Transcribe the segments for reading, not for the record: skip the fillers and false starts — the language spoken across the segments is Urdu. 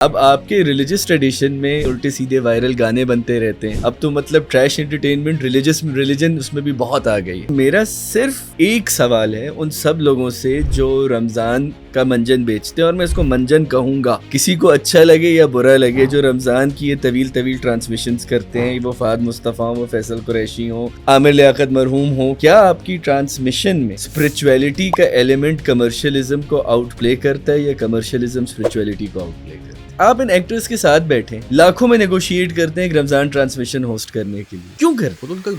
اب آپ کے ریلیجس ٹریڈیشن میں الٹے سیدھے وائرل گانے بنتے رہتے ہیں. اب تو مطلب ٹریش انٹرٹینمنٹ ریلیجن اس میں بھی بہت آ گئی. میرا صرف ایک سوال ہے ان سب لوگوں سے جو رمضان کا منجن بیچتے ہیں, اور میں اس کو منجن کہوں گا, کسی کو اچھا لگے یا برا لگے, جو رمضان کی یہ طویل ٹرانسمیشنز کرتے ہیں, وہ فہد مصطفیٰ ہوں, وہ فیصل قریشی ہوں, عامر لیاقت مرحوم ہوں, کیا آپ کی ٹرانسمیشن میں اسپرچویلٹی کا ایلیمنٹ کمرشلزم کو آؤٹ پلے کرتا ہے یا کمرشلزم اسپرچویلٹی کو آؤٹ پلے کرتا ہے؟ آپ ان ایکٹرز کے ساتھ بیٹھے لاکھوں میں نیگوشیٹ کرتے ہیں ایک رمضان ٹرانسمیشن ہوسٹ کرنے کے لیے, کیوں کرتے ہیں؟ ان کا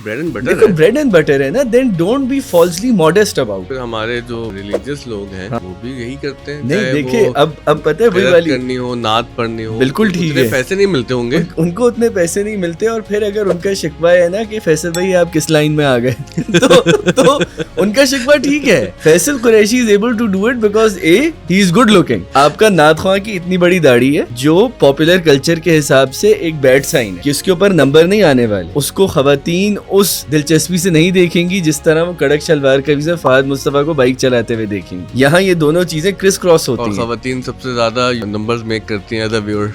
بریڈ اینڈ بٹر ہے نا. Then don't be falsely modest about. ہمارے جو ریلیجیس لوگ ہیں وہ بھی یہی کرتے ہیں. نہیں دیکھیں, اب پتہ ہے وہی والی کرنی ہو, نعت پڑھنی ہو, بالکل ٹھیک ہے, پیسے نہیں ملتے ہوں گے ان کو, اتنے پیسے نہیں ملتے. اور پھر اگر ان کا شکوہ ہے نا کہ فیصل بھائی آپ کس لائن میں آ گئے تو ان کا شکوہ ٹھیک ہے. Faisal Qureshi is able to do it because he is good looking. آپ کا نعت خواں کی اتنی بڑی داڑھی ہے جو پاپولر کلچر کے حساب سے ایک بیڈ سائن ہے کہ اس کے اوپر نمبر نہیں آنے والے. اس کو خواتین اس دلچسپی سے نہیں دیکھیں گی جس طرح وہ کڑک شلوار قمیض فہد مصطفیٰ کو بائک چلاتے ہوئے دیکھیں گی. یہاں یہ دونوں چیزیں کرس کراس ہوتی ہیں. خواتین سب سے زیادہ نمبرز میک کرتی ہیں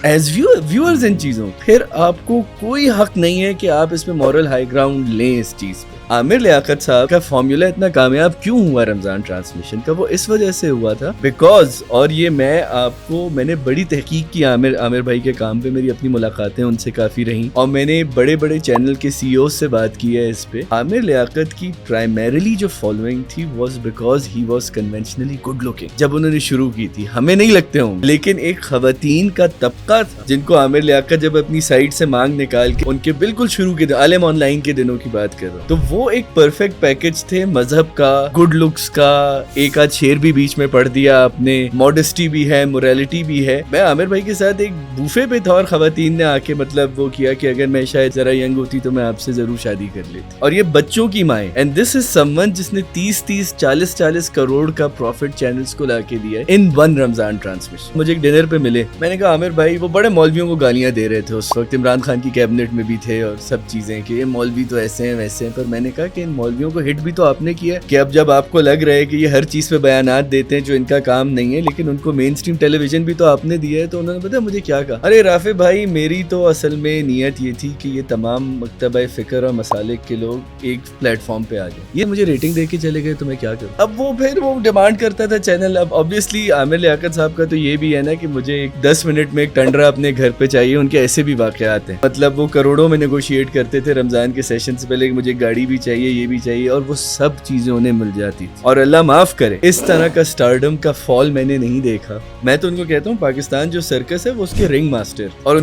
ایز ویورز ان چیزوں. پھر آپ کو کوئی حق نہیں ہے کہ آپ اس میں مورل ہائی گراؤنڈ لیں اس چیز پہ. عامر لیاقت صاحب کا فارمولا اتنا کامیاب کیوں ہوا رمضان ٹرانسمیشن کا؟ وہ اس وجہ سے ہوا تھا بیکاز, اور یہ میں نے بڑی تحقیق کی عامر بھائی کے کام پہ, میری اپنی ملاقاتیں ان سے کافی رہیں, اور میں نے بڑے بڑے چینل کے سی او سے بات کی ہے اس پہ. عامر لیاقت کی پرائمریلی جو فالوئنگ تھی was because he was conventionally good looking. جب انہوں نے شروع کی تھی, ہمیں نہیں لگتے ہوں, لیکن ایک خواتین کا طبقہ تھا جن کو عامر لیاقت جب اپنی سائٹ سے مانگ نکال کے ان کے بالکل شروع کے عالم آن لائن کے دنوں کی بات کر رہا ہوں, تو وہ ایک پرفیکٹ پیکج تھے مذہب کا, گڈ لکس کا, ایک آدھ شعر بھی بیچ میں پڑھ دیا آپ نے, ماڈسٹی بھی ہے, موریلٹی بھی ہے. میں عامر بھائی کے ساتھ ایک بوفے پہ تھا اور خواتین نے آ کے مطلب وہ کیا کہ اگر میں شاید ذرا ینگ ہوتی تو میں آپ سے ضرور شادی کر لیتی. اور یہ بچوں کی مائیں, and this is some one جس نے 30-40 کروڑ کا پروفٹ چینلز کو لا کے دیا ان ون رمضان ٹرانسمیشن. مجھے ایک ڈنر پہ ملے, میں نے کہا عامر بھائی, وہ بڑے مولویوں کو گالیاں دے رہے تھے اس وقت, عمران خان کی کیبنٹ میں بھی تھے اور سب چیزیں, کہ یہ مولوی تو ایسے ہیں ویسے ہیں. پر میں نے کہا کہ ان مولویوں کو ہٹ بھی تو آپ نے کیا کہ اب جب آپ کو لگ رہا ہے کہ یہ ہر چیز پہ بیانات دیتے ہیں جو ان کا کام نہیں ہے, لیکن ان کو مین اسٹریم ٹیلی ویژن بھی تو آپ نے دیا ہے. تو انہوں نے پتا مجھے کیا کہا, ارے رافع بھائی میری تو اصل میں نیت یہ تھی کہ یہ تمام مکتبہ فکر اور مسالک کے لوگ ایک پلیٹ فارم پہ آ جائیں, یہ مجھے ریٹنگ دے کے چلے گئے تو میں کیا کروں. اب وہ پھر وہ ڈیمانڈ کرتا تھا چینل. اب آبویسلی عامر لیاقت صاحب کا تو یہ بھی ہے نا کہ مجھے ایک 10 منٹ میں ایک ٹنڈرا اپنے گھر پہ چاہیے. ان کے ایسے بھی واقعات ہیں, مطلب وہ کروڑوں میں نیگوشیٹ کرتے تھے رمضان کے سیشن سے پہلے کہ مجھے گاڑی بھی چاہیے, یہ بھی چاہیے, اور وہ سب چیزیں انہیں مل جاتی. اور اللہ معاف کرے, اس طرح کا سٹارڈم کا فال میں نے نہیں دیکھا. میں تو ان کو کہتا ہوں پاکستان جو سرکس ہے وہ اس کے رنگ ماسٹر, اور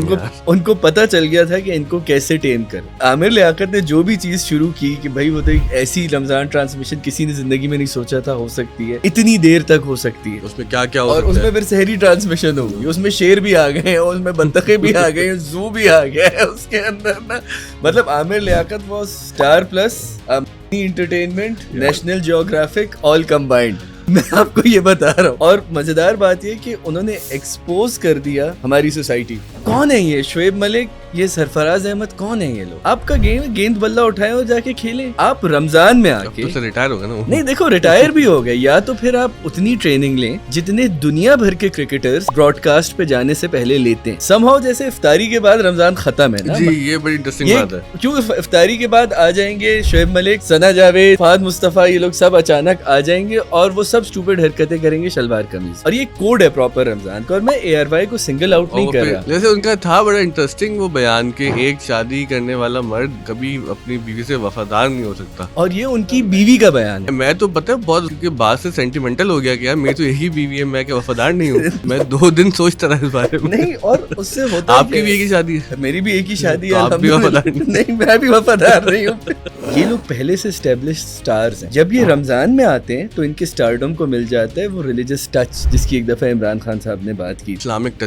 ان کو پتا چل گیا تھا کہ ان کو کیسے ٹیم کر. عامر لیاقت نے جو بھی چیز شروع کی کہ بھائی وہ تو ایک ایسی رمضان ٹرانسمیشن کسی نے زندگی میں نہیں سوچا تھا ہو سکتی ہے, اتنی دیر تک ہو سکتی ہے, اس میں کیا کیا ہو اور سکتا ہے. اس میں پھر سحری ٹرانسمیشن ہوگی, اس میں شیر بھی آ گئے ہیں, اس میں بطخیں بھی آ گئے ہیں, زو بھی آ گیا ہے اس کے اندر نا. مطلب Aamir Liaquat was Star Plus entertainment, National Geographic, all combined. میں آپ کو یہ بتا رہا ہوں. اور مزیدار بات یہ کہ انہوں نے ایکسپوز کر دیا ہماری سوسائٹی. کون ہے یہ شعیب ملک, یہ سرفراز احمد, کون ہے یہ لوگ؟ آپ کا گیند بلہ اٹھائیں اور جا کے کھیلیں. آپ رمضان میں آ کے ریٹائر ہو گئے نا. نہیں دیکھو ریٹائر بھی ہو گئے, یا تو پھر آپ اتنی ٹریننگ لیں جتنے دنیا بھر کے کرکٹرز براڈ کاسٹ پہ جانے سے پہلے لیتے ہیں. سم ہاؤ جیسے افطاری کے بعد رمضان ختم ہے نا. جی یہ بڑی انٹرسٹنگ بات ہے. کیوں افطاری کے بعد آ جائیں گے شعیب ملک, ثنا جاوید, فہد مصطفیٰ, یہ لوگ سب اچانک آ جائیں گے اور وہ سب اسٹوپڈ حرکتیں کریں گے شلوار قمیض. اور یہ کوڈ ہے پراپر رمضان کا. اور میں اے آر وائی کو سنگل آؤٹ نہیں کر رہا. جیسے ان کا تھا بڑا انٹرسٹنگ وہ بیان کہ ایک شادی کرنے والا مرد کبھی اپنی بیوی سے وفادار نہیں ہو سکتا, اور یہ ان کی بیوی کا بیان ہے. میں تو پتہ ہے بہت کے بعد سے سینٹیمنٹل ہو گیا کہ یار میری تو یہی بیوی ہے, میں کہ وفادار نہیں ہوں. میں 2 دن سوچتا رہا اس بارے میں. نہیں, اور اس سے ہوتا آپ کی بھی ایک ہی شادی ہے, میری بھی ایک ہی شادی ہے. آپ بھی وفادار نہیں, میں بھی وفادار نہیں ہوں. یہ لوگ پہلے سے اسٹیبلش سٹارز ہیں. جب یہ رمضان میں آتے ہیں تو ان کے سٹارڈم کو مل جاتا ہے وہ ریلیجس ٹچ, جس کی ایک دفعہ عمران خان صاحب نے بات کی, اسلامک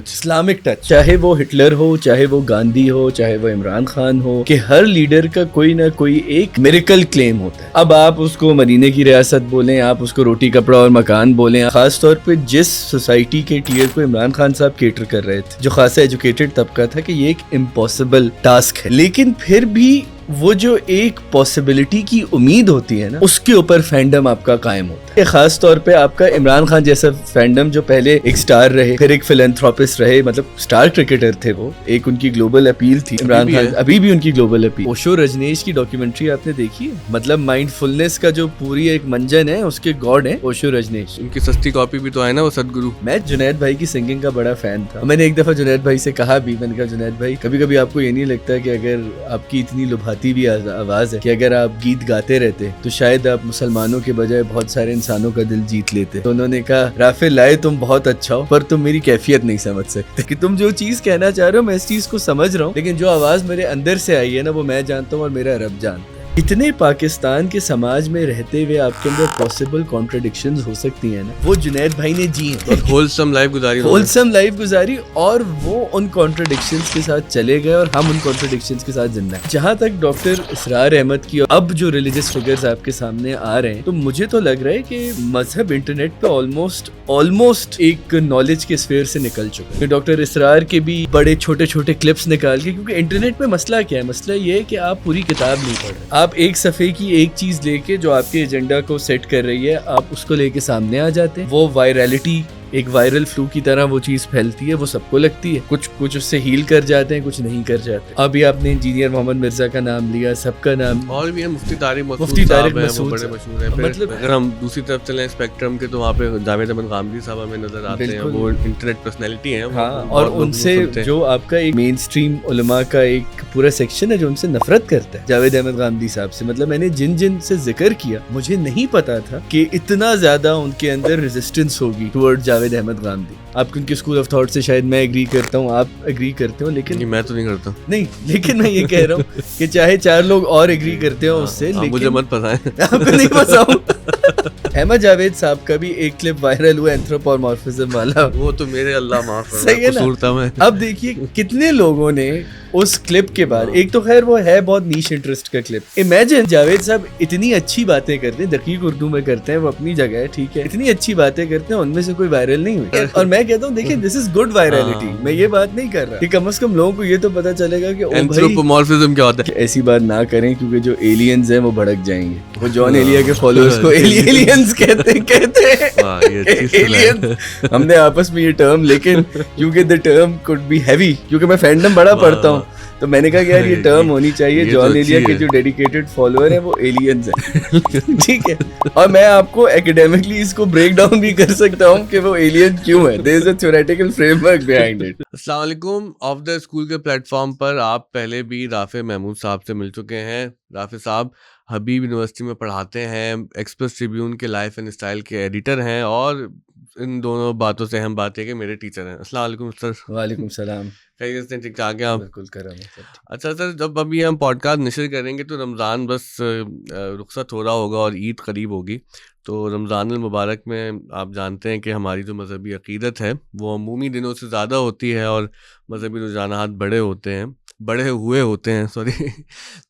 ٹچ. چاہے وہ ہٹلر ہو, چاہے وہ گاندھی ہو, چاہے وہ عمران خان ہو, کہ ہر لیڈر کا کوئی نہ کوئی ایک میریکل کلیم ہوتا ہے. اب آپ اس کو مدینے کی ریاست بولیں, آپ اس کو روٹی کپڑا اور مکان بولیں, خاص طور پہ جس سوسائٹی کے ٹیئر کو عمران خان صاحب کیٹر کر رہے تھے, جو خاصا ایجوکیٹڈ طبقہ تھا, کہ یہ ایک امپاسبل ٹاسک ہے. لیکن پھر بھی وہ جو ایک پاسبلٹی کی امید ہوتی ہے نا, اس کے اوپر فینڈم آپ کا قائم ہوتا ہے. خاص طور پہ آپ کا عمران خان جیسا فینڈم جو پہلے ایک سٹار رہے, پھر ایک فلینتھراپسٹ رہے, مطلب سٹار کرکٹر تھے وہ, ایک ان کی گلوبل اپیل تھی. عمران خان ابھی بھی ان کی گلوبل اپیل. اوشو رجنیش کی ڈاکیومنٹری آپ نے دیکھی ہے؟ مطلب مائنڈ فلنس کا جو پوری ایک منجن ہے, اس کے گاڈ ہیں اوشو رجنیش. ان کی سستی کاپی بھی تو ہے نا وہ سدگرو. میں جنید بھائی کی سنگنگ کا بڑا فین تھا. میں نے ایک دفعہ جنید بھائی سے کہا بھی, میں نے کہا جنید بھائی کبھی کبھی آپ کو یہ نہیں لگتا کہ اگر آپ کی اتنی لبھاتی بھی آواز ہے کہ اگر آپ گیت گاتے رہتے تو شاید آپ مسلمانوں کے بجائے بہت سارے انسانوں کا دل جیت لیتے. تو انہوں نے کہا رافع لائے تم بہت اچھا ہو, پر تم میری کیفیت نہیں سمجھ سکتے کہ تم جو چیز کہنا چاہ رہے ہو میں اس چیز کو سمجھ رہا ہوں, لیکن جو آواز میرے اندر سے آئی ہے نا وہ میں جانتا ہوں اور میرا رب جانتا ہے. اتنے پاکستان کے سماج میں رہتے ہوئے آپ کے اندر پاسبل کانٹرڈکشنز ہو سکتی ہیں نا, وہ جنید بھائی نے جی ہیں. ہولسم لائف گزاری, ہولسم لائف گزاری, اور وہ ان کانٹرڈکشنز کے ساتھ چلے گئے اور ہم ان کانٹرڈکشنز کے ساتھ زندہ ہیں. جہاں تک ڈاکٹر اسرار احمد کی اب جو ریلیجس فگرز آپ کے سامنے آ رہے ہیں, تو مجھے تو لگ رہا ہے کہ مذہب انٹرنیٹ پہ آلموسٹ ایک نالج کے اسفیئر سے نکل چکا ہے. ڈاکٹر اسرار کے بھی بڑے چھوٹے چھوٹے کلپس نکال کے, کیونکہ انٹرنیٹ پہ مسئلہ کیا ہے, مسئلہ یہ ہے کہ آپ پوری کتاب نہیں پڑھ رہے. آپ ایک صفحے کی ایک چیز لے کے جو آپ کے ایجنڈا کو سیٹ کر رہی ہے, آپ اس کو لے کے سامنے آ جاتے ہیں. وہ وائرالٹی ایک وائرل فلو کی طرح وہ چیز پھیلتی ہے, وہ سب کو لگتی ہے. کچھ اس سے ہیل کر جاتے ہیں, کچھ نہیں کر جاتے. ابھی آپ نے انجینئر محمد مرزا کا نام لیا, سب کا نام, اور بھی ہے مفتی طارق مسعود بڑے مشہور ہیں. مطلب اگر ہم دوسری طرف چلیں اسپیکٹرم کے, تو وہاں پہ جاوید احمد غامدی صاحب ہمیں نظر آتے ہیں. وہ انٹرنیٹ پرسنالٹی ہیں. ہاں, اور ان سے جو آپ کا ایک مین اسٹریم علماء کا ایک پورا سیکشن ہے جو ان سے نفرت کرتا ہے, جاوید احمد غامدی صاحب سے. مطلب میں نے جن سے ذکر کیا, مجھے نہیں پتا تھا کہ اتنا زیادہ ان کے اندر ریزسٹنس ہوگی ٹورڈ جاوید احمد غامدی. آپ ان کے اسکول آف تھاٹ سے شاید میں ایگری کرتا ہوں, آپ ایگری کرتے ہو, لیکن میں تو نہیں کرتا. نہیں, لیکن میں یہ کہہ رہا ہوں کہ چاہے 4 لوگ اور ایگری کرتے ہو اس سے, لیکن مجھے مت پسند, آپ کو نہیں پسند. احمد جاوید صاحب کا بھی ایک کلپ وائرل ہوا اینتھروپومورفزم والا, وہ تو میرے اللہ معاف صحیح ہے نا. اب دیکھیے کتنے لوگوں نے اس کلپ کے بعد, ایک تو خیر وہ ہے بہت نیش انٹرسٹ کا کلپ, امیجن جاوید صاحب اتنی اچھی باتیں کرتے ہیں, دقیق اردو میں کرتے ہیں, وہ اپنی جگہ ہے, ٹھیک ہے, اتنی اچھی باتیں کرتے ہیں, ان میں سے کوئی وائرل نہیں ہوئی. اور میں کہتا ہوں دیکھیں دس از گڈ وائرلٹی, میں یہ بات نہیں کر رہا کہ کم از کم لوگوں کو یہ تو پتا چلے گا کہ اینتھروپومورفزم کیا ہوتا ہے. ایسی بات نہ کریں کیونکہ جو ایلینز ہیں وہ بھڑک جائیں گے. وہ جان ایلیا کے فالوورز کو ایلینز کہتے ہیں. ہم نے آپس میں یہ ٹرم, لیکن کیونکہ the term could be heavy, کیونکہ میں فینڈم بڑا پڑھتا ہوں, تو میں نے کہا کہ یار یہ ٹرم ہونی چاہیے. جان ایلیا کے جو ڈیڈیکیٹڈ فالوور ہیں وہ ایلینز ہیں, ٹھیک ہے. اور میں آپ کو ایکیڈیمکلی اس کو بریک ڈاؤن بھی کر سکتا ہوں کہ وہ ایلین کیوں ہے. there is a theoretical framework behind it. السلام علیکم. آف دا اسکول کے پلیٹ فارم پر آپ پہلے بھی رافع محمود صاحب سے مل چکے ہیں. رافع صاحب حبیب یونیورسٹی میں پڑھاتے ہیں, ایکسپریس ٹریبیون کے لائف اینڈ اسٹائل کے ایڈیٹر ہیں, اور ان دونوں باتوں سے اہم بات ہے کہ میرے ٹیچر ہیں. السلام علیکم سر. وعلیکم السلام. خیریت سے, ٹھیک ٹھاک ہیں آپ؟ بالکل کرم. اچھا سر, جب ابھی ہم پوڈ کاسٹ نشر کریں گے تو رمضان بس رخصت ہو رہا ہوگا اور عید قریب ہوگی. تو رمضان المبارک میں آپ جانتے ہیں کہ ہماری جو مذہبی عقیدت ہے وہ عمومی دنوں سے زیادہ ہوتی ہے, اور مذہبی رجحانات بڑے ہوئے ہوتے ہیں سوری.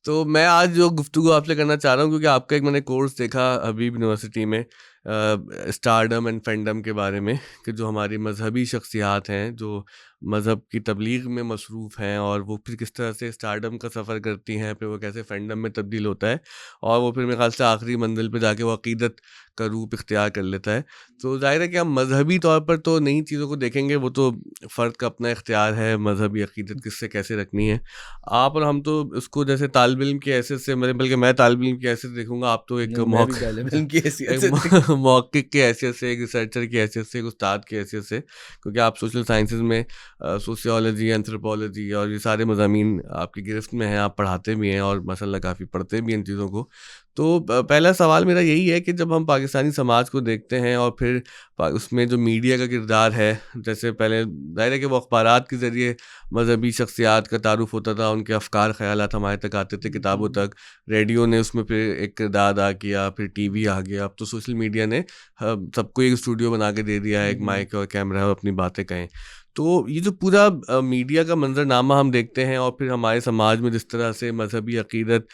تو میں آج جو گفتگو آپ سے کرنا چاہ رہا ہوں, کیونکہ آپ کا ایک میں نے کورس دیکھا حبیب یونیورسٹی میں اسٹارڈم اینڈ فینڈم کے بارے میں, کہ جو ہماری مذہبی شخصیات ہیں جو مذہب کی تبلیغ میں مصروف ہیں, اور وہ پھر کس طرح سے اسٹارڈم کا سفر کرتی ہیں, پھر وہ کیسے فینڈم میں تبدیل ہوتا ہے, اور وہ پھر میرے خیال سے آخری منزل پہ جا کے وہ عقیدت کا روپ اختیار کر لیتا ہے. تو ظاہر ہے کہ ہم مذہبی طور پر تو نئی چیزوں کو دیکھیں گے, وہ تو فرد کا اپنا اختیار ہے مذہبی عقیدت کس سے کیسے رکھنی ہے. آپ اور ہم تو اس کو جیسے طالب علم کی حیثیت سے, بلکہ میں طالب علم کی حیثیت دیکھوں گا, آپ تو ایک محقق کی حیثیت سے, ایک ریسرچر کی حیثیت سے, ایک استاد کی حیثیت سے, کیونکہ آپ سوشل سائنسز میں سوسیولوجی, اینتھروپولوجی اور یہ سارے مضامین آپ کی گرفت میں ہیں, آپ پڑھاتے بھی ہیں اور ماشاء اللہ کافی پڑھتے بھی ہیں ان چیزوں کو. تو پہلا سوال میرا یہی ہے کہ جب ہم پاکستانی سماج کو دیکھتے ہیں, اور پھر اس میں جو میڈیا کا کردار ہے, جیسے پہلے ظاہر ہے کہ وہ اخبارات کے ذریعے مذہبی شخصیات کا تعارف ہوتا تھا, ان کے افکار خیالات ہمارے تک آتے تھے, کتابوں تک, ریڈیو نے اس میں پھر ایک کردار ادا کیا, پھر ٹی وی آ گیا, اب تو سوشل میڈیا نے سب کو ایک اسٹوڈیو بنا کے دے دیا ہے, ایک مائک اور کیمرہ ہے, اپنی باتیں کہیں. تو یہ جو پورا میڈیا کا منظرنامہ ہم دیکھتے ہیں, اور پھر ہمارے سماج میں جس طرح سے مذہبی عقیدت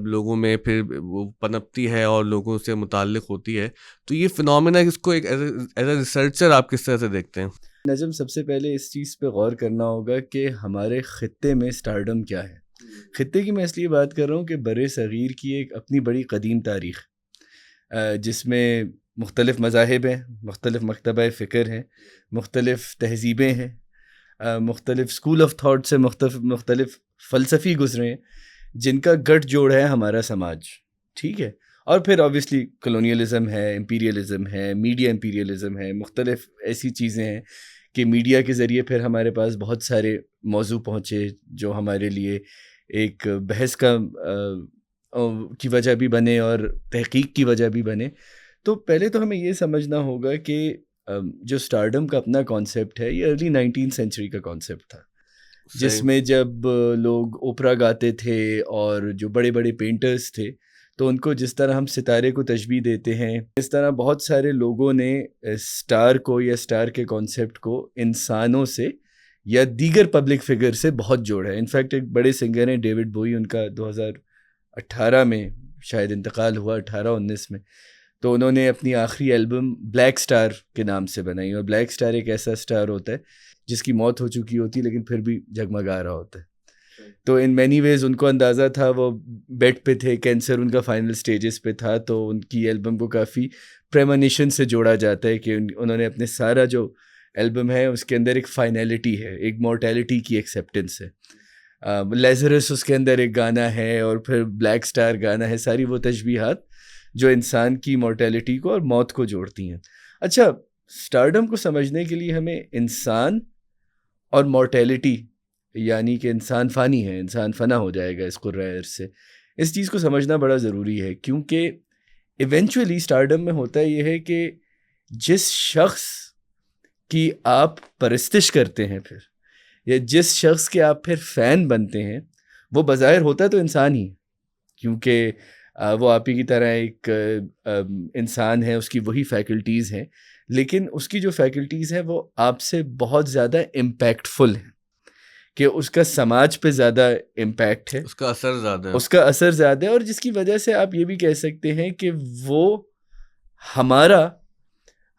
لوگوں میں پھر وہ پنپتی ہے اور لوگوں سے متعلق ہوتی ہے, تو یہ فنومینا اس کو ایک ایز اے ریسرچر آپ کس طرح سے دیکھتے ہیں؟ نجم, سب سے پہلے اس چیز پہ غور کرنا ہوگا کہ ہمارے خطے میں اسٹارڈم کیا ہے. خطے کی میں اس لیے بات کر رہا ہوں کہ بر صغیر کی ایک اپنی بڑی قدیم تاریخ جس میں مختلف مذاہب ہیں، مختلف مکتبہ فکر ہیں، مختلف تہذیبیں ہیں، مختلف اسکول آف تھاٹ سے مختلف فلسفی گزرے ہیں جن کا گٹھ جوڑ ہے ہمارا سماج. ٹھیک ہے. اور پھر آبویسلی کلونیلزم ہے، امپیریلزم ہے، میڈیا امپیریلزم ہے، مختلف ایسی چیزیں ہیں کہ میڈیا کے ذریعے پھر ہمارے پاس بہت سارے موضوع پہنچے جو ہمارے لیے ایک بحث کی وجہ بھی بنے اور تحقیق کی وجہ بھی بنے. تو پہلے تو ہمیں یہ سمجھنا ہوگا کہ جو سٹارڈم کا اپنا کانسیپٹ ہے یہ ارلی 19 سینچری کا کانسیپٹ تھا، جس میں جب لوگ اوپرا گاتے تھے اور جو بڑے بڑے پینٹرز تھے تو ان کو جس طرح ہم ستارے کو تشبیہ دیتے ہیں، اس طرح بہت سارے لوگوں نے سٹار کو یا سٹار کے کانسیپٹ کو انسانوں سے یا دیگر پبلک فگر سے بہت جوڑا ہے. انفیکٹ ایک بڑے سنگر ہیں ڈیوڈ بوئی، ان کا 2018 میں شاید انتقال ہوا، 18-19 میں. تو انہوں نے اپنی آخری البم بلیک سٹار کے نام سے بنائی، اور بلیک سٹار ایک ایسا سٹار ہوتا ہے جس کی موت ہو چکی ہوتی لیکن پھر بھی جگمگا رہا ہوتا ہے. تو ان مینی ویز ان کو اندازہ تھا، وہ بیڈ پہ تھے، کینسر ان کا فائنل سٹیجز پہ تھا، تو ان کی البم کو کافی پریمونیشن سے جوڑا جاتا ہے کہ انہوں نے اپنے سارا جو البم ہے اس کے اندر ایک فائنلٹی ہے، ایک مورٹیلٹی کی ایکسیپٹنس ہے. لیزرس اس کے اندر ایک گانا ہے اور پھر بلیک سٹار گانا ہے، ساری وہ تشبیہات جو انسان کی مورٹیلٹی کو اور موت کو جوڑتی ہیں. اچھا، سٹارڈم کو سمجھنے کے لیے ہمیں انسان اور مورٹیلٹی، یعنی کہ انسان فانی ہے، انسان فنا ہو جائے گا اس قرۂ ارض سے، اس چیز کو سمجھنا بڑا ضروری ہے. کیونکہ ایونچولی سٹارڈم میں ہوتا یہ ہے کہ جس شخص کی آپ پرستش کرتے ہیں پھر، یا جس شخص کے آپ پھر فین بنتے ہیں، وہ بظاہر ہوتا تو انسان ہی، کیونکہ وہ آپ ہی کی طرح ایک انسان ہے، اس کی وہی فیکلٹیز ہیں، لیکن اس کی جو فیکلٹیز ہیں وہ آپ سے بہت زیادہ امپیکٹفل ہیں، کہ اس کا سماج پہ زیادہ امپیکٹ ہے، اس کا اثر زیادہ ہے، اس کا اثر زیادہ ہے، اور جس کی وجہ سے آپ یہ بھی کہہ سکتے ہیں کہ وہ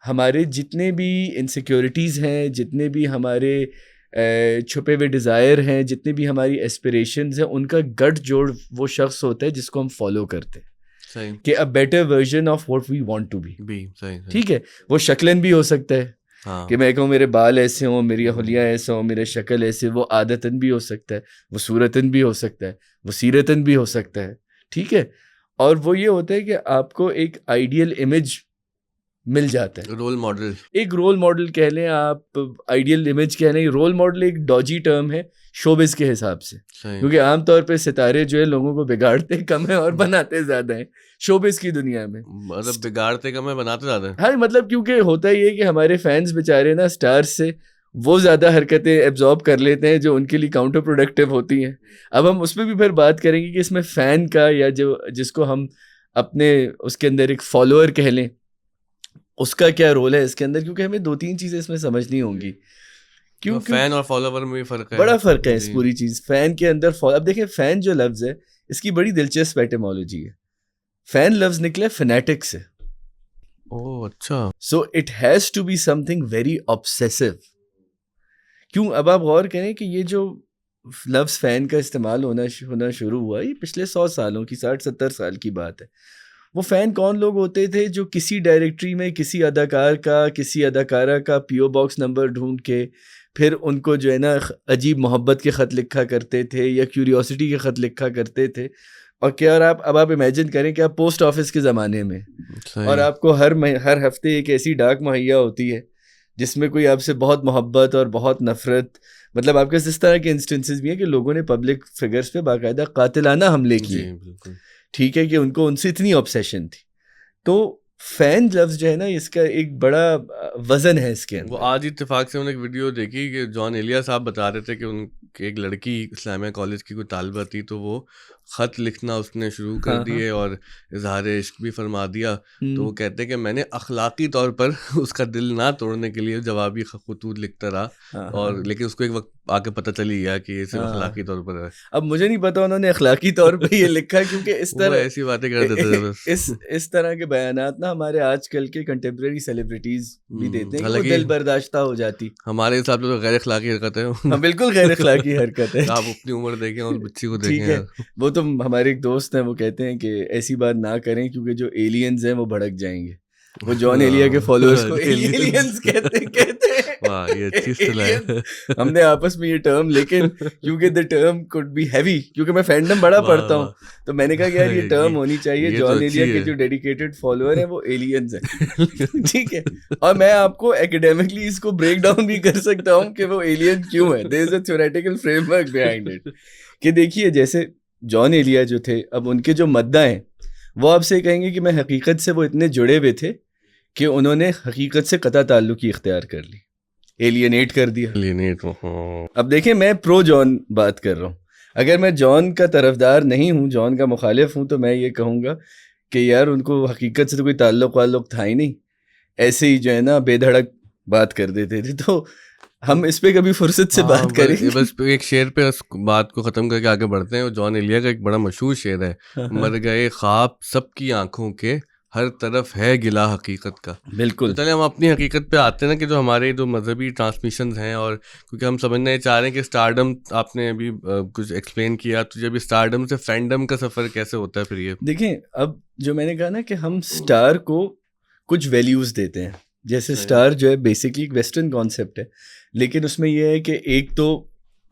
ہمارے جتنے بھی انسیکیورٹیز ہیں، جتنے بھی ہمارے چھپے ہوئے ڈیزائر ہیں، جتنے بھی ہماری ایسپریشنز ہیں، ان کا گٹھ جوڑ وہ شخص ہوتا ہے جس کو ہم فالو کرتے ہیں، کہ a better version of what we want to be. ٹھیک ہے. وہ شکلن بھی ہو سکتا ہے کہ میں کہوں میرے بال ایسے ہوں، میری حلیہ ایسا ہوں، میرے شکل ایسے، وہ عادتاً بھی ہو سکتا ہے، وہ صورتاً بھی ہو سکتا ہے، وہ سیرتاً بھی ہو سکتا ہے. ٹھیک ہے. اور وہ یہ ہوتا ہے کہ آپ کو ایک آئیڈیل امیج مل جاتا ہے، رول ماڈل، ایک رول ماڈل کہہ لیں آپ، آئیڈیل امیج کہہ لیں. رول ماڈل ایک ڈوجی ٹرم ہے شوبز کے حساب سے، کیونکہ عام طور پہ ستارے جو ہے لوگوں کو بگاڑتے کم ہیں اور بناتے زیادہ ہیں شوبز کی دنیا میں. مطلب بگاڑتے کم ہے، بناتے زیادہ ہیں. ہاں، مطلب کیونکہ ہوتا یہ ہے کہ ہمارے فینس بیچارے نا سٹارز سے وہ زیادہ حرکتیں ایبزارب کر لیتے ہیں جو ان کے لیے کاؤنٹر پروڈکٹیو ہوتی ہیں. اب ہم اس پہ بھی پھر بات کریں گے کہ اس میں فین کا، یا جس کو ہم اپنے اس کے اندر ایک فالوور کہہ لیں، اس کا کیا رول ہے اس کے اندر، کیونکہ ہمیں 2-3 چیزیں اس میں سمجھنی ہوں گی. کیونکہ فین اور فالوور میں بھی فرق ہے، بڑا فرق ہے اس پوری چیز. فین کے اندر اب دیکھیں، فین جو لفظ ہے اس کی بڑی دلچسپ ایٹیمالوجی ہے. فین لفظ نکلا فنیٹک سے. اوہ اچھا. So it has to be something very obsessive. کیوں؟ اب آپ غور کریں کہ یہ جو لفظ فین کا استعمال ہونا شروع ہوا، یہ پچھلے 100 سالوں کی، 60-70 سال کی بات ہے. وہ فین کون لوگ ہوتے تھے؟ جو کسی ڈائریکٹری میں کسی اداکار کا، کسی اداکارہ کا PO باکس نمبر ڈھونڈ کے پھر ان کو جو ہے نا عجیب محبت کے خط لکھا کرتے تھے یا کیوریوسٹی کے خط لکھا کرتے تھے. اور کیا، اور اب آپ امیجن کریں کہ آپ پوسٹ آفس کے زمانے میں، اور آپ کو ہر ہفتے ایک ایسی ڈاک مہیا ہوتی ہے جس میں کوئی آپ سے بہت محبت اور بہت نفرت، مطلب آپ کے اس طرح کے انسٹنسز بھی ہیں کہ لوگوں نے پبلک فگرز پہ باقاعدہ قاتلانہ حملے کیے. ٹھیک ہے، کہ ان کو ان سے اتنی آبسیشن تھی. تو فین لفظ جو ہے نا، اس کا ایک بڑا وزن ہے اس کے اندر. وہ آج اتفاق سے انہوں نے ایک ویڈیو دیکھی کہ جان ایلیا صاحب بتا رہے تھے کہ ان کی ایک لڑکی اسلامیہ کالج کی کوئی طالبہ تھی، تو وہ خط لکھنا اس نے شروع کر دیے اور اظہار عشق بھی فرما دیا. تو وہ کہتے ہیں کہ میں نے اخلاقی طور پر اس کا دل نہ توڑنے کے لیے جوابی خطوط لکھتا رہا, اور لیکن اس کو ایک وقت آ کے پتہ چلی گیا کہ یہ صرف اخلاقی طور پر ہے. اب مجھے نہیں پتا انہوں نے اخلاقی طور پہ یہ لکھا, کیونکہ اس طرح ایسی باتیں کر دیتے تھے. اس طرح کے بیانات نا ہمارے آج کل کے کنٹمپریری سیلیبریٹیز بھی دیتے ہیں, وہ دل برداشتہ ہو جاتی. ہمارے حساب سے تو غیر اخلاقی حرکت ہے. بالکل غیر اخلاقی حرکت ہے. آپ اپنی عمر دیکھیں اور بچی کو ٹھیک ہے, دیکھیں. وہ تو ہمارے ایک دوست ہیں, وہ کہتے ہیں کہ ایسی بات نہ کریں کیونکہ جو ایلینز ہیں وہ بھڑک جائیں گے. وہ جان ایلیا کے فالوورز کو ایلینز کہتے ہیں. واہ, یہ اچھی اصطلاح ہے. ہم نے آپس میں یہ ٹرم, لیکن کیونکہ the term could be heavy, کیونکہ میں فینڈم بڑا پڑھتا ہوں تو میں نے کہا کہ یار یہ ٹرم ہونی چاہیے. جان ایلیا کے جو ڈیڈیکیٹڈ فالوور ہیں وہ ایلینز ہیں. ٹھیک ہے, اور میں آپ کو ایکیڈیمکلی اس کو بریک ڈاؤن بھی کر سکتا ہوں کہ وہ ایلین کیوں ہے. there is a theoretical framework behind it. کہ دیکھیے جیسے جان ایلیا جو تھے, اب ان کے جو مداح ہیں وہ آپ سے کہیں گے کہ میں حقیقت سے وہ اتنے جڑے ہوئے تھے کہ انہوں نے حقیقت سے قطع تعلقی اختیار کر لی, ایلینیٹ کر دیا. اب دیکھیں میں پرو جان بات کر رہا ہوں. اگر میں جان کا طرفدار نہیں ہوں, جان کا مخالف ہوں, تو میں یہ کہوں گا کہ یار ان کو حقیقت سے تو کوئی تعلق تھا ہی نہیں, ایسے ہی جو ہے نا بے دھڑک بات کر دیتے تھے. تو ہم اس پہ کبھی فرصت سے بات کریں. بس ایک شعر پہ اس بات کو ختم کر کے آگے بڑھتے ہیں. جان ایلیا کا ایک بڑا مشہور شعر ہے, مر گئے خواب سب کی آنکھوں کے, ہر طرف ہے گلا حقیقت کا. بالکل. چلے ہم اپنی حقیقت پہ آتے ہیں نا, کہ جو ہمارے جو مذہبی ٹرانسمیشنز ہیں, اور کیونکہ ہم سمجھنا یہ چاہ رہے ہیں کہ اسٹارڈم, آپ نے ابھی کچھ ایکسپلین کیا, تو جب اسٹارڈم سے فینڈم کا سفر کیسے ہوتا ہے پھر یہ دیکھیں. اب جو میں نے کہا نا کہ ہم اسٹار کو کچھ ویلیوز دیتے ہیں, جیسے اسٹار جو ہے بیسکلی ایک ویسٹرن کانسیپٹ ہے, لیکن اس میں یہ ہے کہ ایک تو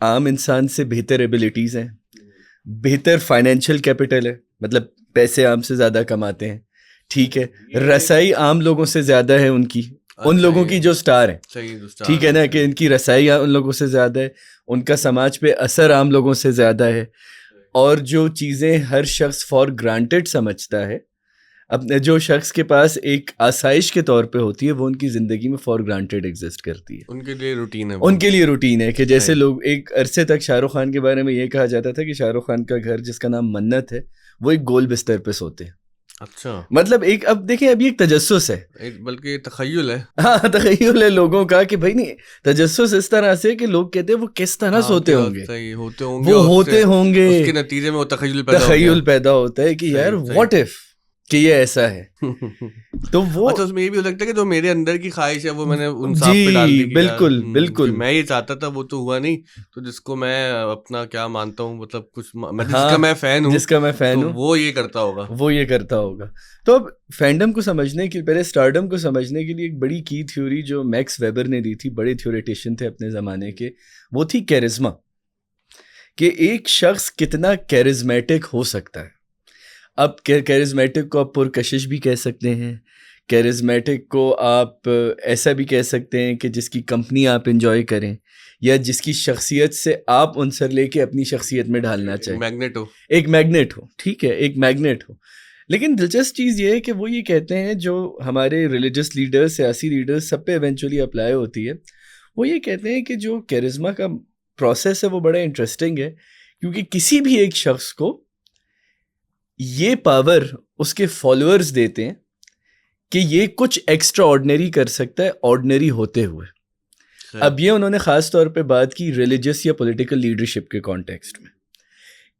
عام انسان سے بہتر ایبلٹیز ہیں, بہتر فائنینشیل کیپٹل ہے, مطلب پیسے عام سے زیادہ کماتے ہیں. ٹھیک ہے, رسائی عام لوگوں سے زیادہ ہے ان کی, ان لوگوں کی جو اسٹار ہیں. ٹھیک ہے نا, کہ ان کی رسائی ان لوگوں سے زیادہ ہے, ان کا سماج پہ اثر عام لوگوں سے زیادہ ہے, اور جو چیزیں ہر شخص فار گرانٹیڈ سمجھتا ہے, اب جو شخص کے پاس ایک آسائش کے طور پہ ہوتی ہے, وہ ان کی زندگی میں فار گرانٹیڈ ایگزسٹ کرتی ہے. ان کے لیے روٹین ہے, ان کے لیے روٹین ہے. کہ جیسے لوگ ایک عرصے تک شاہ رخ خان کے بارے میں یہ کہا جاتا تھا کہ شاہ رخ خان کا گھر جس کا نام منت ہے, وہ ایک گول بستر پہ سوتے ہیں. اچھا, مطلب ایک, اب دیکھیں ابھی ایک تجسس ہے, بلکہ تخیل ہے. ہاں تخیل ہے لوگوں کا, کہ بھائی نہیں, تجسس اس طرح سے کہ لوگ کہتے ہیں وہ کس طرح سوتے ہوں گے, وہ ہوتے ہوں گے, اس کے نتیجے میں وہ تخیل پیدا ہوتا ہے کہ یار واٹ اف کہ یہ ایسا ہے. تو وہ اس میں یہ بھی ہو سکتا ہے کہ جو میرے اندر کی خواہش ہے وہ میں نے ان صاحب پہ ڈال دی. بالکل بالکل, میں یہ چاہتا تھا وہ تو ہوا نہیں, تو جس کو میں اپنا کیا مانتا ہوں, مطلب کچھ جس کا میں فین ہوں, وہ یہ کرتا ہوگا. تو اب فینڈم کو سمجھنے کے پہلے اسٹارڈم کو سمجھنے کے لیے ایک بڑی کی تھیوری جو میکس ویبر نے دی تھی, بڑے تھیوریٹیشین تھے اپنے زمانے کے, وہ تھی کیرزما. کہ ایک شخص کتنا کیرزمیٹک ہو سکتا ہے. اب کیرزمیٹک کو آپ پرکشش بھی کہہ سکتے ہیں, کیرزمیٹک کو آپ ایسا بھی کہہ سکتے ہیں کہ جس کی کمپنی آپ انجوائے کریں, یا جس کی شخصیت سے آپ عنصر لے کے اپنی شخصیت میں ڈھالنا چاہیں, ایک میگنیٹ ہو. ٹھیک ہے, ایک میگنیٹ ہو. لیکن دلچسپ چیز یہ ہے کہ وہ یہ کہتے ہیں, جو ہمارے ریلیجس لیڈرز, سیاسی لیڈرز, سب پہ ایونچولی اپلائی ہوتی ہے, وہ یہ کہتے ہیں کہ جو کیرزما کا پروسیس ہے وہ بڑا انٹرسٹنگ ہے, کیونکہ کسی بھی ایک شخص کو یہ پاور اس کے فالوورز دیتے ہیں کہ یہ کچھ ایکسٹرا آرڈنری کر سکتا ہے آرڈنری ہوتے ہوئے. اب یہ انہوں نے خاص طور پہ بات کی ریلیجس یا پولیٹیکل لیڈرشپ کے کانٹیکسٹ میں,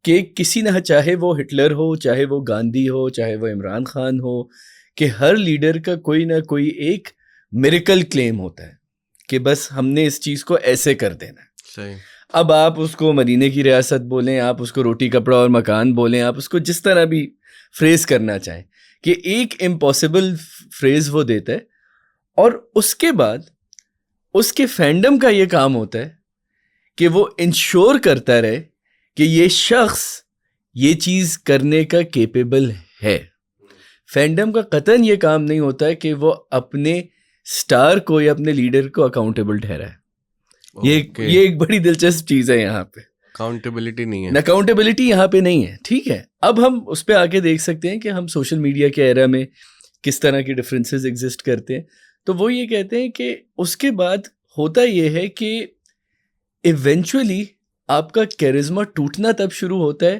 کہ کسی نہ, چاہے وہ ہٹلر ہو, چاہے وہ گاندھی ہو, چاہے وہ عمران خان ہو, کہ ہر لیڈر کا کوئی نہ کوئی ایک میریکل کلیم ہوتا ہے کہ بس ہم نے اس چیز کو ایسے کر دینا ہے. اب آپ اس کو مدینے کی ریاست بولیں, آپ اس کو روٹی کپڑا اور مکان بولیں, آپ اس کو جس طرح بھی فریز کرنا چاہیں, کہ ایک امپاسبل فریز وہ دیتا ہے. اور اس کے بعد اس کے فینڈم کا یہ کام ہوتا ہے کہ وہ انشور کرتا رہے کہ یہ شخص یہ چیز کرنے کا کیپیبل ہے. فینڈم کا قطعاً یہ کام نہیں ہوتا ہے کہ وہ اپنے سٹار کو یا اپنے لیڈر کو اکاؤنٹیبل ٹھہرائے. یہ ایک بڑی دلچسپ چیز ہے. یہاں پہ اکاؤنٹیبلٹی نہیں ہے, اکاؤنٹیبلٹی یہاں پہ نہیں ہے. ٹھیک ہے, اب ہم اس پہ آ کے دیکھ سکتے ہیں کہ ہم سوشل میڈیا کے ایرا میں کس طرح کی ڈفرینسز ایگزسٹ کرتے ہیں. تو وہ یہ کہتے ہیں کہ اس کے بعد ہوتا یہ ہے کہ ایونچولی آپ کا کیرزما ٹوٹنا تب شروع ہوتا ہے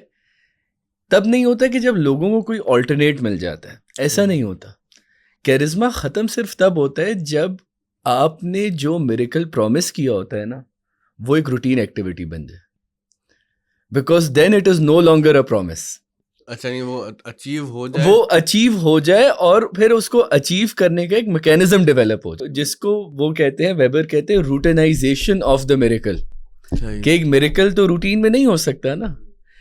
تب نہیں ہوتا کہ جب لوگوں کو کوئی آلٹرنیٹ مل جاتا ہے. ایسا نہیں ہوتا. کیرزما ختم صرف تب ہوتا ہے جب آپ نے جو میریکل پرومس کیا ہوتا ہے نا وہ ایک روٹین ایکٹیویٹی بن جائے, because then it is no longer a promise. اچھا نہیں, وہ اچیو ہو جائے اور پھر اس کو اچیو کرنے کا ایک میکینزم ڈیولپ ہو جائے, جس کو وہ کہتے ہیں, ویبر کہتے ہیں روٹینائزیشن آف دا میریکل. کہ ایک میریکل تو روٹین میں نہیں ہو سکتا نا,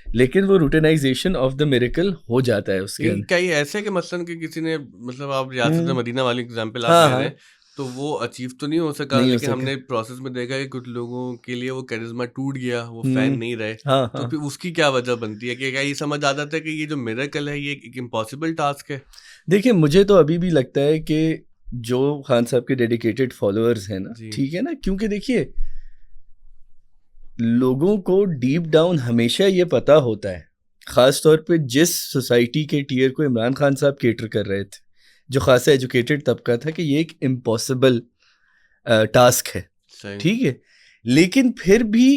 لیکن وہ روٹینائزیشن آف دا میریکل ہو جاتا ہے اس کے اندر. کیا یہ ایسے کہ مثلاً کہ کسی نے, مطلب آپ ریاست مدینہ والی اگزامپل آپ لے رہے ہیں, تو وہ اچیو تو نہیں ہو سکا, لیکن ہم نے پروسیس میں دیکھا کہ کچھ لوگوں کے لیے وہ کیرزما ٹوٹ گیا, وہ فین نہیں رہے, تو پھر اس کی کیا وجہ بنتی ہے؟ کہ کیا یہ سمجھ آ جاتا ہے کہ یہ جو میریکل ہے یہ ایک امپاسبل ٹاسک ہے؟ دیکھیں مجھے تو ابھی بھی لگتا ہے کہ جو خان صاحب کے ڈیڈیکیٹڈ فالوورز ہیں نا, ٹھیک ہے نا, کیونکہ دیکھیے لوگوں کو ڈیپ ڈاؤن ہمیشہ یہ پتا ہوتا ہے, خاص طور پہ جس سوسائٹی کے ٹیئر کو عمران خان صاحب کیٹر کر رہے تھے, جو خاصا ایجوکیٹڈ طبقہ تھا, کہ یہ ایک امپاسبل ٹاسک ہے, ٹھیک ہے. لیکن پھر بھی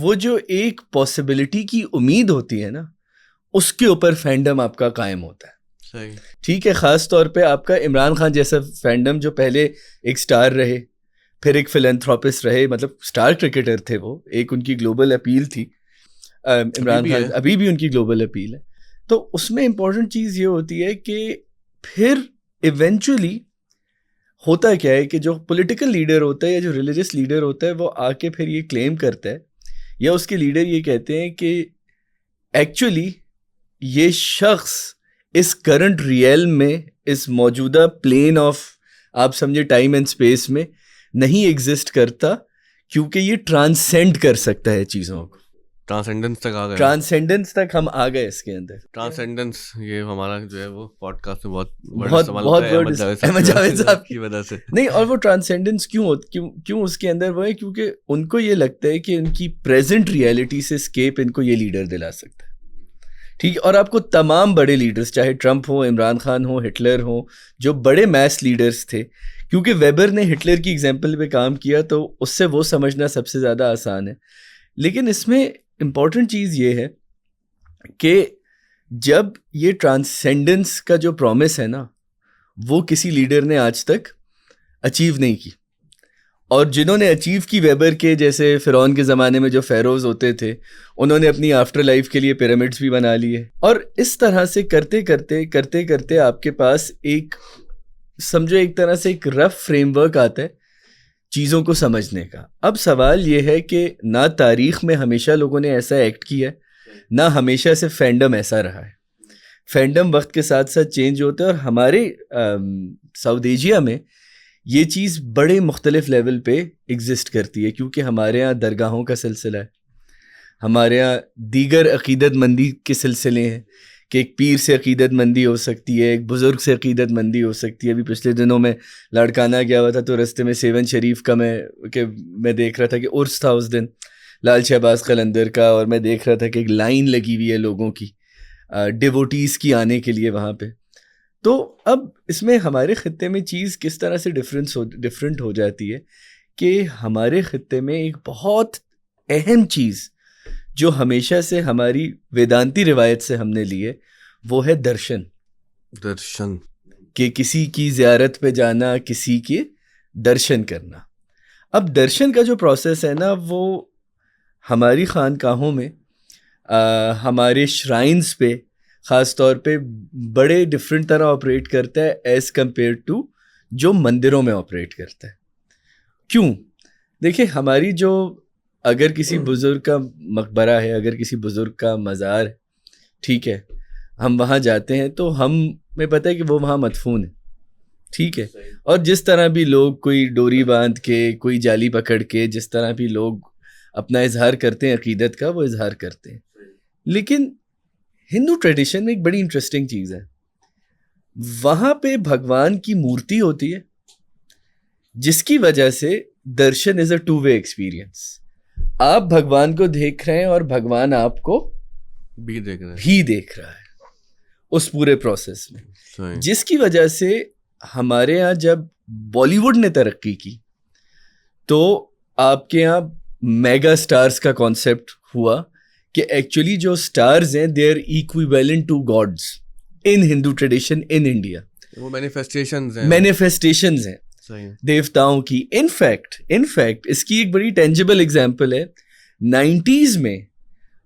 وہ جو ایک پاسبلٹی کی امید ہوتی ہے نا, اس کے اوپر فینڈم آپ کا قائم ہوتا ہے, ٹھیک ہے. خاص طور پہ آپ کا عمران خان جیسا فینڈم جو پہلے ایک سٹار رہے, پھر ایک فلینتھراپسٹ رہے, مطلب سٹار کرکٹر تھے وہ, ایک ان کی گلوبل اپیل تھی. عمران خان ابھی بھی ان کی گلوبل اپیل ہے. تو اس میں امپورٹنٹ چیز یہ ہوتی ہے کہ پھر ایونچولی ہوتا کیا ہے کہ جو پولیٹیکل لیڈر ہوتا ہے یا جو ریلیجس لیڈر ہوتا ہے, وہ آ کے پھر یہ کلیم کرتا ہے, یا اس کے لیڈر یہ کہتے ہیں کہ ایکچولی یہ شخص اس کرنٹ ریئل میں, اس موجودہ پلین آف آپ سمجھے ٹائم اینڈ اسپیس میں نہیں ایگزسٹ کرتا, کیونکہ یہ ٹرانسینڈ کر سکتا ہے چیزوں کو. ٹرانسینڈنس تک آ گئے, ٹرانسینڈنس تک ہم آ گئے اس کے اندر. ٹرانسینڈنس یہ ہمارا جو ہے وہ پوڈ کاسٹ میں بہت احمد جاوید صاحب کی وجہ سے نہیں. اور وہ ٹرانسینڈنس کیوں اس کے اندر وہ ہے, کیونکہ ان کو یہ لگتا ہے کہ ان کی پریزنٹ ریئلٹی سے اسکیپ ان کو یہ لیڈر دلا سکتا ہے, ٹھیک ہے. اور آپ کو تمام بڑے لیڈرز, چاہے ٹرمپ ہو, عمران خان ہو, ہٹلر ہو, جو بڑے میس لیڈرز تھے, کیونکہ ویبر نے ہٹلر کی ایگزامپل پہ کام کیا تو اس سے وہ سمجھنا سب سے زیادہ آسان ہے. لیکن اس میں امپورٹنٹ چیز یہ ہے کہ جب یہ ٹرانسینڈنس کا جو پرومس ہے نا, وہ کسی لیڈر نے آج تک اچیو نہیں کی, اور جنہوں نے اچیو کی ویبر کے, جیسے فرعون کے زمانے میں جو فیروز ہوتے تھے, انہوں نے اپنی آفٹر لائف کے لیے پیرامڈس بھی بنا لیے. اور اس طرح سے کرتے کرتے آپ کے پاس ایک سمجھو ایک طرح سے ایک رف فریم ورک آتا ہے چیزوں کو سمجھنے کا. اب سوال یہ ہے کہ نہ تاریخ میں ہمیشہ لوگوں نے ایسا ایکٹ کیا ہے, نہ ہمیشہ سے فینڈم ایسا رہا ہے. فینڈم وقت کے ساتھ ساتھ چینج ہوتا ہے, اور ہمارے ساؤتھ ایشیا میں یہ چیز بڑے مختلف لیول پہ ایگزسٹ کرتی ہے, کیونکہ ہمارے یہاں درگاہوں کا سلسلہ ہے, ہمارے یہاں دیگر عقیدت مندی کے سلسلے ہیں, کہ ایک پیر سے عقیدت مندی ہو سکتی ہے, ایک بزرگ سے عقیدت مندی ہو سکتی ہے. ابھی پچھلے دنوں میں لاڑکانہ گیا ہوا تھا, تو رستے میں سیون شریف کا میں دیکھ رہا تھا کہ عرس تھا اس دن لال شہباز قلندر کا, اور میں دیکھ رہا تھا کہ ایک لائن لگی ہوئی ہے لوگوں کی, ڈیووٹیز کی آنے کے لیے وہاں پہ. تو اب اس میں ہمارے خطے میں چیز کس طرح سے ڈفرینٹ ہو جاتی ہے کہ ہمارے خطے میں ایک بہت اہم چیز جو ہمیشہ سے ہماری ویدانتی روایت سے ہم نے لی ہے, وہ ہے درشن. کہ کسی کی زیارت پہ جانا, کسی کے درشن کرنا. اب درشن کا جو پروسیس ہے نا, وہ ہماری خانقاہوں میں, ہمارے شرائنز پہ خاص طور پہ بڑے ڈفرینٹ طرح آپریٹ کرتا ہے ایز کمپیئر ٹو جو مندروں میں آپریٹ کرتا ہے. کیوں؟ دیکھیں ہماری جو, اگر کسی بزرگ کا مقبرہ ہے, اگر کسی بزرگ کا مزار ہے, ٹھیک ہے, ہم وہاں جاتے ہیں تو ہمیں پتہ ہے کہ وہ وہاں مدفون ہے, ٹھیک ہے. اور جس طرح بھی لوگ کوئی ڈوری باندھ کے, کوئی جالی پکڑ کے, جس طرح بھی لوگ اپنا اظہار کرتے ہیں عقیدت کا, وہ اظہار کرتے ہیں. لیکن ہندو ٹریڈیشن میں ایک بڑی انٹرسٹنگ چیز ہے, وہاں پہ بھگوان کی مورتی ہوتی ہے, جس کی وجہ سے درشن از اے ٹو وے ایکسپیرئنس. آپ بھگوان کو دیکھ رہے ہیں اور بھگوان آپ کو بھی دیکھ رہا ہے اس پورے پروسیس میں. جس کی وجہ سے ہمارے ہاں جب بالی ووڈ نے ترقی کی تو آپ کے یہاں میگا سٹارز کا کانسیپٹ ہوا کہ ایکچولی جو اسٹارز ہیں they are equivalent to gods in Hindu tradition in India. وہ مینیفیسٹیشنز ہیں دیوتاؤں کی. انفیکٹ اس کی ایک بڑی ٹینجیبل ایگزامپل ہے. 90s میں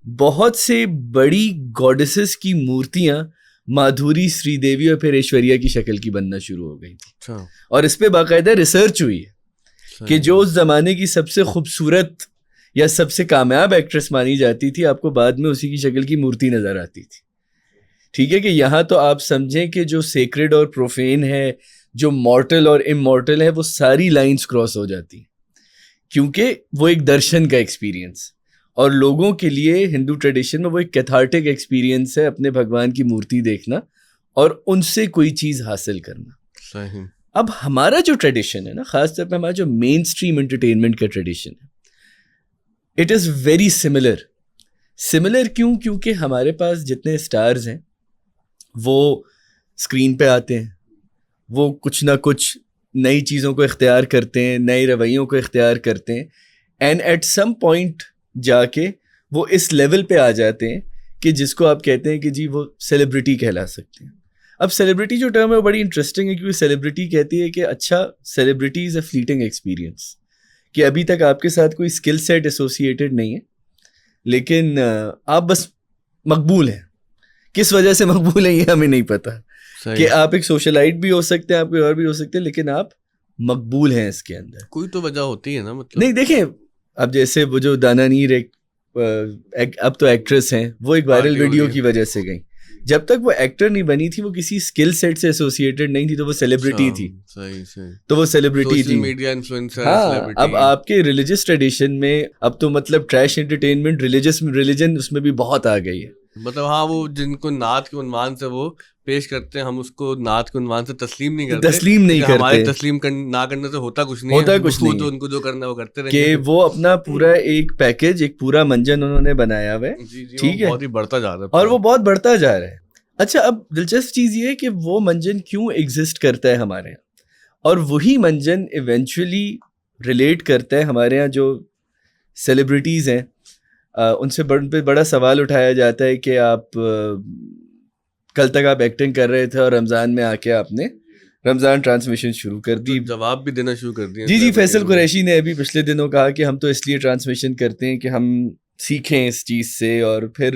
بہت سے بڑی گاڈسز کی مورتیاں مادھوری، سری دیوی اور پھر ایشوریا کی شکل کی بننا شروع ہو گئی تھی. اور اس پہ باقاعدہ ریسرچ ہوئی ہے کہ جو اس زمانے کی سب سے خوبصورت یا سب سے کامیاب ایکٹریس مانی جاتی تھی، آپ کو بعد میں اسی کی شکل کی مورتی نظر آتی تھی. ٹھیک ہے کہ یہاں تو آپ سمجھیں کہ جو سیکرڈ اور پروفین ہے، جو مارٹل اور امارٹل ہے، وہ ساری لائنز کراس ہو جاتی ہیں کیونکہ وہ ایک درشن کا ایکسپیرینس، اور لوگوں کے لیے ہندو ٹریڈیشن میں وہ ایک کیتھارٹک ایکسپیرینس ہے اپنے بھگوان کی مورتی دیکھنا اور ان سے کوئی چیز حاصل کرنا. صحیح. اب ہمارا جو ٹریڈیشن ہے نا، خاص طور پہ ہمارا جو مین اسٹریم انٹرٹینمنٹ کا ٹریڈیشن ہے، اٹ از ویری سملر کیونکہ ہمارے پاس جتنے اسٹارز ہیں وہ اسکرین پہ آتے ہیں، وہ کچھ نہ کچھ نئی چیزوں کو اختیار کرتے ہیں، نئے رویوں کو اختیار کرتے ہیں، اینڈ ایٹ سم پوائنٹ جا کے وہ اس لیول پہ آ جاتے ہیں کہ جس کو آپ کہتے ہیں کہ جی وہ سیلیبریٹی کہلا سکتے ہیں. اب سیلیبریٹی جو ٹرم ہے وہ بڑی انٹرسٹنگ ہے کیونکہ سیلیبریٹی کہتی ہے کہ اچھا سیلیبریٹی از اے فلیٹنگ ایکسپیرینس، کہ ابھی تک آپ کے ساتھ کوئی اسکل سیٹ ایسوسیٹیڈ نہیں ہے، لیکن آپ بس مقبول ہیں. کس وجہ سے مقبول ہیں یہ ہمیں نہیں پتا، کہ آپ ایک سوشلائٹ بھی ہو سکتے ہیں، آپ کوئی اور بھی ہو سکتے ہیں، لیکن آپ مقبول ہیں اس کے اندر. کوئی تو وجہ ہوتی ہے نا، مطلب نہیں دیکھیں اب جیسے وہ جو دانا نیر ایک اب تو ایکٹریس ہیں، وہ ایک وائرل ویڈیو کی وجہ سے گئیں. جب تک وہ ایکٹر نہیں بنی تھی، وہ کسی اسکل سیٹ سے ایسوسیٹڈ نہیں تھی، تو وہ سیلیبریٹی تھی. تو وہ سیلیبریٹی تھی. Media influencer. ہاں اب آپ کے ریلیجس ٹریڈیشن میں اب تو مطلب ٹریش انٹرٹینمنٹ ریلیجن اس میں بھی بہت آ گئی ہے. مطلب ہاں وہ جن کو نعت کے عنوان سے وہ پیش کرتے ہیں، ہم اس کو نعت کے عنوان سے تسلیم نہیں کرتے. ہمارے تسلیم نہ کرنے سے ہوتا کچھ نہیں، ان کو جو کرنا وہ کرتے رہیں کہ وہ اپنا پورا ایک پیکج، ایک پورا منجن انہوں نے بنایا ہوا ہے. ٹھیک ہے، بہت ہی بڑھتا جا رہا ہے اور وہ بہت بڑھتا جا رہا ہے. اچھا اب دلچسپ چیز یہ ہے کہ وہ منجن کیوں ایگزسٹ کرتا ہے ہمارے یہاں، اور وہی منجن ایونچولی ریلیٹ کرتا ہے ہمارے یہاں جو سیلیبریٹیز ہیں. ان سے بڑا سوال اٹھایا جاتا ہے کہ آپ کل تک آپ ایکٹنگ کر رہے تھے اور رمضان میں آ کے آپ نے رمضان ٹرانسمیشن شروع کر دی، جواب بھی دینا شروع کر دیا. جی فیصل قریشی نے ابھی پچھلے دنوں کہا کہ ہم تو اس لیے ٹرانسمیشن کرتے ہیں کہ ہم سیکھیں اس چیز سے. اور پھر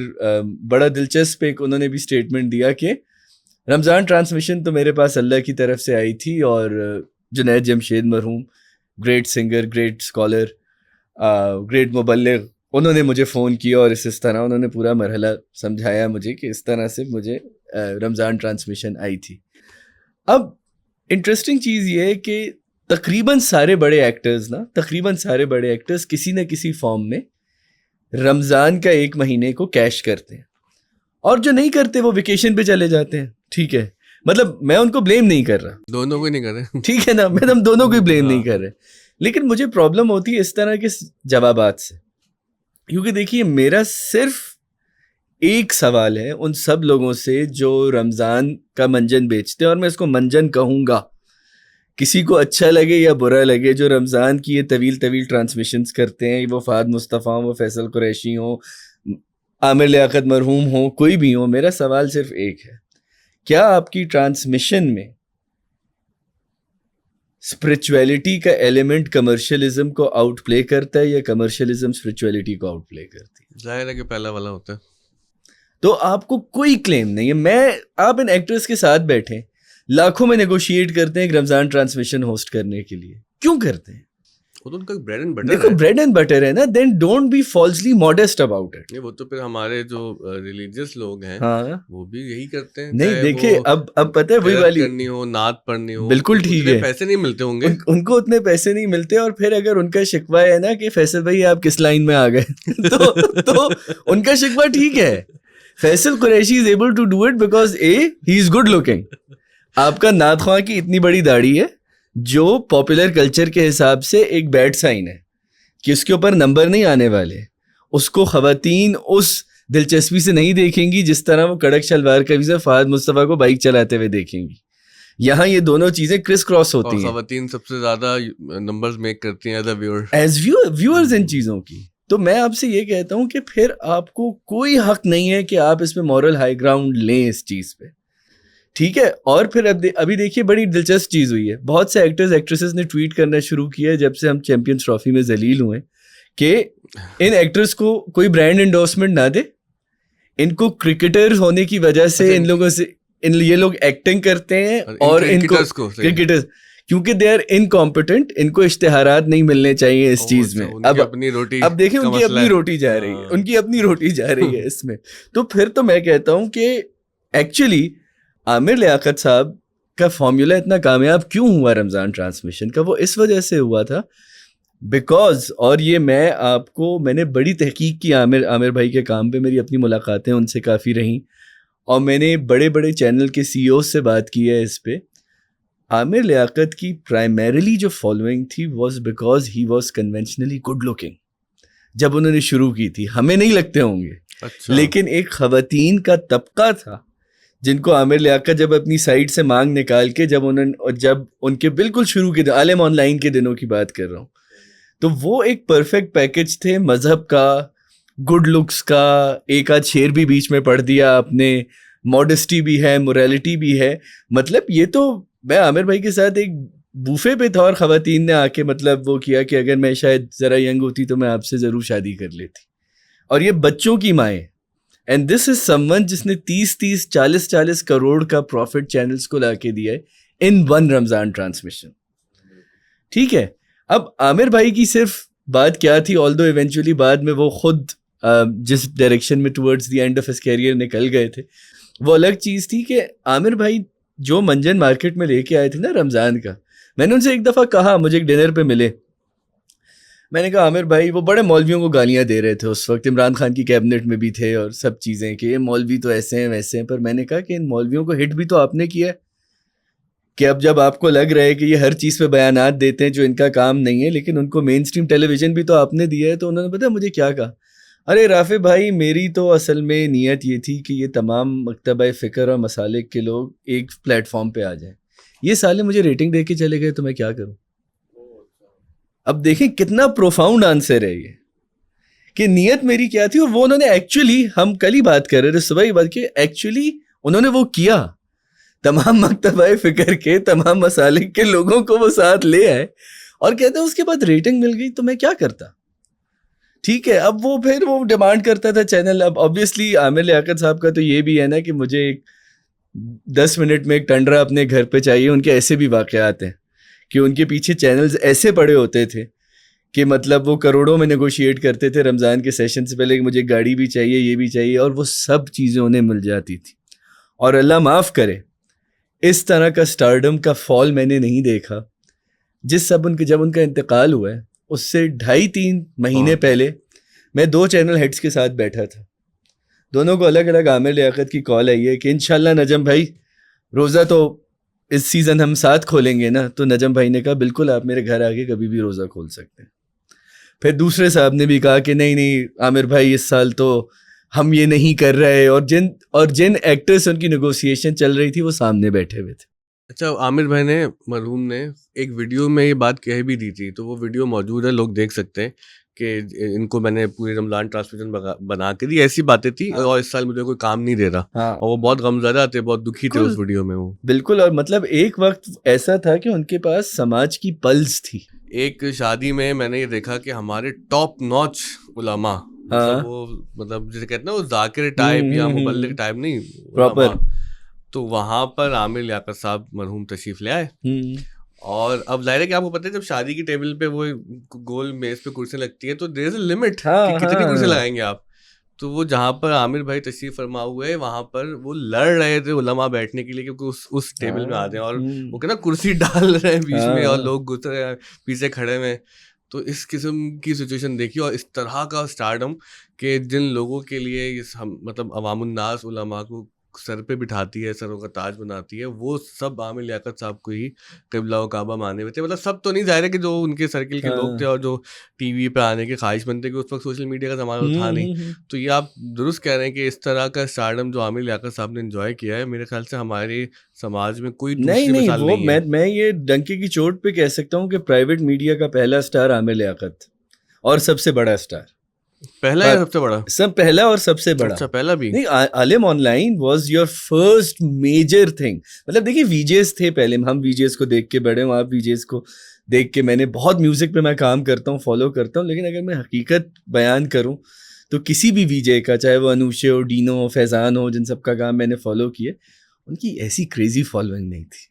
بڑا دلچسپ ایک انہوں نے بھی اسٹیٹمنٹ دیا کہ رمضان ٹرانسمیشن تو میرے پاس اللہ کی طرف سے آئی تھی، اور جنید جمشید مرحوم great singer, great scholar, great مبلغ، انہوں نے مجھے فون کیا اور اس طرح انہوں نے پورا مرحلہ سمجھایا مجھے کہ اس طرح سے مجھے رمضان ٹرانسمیشن آئی تھی. اب انٹرسٹنگ چیز یہ ہے کہ تقریباً سارے بڑے ایکٹرز کسی نہ کسی فارم میں رمضان کا ایک مہینے کو کیش کرتے ہیں، اور جو نہیں کرتے وہ ویکیشن پہ چلے جاتے ہیں. ٹھیک ہے، مطلب میں ان کو بلیم نہیں کر رہا، دونوں کو نہیں کر رہے، ٹھیک ہے نا، میں ہم دونوں کو بلیم نہیں کر رہے، لیکن مجھے پرابلم ہوتی ہے اس طرح کے جوابات سے. کیونکہ دیکھیے میرا صرف ایک سوال ہے ان سب لوگوں سے جو رمضان کا منجن بیچتے ہیں، اور میں اس کو منجن کہوں گا، کسی کو اچھا لگے یا برا لگے، جو رمضان کی یہ طویل ٹرانسمیشنز کرتے ہیں، وہ فہد مصطفیٰ ہوں، وہ فیصل قریشی ہوں، عامر لیاقت مرحوم ہوں، کوئی بھی ہوں، میرا سوال صرف ایک ہے، کیا آپ کی ٹرانسمیشن میں اسپرچویلٹی کا ایلیمنٹ کمرشلزم کو آؤٹ پلے کرتا ہے یا کمرشلزم اسپرچویلٹی کو آؤٹ پلے کرتی ہے؟ ظاہر ہے کہ پہلا والا ہوتا ہے. تو آپ کو کوئی کلیم نہیں ہے. آپ ان ایکٹرز کے ساتھ بیٹھیں، لاکھوں میں نیگوشیٹ کرتے ہیں ایک رمضان ٹرانسمیشن ہوسٹ کرنے کے لیے، کیوں کرتے ہیں؟ وہ تو ان کا بریڈ اینڈ بٹر ہے. دیکھو بریڈ اینڈ بٹر ہے نا، then don't be falsely modest about it. وہ تو پھر ہمارے جو ریلیجیس لوگ ہیں وہ بھی یہی کرتے ہیں. نہیں دیکھیں اب پتہ ہے وہی والی کرنی ہو، نعت پڑھنی ہو، بالکل ٹھیک ہے، پیسے نہیں ملتے ہوں گے ان کو، اتنے پیسے نہیں ملتے. اور پھر اگر ان کا شکوہ ہے نا کہ فیصل بھائی آپ کس لائن میں آ گئے تو ان کا شکوہ ٹھیک ہے. Faisal Qureshi is able to do it because he is good looking. آپ کا نعت خواں کی اتنی بڑی داڑھی ہے جو پاپولر کلچر کے حساب سے ایک بیڈ سائن ہے کہ اس کے اوپر نمبر نہیں آنے والے. اس کو خواتین اس دلچسپی سے نہیں دیکھیں گی جس طرح وہ کڑک شلوار قمیض فہد مصطفیٰ کو بائک چلاتے ہوئے دیکھیں گی. یہاں یہ دونوں چیزیں کرس کراس ہوتی ہیں. خواتین سب سے زیادہ نمبرز میک کرتی ہیں ایز ویورز ان چیزوں کی. تو میں آپ سے یہ کہتا ہوں کہ پھر آپ کو کوئی حق نہیں ہے کہ آپ اس پہ مورل ہائی گراؤنڈ لیں اس چیز پہ, ٹھیک ہے. اور پھر ابھی دیکھیے بڑی دلچسپ چیز ہوئی ہے, بہت سے ایکٹرز ایکٹریسز نے ٹویٹ کرنا شروع کیا ہے جب سے ہم چیمپئنز ٹرافی میں ذلیل ہوئے کہ ان ایکٹرز کو کوئی برانڈ انڈورسمنٹ نہ دے, ان کو کرکٹر ہونے کی وجہ سے ان لوگوں سے یہ لوگ ایکٹنگ کرتے ہیں اور ان کو کرکٹرز کیونکہ دے آر انکمپیٹنٹ, ان کو اشتہارات نہیں ملنے چاہیے اس چیز میں. اب دیکھیں ان کی اپنی روٹی جا رہی ہے, ان کی اپنی روٹی جا رہی ہے اس میں. تو پھر تو میں کہتا ہوں کہ ایکچولی عامر لیاقت صاحب کا فارمولا اتنا کامیاب کیوں ہوا رمضان ٹرانسمیشن کا, وہ اس وجہ سے ہوا تھا بیکاز, اور یہ میں نے بڑی تحقیق کی عامر بھائی کے کام پہ, میری اپنی ملاقاتیں ان سے کافی رہیں اور میں نے بڑے بڑے چینل کے سی او سے بات کی ہے اس پہ. عامر لیاقت کی پرائمریلی جو فالوئنگ تھی was because he was conventionally good looking. جب انہوں نے شروع کی تھی, ہمیں نہیں لگتے ہوں گے لیکن ایک خواتین کا طبقہ تھا جن کو عامر لیاقت جب اپنی سائٹ سے مانگ نکال کے جب ان کے بالکل شروع کے عالم آن لائن کے دنوں کی بات کر رہا ہوں, تو وہ ایک پرفیکٹ پیکج تھے مذہب کا, گڈ لکس کا, ایک آدھ شعر بھی بیچ میں پڑھ دیا آپ نے, ماڈسٹی بھی ہے, موریلٹی بھی ہے. مطلب یہ تو میں عامر بھائی کے ساتھ ایک بوفے پہ تھا اور خواتین نے آ کے مطلب وہ کیا کہ اگر میں شاید ذرا ینگ ہوتی تو میں آپ سے ضرور شادی کر لیتی. اور یہ بچوں کی مائیں, and this is some one جس نے 30-40 کروڑ کا پروفٹ چینلز کو لا کے دیا ہے ان ون رمضان ٹرانسمیشن, ٹھیک ہے. اب عامر بھائی کی صرف بات کیا تھی, آلدو ایونچولی بعد میں وہ خود جس ڈائریکشن میں towards the end of his career نکل گئے تھے, وہ الگ چیز تھی کہ عامر بھائی جو منجن مارکیٹ میں لے کے آئے تھے نا رمضان کا, میں نے ان سے ایک دفعہ کہا, مجھے ایک ڈنر پہ ملے, میں نے کہا عامر بھائی, وہ بڑے مولویوں کو گالیاں دے رہے تھے اس وقت, عمران خان کی کیبنٹ میں بھی تھے اور سب چیزیں کہ یہ مولوی تو ایسے ہیں ویسے ہیں, پر میں نے کہا کہ ان مولویوں کو ہٹ بھی تو آپ نے کیا ہے کہ اب جب آپ کو لگ رہا ہے کہ یہ ہر چیز پہ بیانات دیتے ہیں جو ان کا کام نہیں ہے, لیکن ان کو مین اسٹریم ٹیلی ویژن بھی تو آپ نے دیا ہے. تو انہوں نے پتا مجھے کیا کہا, ارے رافع بھائی میری تو اصل میں نیت یہ تھی کہ یہ تمام مکتبہ فکر اور مسالک کے لوگ ایک پلیٹ فارم پہ آ جائیں, یہ سالے مجھے ریٹنگ دے کے چلے گئے تو میں کیا کروں. اب دیکھیں کتنا پروفاؤنڈ آنسر ہے یہ کہ نیت میری کیا تھی, اور وہ انہوں نے ایکچولی, ہم کل ہی بات کر رہے تھے صبح ہی بات کی, ایکچولی انہوں نے وہ کیا, تمام مکتبہ فکر کے تمام مسالک کے لوگوں کو وہ ساتھ لے آئے اور کہتے ہیں اس کے بعد ریٹنگ مل گئی تو میں کیا کرتا, ٹھیک ہے. اب وہ پھر وہ ڈیمانڈ کرتا تھا چینل. اب آبویسلی عامر لیاقت صاحب کا تو یہ بھی ہے نا کہ مجھے 10 منٹ میں ایک ٹنڈرا اپنے گھر پہ چاہیے. ان کے ایسے بھی واقعات ہیں کہ ان کے پیچھے چینلز ایسے پڑے ہوتے تھے کہ مطلب وہ کروڑوں میں نیگوشیٹ کرتے تھے رمضان کے سیشن سے پہلے کہ مجھے گاڑی بھی چاہیے, یہ بھی چاہیے, اور وہ سب چیزیں انہیں مل جاتی تھی. اور اللہ معاف کرے اس طرح کا سٹارڈم کا فال میں نے نہیں دیکھا. جب ان کا انتقال ہوا ہے اس سے 2.5-3 مہینے پہلے میں 2 چینل ہیڈز کے ساتھ بیٹھا تھا, دونوں کو الگ الگ عامر لیاقت کی کال آئی ہے کہ انشاءاللہ نجم بھائی روزہ تو اس سیزن ہم ساتھ کھولیں گے نا. تو نجم بھائی نے کہا بالکل آپ میرے گھر آگے کبھی بھی روزہ کھول سکتے ہیں. پھر دوسرے صاحب نے بھی کہا کہ نہیں عامر بھائی اس سال تو ہم یہ نہیں کر رہے, اور جن ایکٹرز ان کی نیگوسیشن چل رہی تھی وہ سامنے بیٹھے ہوئے تھے. اچھا, عامر بھائی نے مرحوم نے ایک ویڈیو میں یہ بات کہہ بھی دی تھی, تو وہ ویڈیو موجود ہے, لوگ دیکھ سکتے ہیں کہ ان کو میں نے پوری رمضان ٹرانسمیشن بنا کے دی, ایسی باتیں تھی, اور اس سال مجھے کوئی کام نہیں دے رہا, اور وہ بہت غمزدہ تھے, بہت دکھی تھے اس ویڈیو میں وہ. بالکل, اور مطلب ایک وقت ایسا تھا کہ ان کے پاس سماج کی پلس تھی. ایک شادی میں میں نے یہ دیکھا کہ ہمارے ٹاپ نوچ علماء, وہ مطلب جسے کہتے ہیں وہ ذاکر ٹائپ یا مبلغ ٹائپ نہیں پراپر, تو وہاں پر عامر لیاقت صاحب مرحوم تشریف لے آئے. اور اب ظاہر ہے کہ آپ کو پتہ ہے جب شادی کی ٹیبل پہ وہ گول میز پہ کرسی لگتی ہے تو دیر از اے لمٹ کہ کتنی کرسی لگائیں گے آپ. تو وہ جہاں پر عامر بھائی تشریف فرما ہوئے وہاں پر وہ لڑ رہے تھے علماء بیٹھنے کے لیے کیونکہ اس ٹیبل میں آ جائیں, اور وہ کہنا کرسی ڈال رہے ہیں بیچ میں اور لوگ گھس رہے ہیں پیچھے کھڑے ہوئے. تو اس قسم کی سچویشن دیکھی, اور اس طرح کا سٹارڈم کہ جن لوگوں کے لیے مطلب عوام الناس علماء کو سر پہ بٹھاتی ہے, سروں کا تاج بناتی ہے, وہ سب عامر لیاقت صاحب کو ہی قبلہ و کعبہ مانے ہوئے تھے. مطلب سب تو نہیں, ظاہر ہے کہ جو ان کے سرکل کے لوگ تھے اور جو ٹی وی پہ آنے کے خواہش مند تھے, کہ اس وقت سوشل میڈیا کا زمانہ تھا نہیں. تو یہ آپ درست کہہ رہے ہیں کہ اس طرح کا اسٹارڈم جو عامر لیاقت صاحب نے انجوائے کیا ہے, میرے خیال سے ہمارے سماج میں کوئی دوسری مثال نہیں ہے. میں یہ ڈنکے کی چوٹ پہ کہہ سکتا ہوں کہ پرائیویٹ میڈیا کا پہلا اسٹار عامر لیاقت اور سب سے بڑا اسٹار. پہلا یا سب سے بڑا؟ سب پہلا اور سب سے بڑا. اچھا پہلا بھی نہیں, Alam online was your first major thing. مطلب دیکھیے وی جیز تھے پہلے, ہم وی جیز کو دیکھ کے بڑے ہوں, آپ وی جیز کو دیکھ کے, میں نے بہت میوزک پہ میں کام کرتا ہوں, فالو کرتا ہوں, لیکن اگر میں حقیقت بیان کروں تو کسی بھی وی جے کا, چاہے وہ انوشے ہو, ڈینو ہو, فیضان ہو, جن سب کا کام میں نے فالو کیے, ان کی ایسی کریزی فالوئنگ نہیں تھی.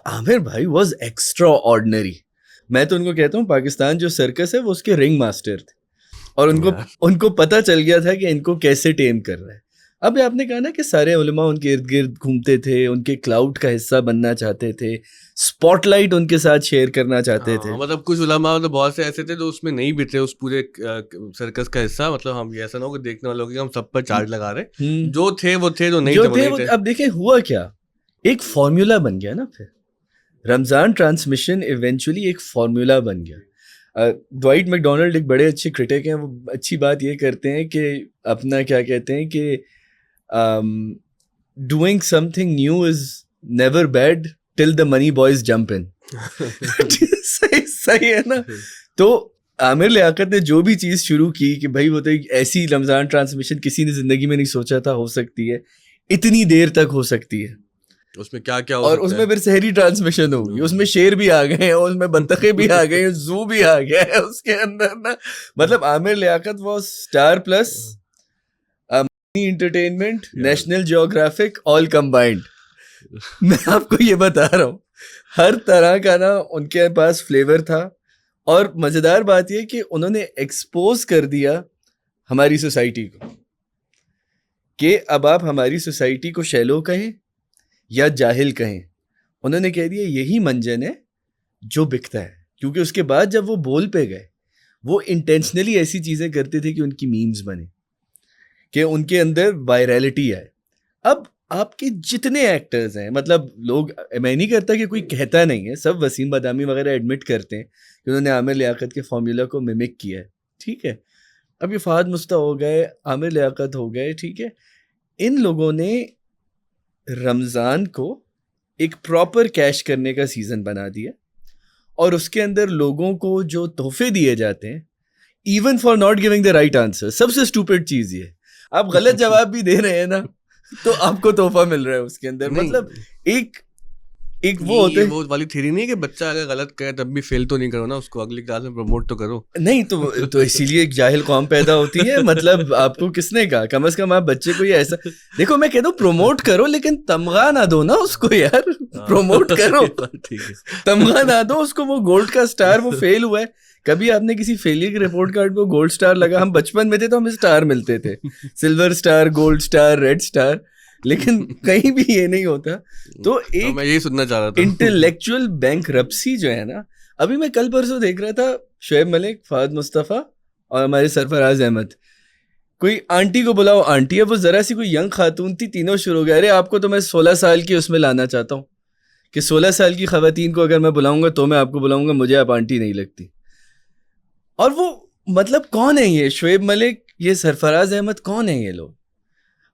عامر بھائی واز ایکسٹرا آرڈنری. میں تو ان کو کہتا ہوں پاکستان جو سرکس ہے وہ اس کے رنگ ماسٹر تھے, اور ان کو پتہ چل گیا تھا کہ ان کو کیسے ٹیم کرنا ہے. اب آپ نے کہا نا کہ سارے علماء ان کے ارد گرد گھومتے تھے, ان کے کلاؤڈ کا حصہ بننا چاہتے تھے, اسپاٹ لائٹ ان کے ساتھ شیئر کرنا چاہتے تھے. مطلب کچھ علماء تو بہت سے ایسے تھے جو اس میں نہیں بھی تھے, اس پورے سرکس کا حصہ. مطلب ہم یہ ایسا نہ ہو کہ دیکھنے والوں کہ ہم سب پر چارج لگا رہے, جو تھے وہ تھے, جو نہیں تھے. اب دیکھیں ہوا کیا, ایک فارمولا بن گیا نا. پھر رمضان ٹرانسمیشن ایونچولی ایک فارمولا بن گیا. ڈوائٹ میک ڈونلڈ ایک بڑے اچھے کرٹک ہیں, وہ اچھی بات یہ کرتے ہیں کہ اپنا کیا کہتے ہیں کہ doing something new is never bad till the money boys jump in. صحیح ہے نا. تو عامر لیاقت نے جو بھی چیز شروع کی کہ بھائی وہ تو ایک ایسی رمضان ٹرانسمیشن کسی نے زندگی میں نہیں سوچا تھا ہو سکتی ہے, اتنی دیر تک ہو سکتی ہے. اس میں کیا کیا, اور اس میں پھر سحری ٹرانسمیشن ہوگی, اس میں شیر بھی آ گئے ہیں, اس میں بطخیں بھی آ گئے ہیں, زو بھی آ گیا ہے اس کے اندر نا. مطلب عامر لیاقت وہ Star Plus entertainment, National Geographic, all combined. میں آپ کو یہ بتا رہا ہوں, ہر طرح کا نا ان کے پاس فلیور تھا. اور مزیدار بات یہ کہ انہوں نے ایکسپوز کر دیا ہماری سوسائٹی کو, کہ اب آپ ہماری سوسائٹی کو شیلو کہیں یا جاہل کہیں, انہوں نے کہہ دیا یہی منجن ہے جو بکتا ہے. کیونکہ اس کے بعد جب وہ بول پہ گئے, وہ انٹینشنلی ایسی چیزیں کرتے تھے کہ ان کی میمز بنے, کہ ان کے اندر وائرالٹی آئے. اب آپ کے جتنے ایکٹرز ہیں, مطلب لوگ, میں نہیں کرتا کہ کوئی کہتا نہیں ہے, سب وسیم بادامی وغیرہ ایڈمٹ کرتے ہیں کہ انہوں نے عامر لیاقت کے فارمولا کو ممک کیا ہے, ٹھیک ہے. اب یہ فہد مصطفیٰ ہو گئے, عامر لیاقت ہو گئے, ٹھیک ہے. ان لوگوں نے رمضان کو ایک پراپر کیش کرنے کا سیزن بنا دیا, اور اس کے اندر لوگوں کو جو تحفے دیے جاتے ہیں, even for not giving the right answer, سب سے اسٹوپڈ چیز یہ, آپ غلط جواب بھی دے رہے ہیں نا تو آپ کو تحفہ مل رہا ہے اس کے اندر. مطلب ایک وہ ہوتے ہیں, وہ والی تھیوری نہیں ہے کہ بچہ اگر غلط کرے تب بھی فیل تو نہیں کرو نا, اس کو اگلی کلاس میں پروموٹ تو کرو. نہیں تو اسی لیے ایک جاہل قوم پیدا ہوتی ہے. مطلب آپ کو کس نے کہا, کم از کم آپ بچے کو یہ ایسا دیکھو, میں کہتا ہوں پروموٹ کرو لیکن تمغہ نہ دو نا اس کو یار, پروموٹ کرو, تمغہ نہ دو اس کو. وہ گولڈ کا اسٹار, وہ فیل ہوا ہے. کبھی آپ نے کسی فیلئر کے رپورٹ کارڈ پہ گولڈ اسٹار لگا, ہم بچپن میں تھے تو ہمیں اسٹار ملتے تھے, silver star, gold star, red star, لیکن کہیں بھی یہ نہیں ہوتا. تو ایک میں یہی سننا چاہ رہا تھا, انٹلیکچوئل بینک رپسی جو ہے نا. ابھی میں کل پرسوں دیکھ رہا تھا, شعیب ملک, فہد مصطفیٰ اور ہمارے سرفراز احمد, کوئی آنٹی کو بلاؤ آنٹی. اب وہ ذرا سی کوئی ینگ خاتون تھی, تینوں شروع ہو گئے, ارے آپ کو تو میں 16 سال کی اس میں لانا چاہتا ہوں کہ 16 سال کی خواتین کو اگر میں بلاؤں گا تو میں آپ کو بلاؤں گا, مجھے آپ آنٹی نہیں لگتی. اور وہ مطلب کون ہے یہ شعیب ملک, یہ سرفراز احمد, کون ہے یہ لوگ؟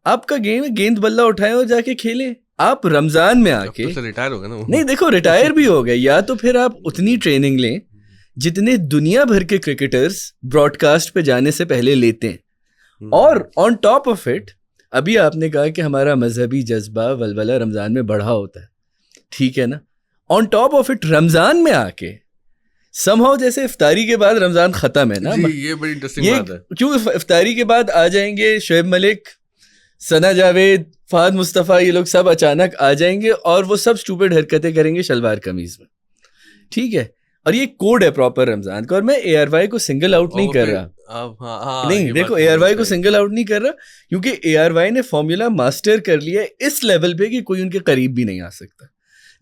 آپ کا گیم ہے گیند بلہ اٹھائیں اور جا کے کھیلیں. آپ رمضان میں آ کے ریٹائر ہو گئے نا. نہیں دیکھو ریٹائر بھی ہو گئے, یا تو پھر آپ اتنی ٹریننگ لیں جتنے دنیا بھر کے کرکٹرز براڈ کاسٹ پہ جانے سے پہلے لیتے ہیں. اور آن ٹاپ آف اٹ, ابھی آپ نے کہا کہ ہمارا مذہبی جذبہ ولولہ رمضان میں بڑھا ہوتا ہے, ٹھیک ہے نا. آن ٹاپ آف اٹ رمضان میں آ کے somehow جیسے افطاری کے بعد رمضان ختم ہے نا, یہ بڑی انٹرسٹنگ بات ہے. کیوں افطاری کے بعد آ جائیں گے شعیب ملک, ثنا جاوید, فہد مصطفیٰ, یہ لوگ سب اچانک آ جائیں گے اور وہ سب اسٹوپڈ حرکتیں کریں گے شلوار قمیض میں, ٹھیک ہے. اور یہ کوڈ ہے پراپر رمضان کا. اور میں اے آر وائی کو سنگل آؤٹ نہیں کر رہا, نہیں دیکھو اے آر وائی کو سنگل آؤٹ نہیں کر رہا, کیونکہ اے آر وائی نے فارمولا ماسٹر کر لیا ہے اس لیول پہ کہ کوئی ان کے قریب بھی نہیں آ سکتا,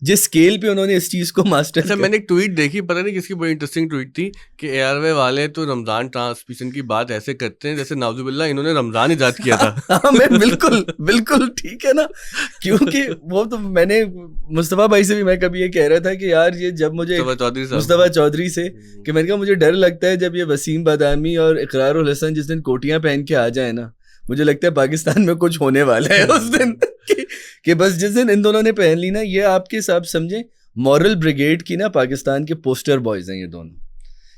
جس اسکیل پہ انہوں نے اس چیز کو ماسٹر. میں نے ایک ٹویٹ دیکھی, پتہ نہیں کس کی, بڑی انٹرسٹنگ ٹویٹ تھی کہ اے آر وائی والے تو رمضان ٹرانسمیشن کی بات ایسے کرتے ہیں جیسے نعوذ باللہ انہوں نے رمضان ایجاد کیا تھا. ہاں میں بالکل ٹھیک ہے نا, کیونکہ وہ تو میں نے مصطفیٰ بھائی سے بھی میں کبھی یہ کہہ رہا تھا کہ یار یہ جب مجھے مصطفیٰ چودھری سے کہ میں نے کہا مجھے ڈر لگتا ہے جب یہ وسیم بادامی اور اقرار الحسن جس دن کوٹیاں پہن کے آ جائیں نا, مجھے لگتا ہے پاکستان میں کچھ ہونے والا ہے اس دن, کہ بس جس دن ان دونوں نے پہن لی نا, یہ آپ کے حساب سمجھیں مورل بریگیڈ کی نا پاکستان کے پوسٹر بوائز ہیں یہ دونوں,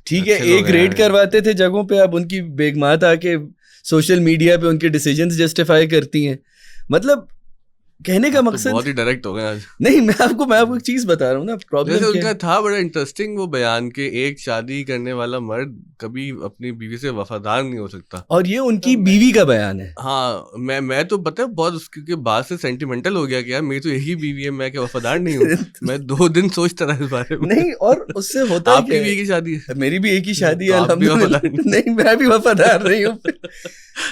ٹھیک ہے, ایک ریڈ کرواتے تھے جگہوں پہ, اب ان کی بیگمات آ کے سوشل میڈیا پہ ان کے ڈیسیجنز جسٹیفائی کرتی ہیں. مطلب کہنے کا مقصد بہت ہی ڈائریکٹ ہو گئے آج. نہیں, میں آپ کو ایک چیز بتا رہا ہوں نا, جیسے ان پرابلم کا تھا بڑا انٹرسٹنگ وہ بیان کہ ایک شادی کرنے والا مرد کبھی اپنی بیوی سے وفادار نہیں ہو سکتا, اور یہ ان کی بیوی کا بیان ہے. ہاں میں تو پتہ ہے بہت اس کے بعد سے سینٹیمنٹل ہو گیا کہ یار میری تو یہی بیوی ہے, میں کہ وفادار نہیں ہوں. میں 2 دن سوچتا رہا اس بارے میں. نہیں, اور اس سے ہوتا ہے آپ کی بھی ایک ہی شادی ہے, میری بھی ایک ہی شادی ہے آپ بھی الحمدللہ. نہیں, میں بھی وفادار نہیں ہوں.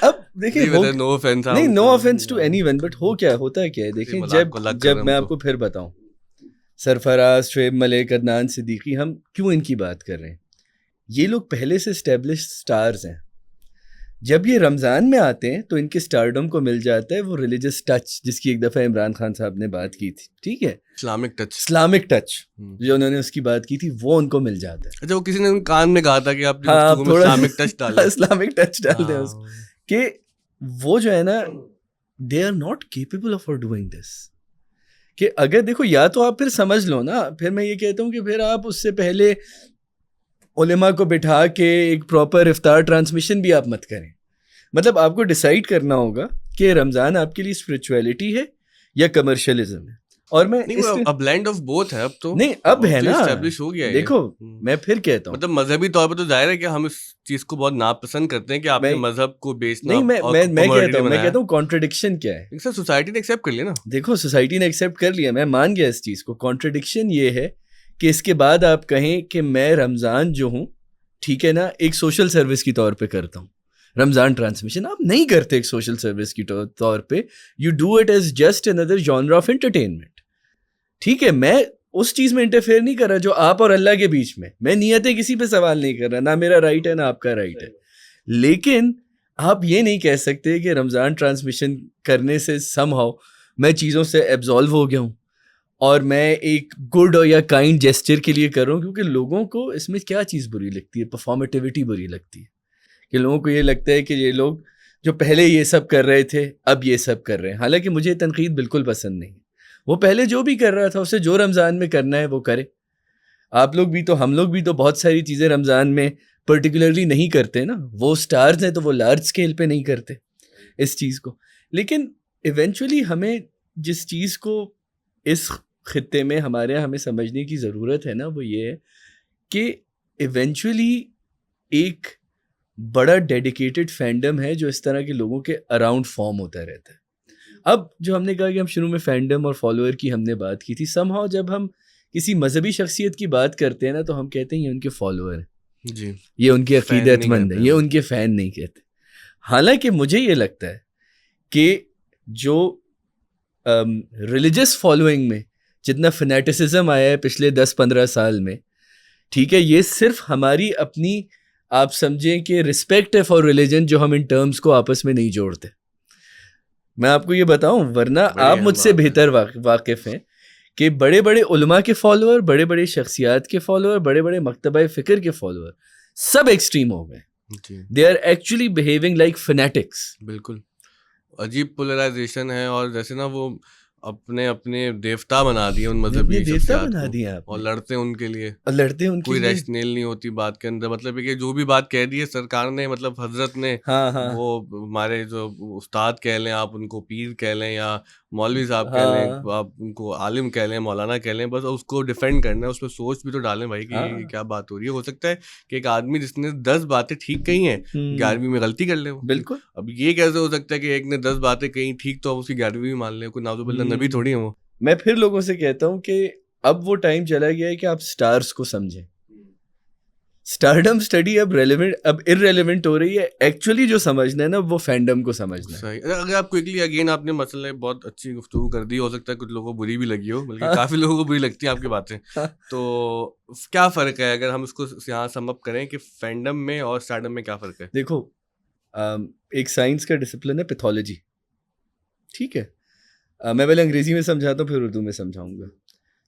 اب دیکھیں, نہیں, no offence to anyone, but ہوتا کیا ہے دیکھیں, جب میں آپ کو پھر بتاؤں, سرفراز, شعیب ملک, عدنان صدیقی, ہم کیوں ان کی بات کر رہے ہیں؟ یہ لوگ پہلے سے اسٹیبلش سٹارز ہیں. جب یہ رمضان میں آتے ہیں تو ان کے سٹارڈم کو مل جاتا ہے وہ ریلیجس ٹچ, جس کی ایک دفعہ عمران خان صاحب نے بات کی تھی, ٹھیک ہے, اسلامک ٹچ جو انہوں نے اس کی بات کی تھی, وہ ان کو مل جاتا ہے. اچھا, وہ کسی نے کان میں کہا تھا کہ آپ تھوڑا اسلامک ٹچ ڈال دیں اس کہ وہ جو ہے نا, they are not capable of doing this. کہ اگر دیکھو, یا تو آپ پھر سمجھ لو نا, پھر میں یہ کہتا ہوں کہ پھر آپ اس سے پہلے علماء کو بٹھا کے ایک پراپر افطار ٹرانسمیشن بھی آپ مت کریں. مطلب آپ کو ڈیسائیڈ کرنا ہوگا کہ رمضان آپ کے لیے اسپرچویلٹی ہے یا کمرشلزم ہے. اور میں بلینڈ آف بوتھ ہے اب تو, نہیں اب ہے نا, اسٹیبلش ہو گیا ہے. دیکھو میں پھر کہتا ہوں, مطلب مذہبی طور پہ تو ظاہر ہے کہ ہم اس چیز کو بہت ناپسند کرتے ہیں کہ آپ نے مذہب کو بیچنا. نہیں, میں کہتا ہوں کانٹرڈکشن کیا ہے. سر سوسائٹی نے ایکسیپٹ کر لیا نا. دیکھو سوسائٹی نے ایکسیپٹ کر لیا, میں مان گیا اس چیز کو. کانٹرڈکشن یہ ہے کہ اس کے بعد آپ کہیں کہ میں رمضان جو ہوں, ٹھیک ہے نا, ایک سوشل سروس کی طور پہ کرتا ہوں. رمضان ٹرانسمیشن آپ نہیں کرتے ایک سوشل سروس کی طور پہ, you do it as just اندر جانر آف انٹرٹینمنٹ. ٹھیک ہے, میں اس چیز میں انٹرفیئر نہیں کر رہا جو آپ اور اللہ کے بیچ میں نیتیں کسی پہ سوال نہیں کر رہا, نہ میرا رائٹ ہے نہ آپ کا رائٹ ہے. لیکن آپ یہ نہیں کہہ سکتے کہ رمضان ٹرانسمیشن کرنے سے سم ہاؤ میں چیزوں سے ایبزالو ہو گیا ہوں اور میں ایک گڈ یا کائنڈ جیسچر کے لیے کر رہا ہوں. کیونکہ لوگوں کو اس میں کیا چیز بری لگتی ہے, پرفارمیٹیوٹی بری لگتی ہے. کہ لوگوں کو یہ لگتا ہے کہ یہ لوگ جو پہلے یہ سب کر رہے تھے اب یہ سب کر رہے ہیں. حالانکہ مجھے تنقید بالکل پسند نہیں. وہ پہلے جو بھی کر رہا تھا اسے جو رمضان میں کرنا ہے وہ کرے. آپ لوگ بھی تو, ہم لوگ بھی تو بہت ساری چیزیں رمضان میں پرٹیکولرلی نہیں کرتے نا. وہ سٹارز ہیں تو وہ لارج اسکیل پہ نہیں کرتے اس چیز کو. لیکن ایونچولی ہمیں جس چیز کو اس خطے میں ہمارے یہاں ہمیں سمجھنے کی ضرورت ہے نا, وہ یہ ہے کہ ایونچولی ایک بڑا ڈیڈیکیٹڈ فینڈم ہے جو اس طرح کے لوگوں کے اراؤنڈ فارم ہوتا رہتا ہے. اب جو ہم نے کہا کہ ہم شروع میں فینڈم اور فالوور کی ہم نے بات کی تھی, سم ہاؤ جب ہم کسی مذہبی شخصیت کی بات کرتے ہیں نا تو ہم کہتے ہیں یہ ان کے فالوور ہیں, جی یہ ان کے عقیدت مند ہیں, یہ ان کے فین نہیں کہتے. حالانکہ مجھے یہ لگتا ہے کہ جو ریلیجس فالوئنگ میں جتنا فنیٹسزم آیا ہے پچھلے 10-15 سال میں, ٹھیک ہے, یہ صرف ہماری اپنی آپ سمجھیں کہ رسپیکٹ ہے فار ریلیجن جو ہم ان ٹرمز کو آپس میں نہیں جوڑتے. میں آپ کو یہ بتاؤں, ورنہ آپ مجھ سے بہتر واقف ہیں کہ بڑے بڑے علماء کے فالوور, بڑے بڑے شخصیات کے فالوور, بڑے بڑے مکتبہ فکر کے فالوور سب ایکسٹریم ہو گئے. They are actually behaving like fanatics. بالکل عجیب پولرائزیشن ہے. اور جیسے نا وہ اپنے دیوتا بنا دیے ان مذہبی شخصیات کو, اور لڑتے ہیں ان کے لیے, کوئی ریشنل نہیں ہوتی بات کے اندر. مطلب کہ جو بھی بات کہہ دی ہے سرکار نے, مطلب حضرت نے, وہ ہمارے جو استاد کہہ لیں آپ ان کو, پیر کہہ لیں یا مولوی صاحب کہہ لیں, آپ ان کو عالم کہہ لیں, مولانا کہہ لیں, بس اس کو ڈیفینڈ کرنا ہے. اس پہ سوچ بھی تو ڈالیں بھائی کہ یہ کیا بات ہو رہی ہے. ہو سکتا ہے کہ ایک آدمی جس نے 10 باتیں ٹھیک کہی ہیں 11ویں میں غلطی کر لے وہ. بالکل. اب یہ کیسے ہو سکتا ہے کہ ایک نے 10 باتیں کہیں ٹھیک تو اب اس کی 11ویں بھی مان لیں؟ کوئی نعوذ باللہ نبی تھوڑی ہے وہ. میں پھر لوگوں سے کہتا ہوں کہ اب وہ ٹائم چلا گیا ہے کہ آپ سٹارز کو سمجھیں. سٹارڈم اسٹڈی اب ارریلیونٹ ہو رہی ہے. ایکچولی جو سمجھنا ہے نا وہ فینڈم کو سمجھنا ہے. اگر آپ کوئکلی اگین آپ نے مسئلہ بہت اچھی گفتگو کر دی, ہو سکتا ہے کچھ لوگوں کو بری بھی لگی ہو, بلکہ کافی لوگوں کو بری لگتی ہیں آپ کی باتیں. تو کیا فرق ہے اگر ہم اس کو یہاں سم اپ کریں کہ فینڈم میں اور سٹارڈم میں کیا فرق ہے؟ دیکھو, ایک سائنس کا ڈسپلن ہے پیتھولوجی, ٹھیک ہے. میں پہلے انگریزی میں سمجھاتا ہوں پھر اردو میں سمجھاؤں گا.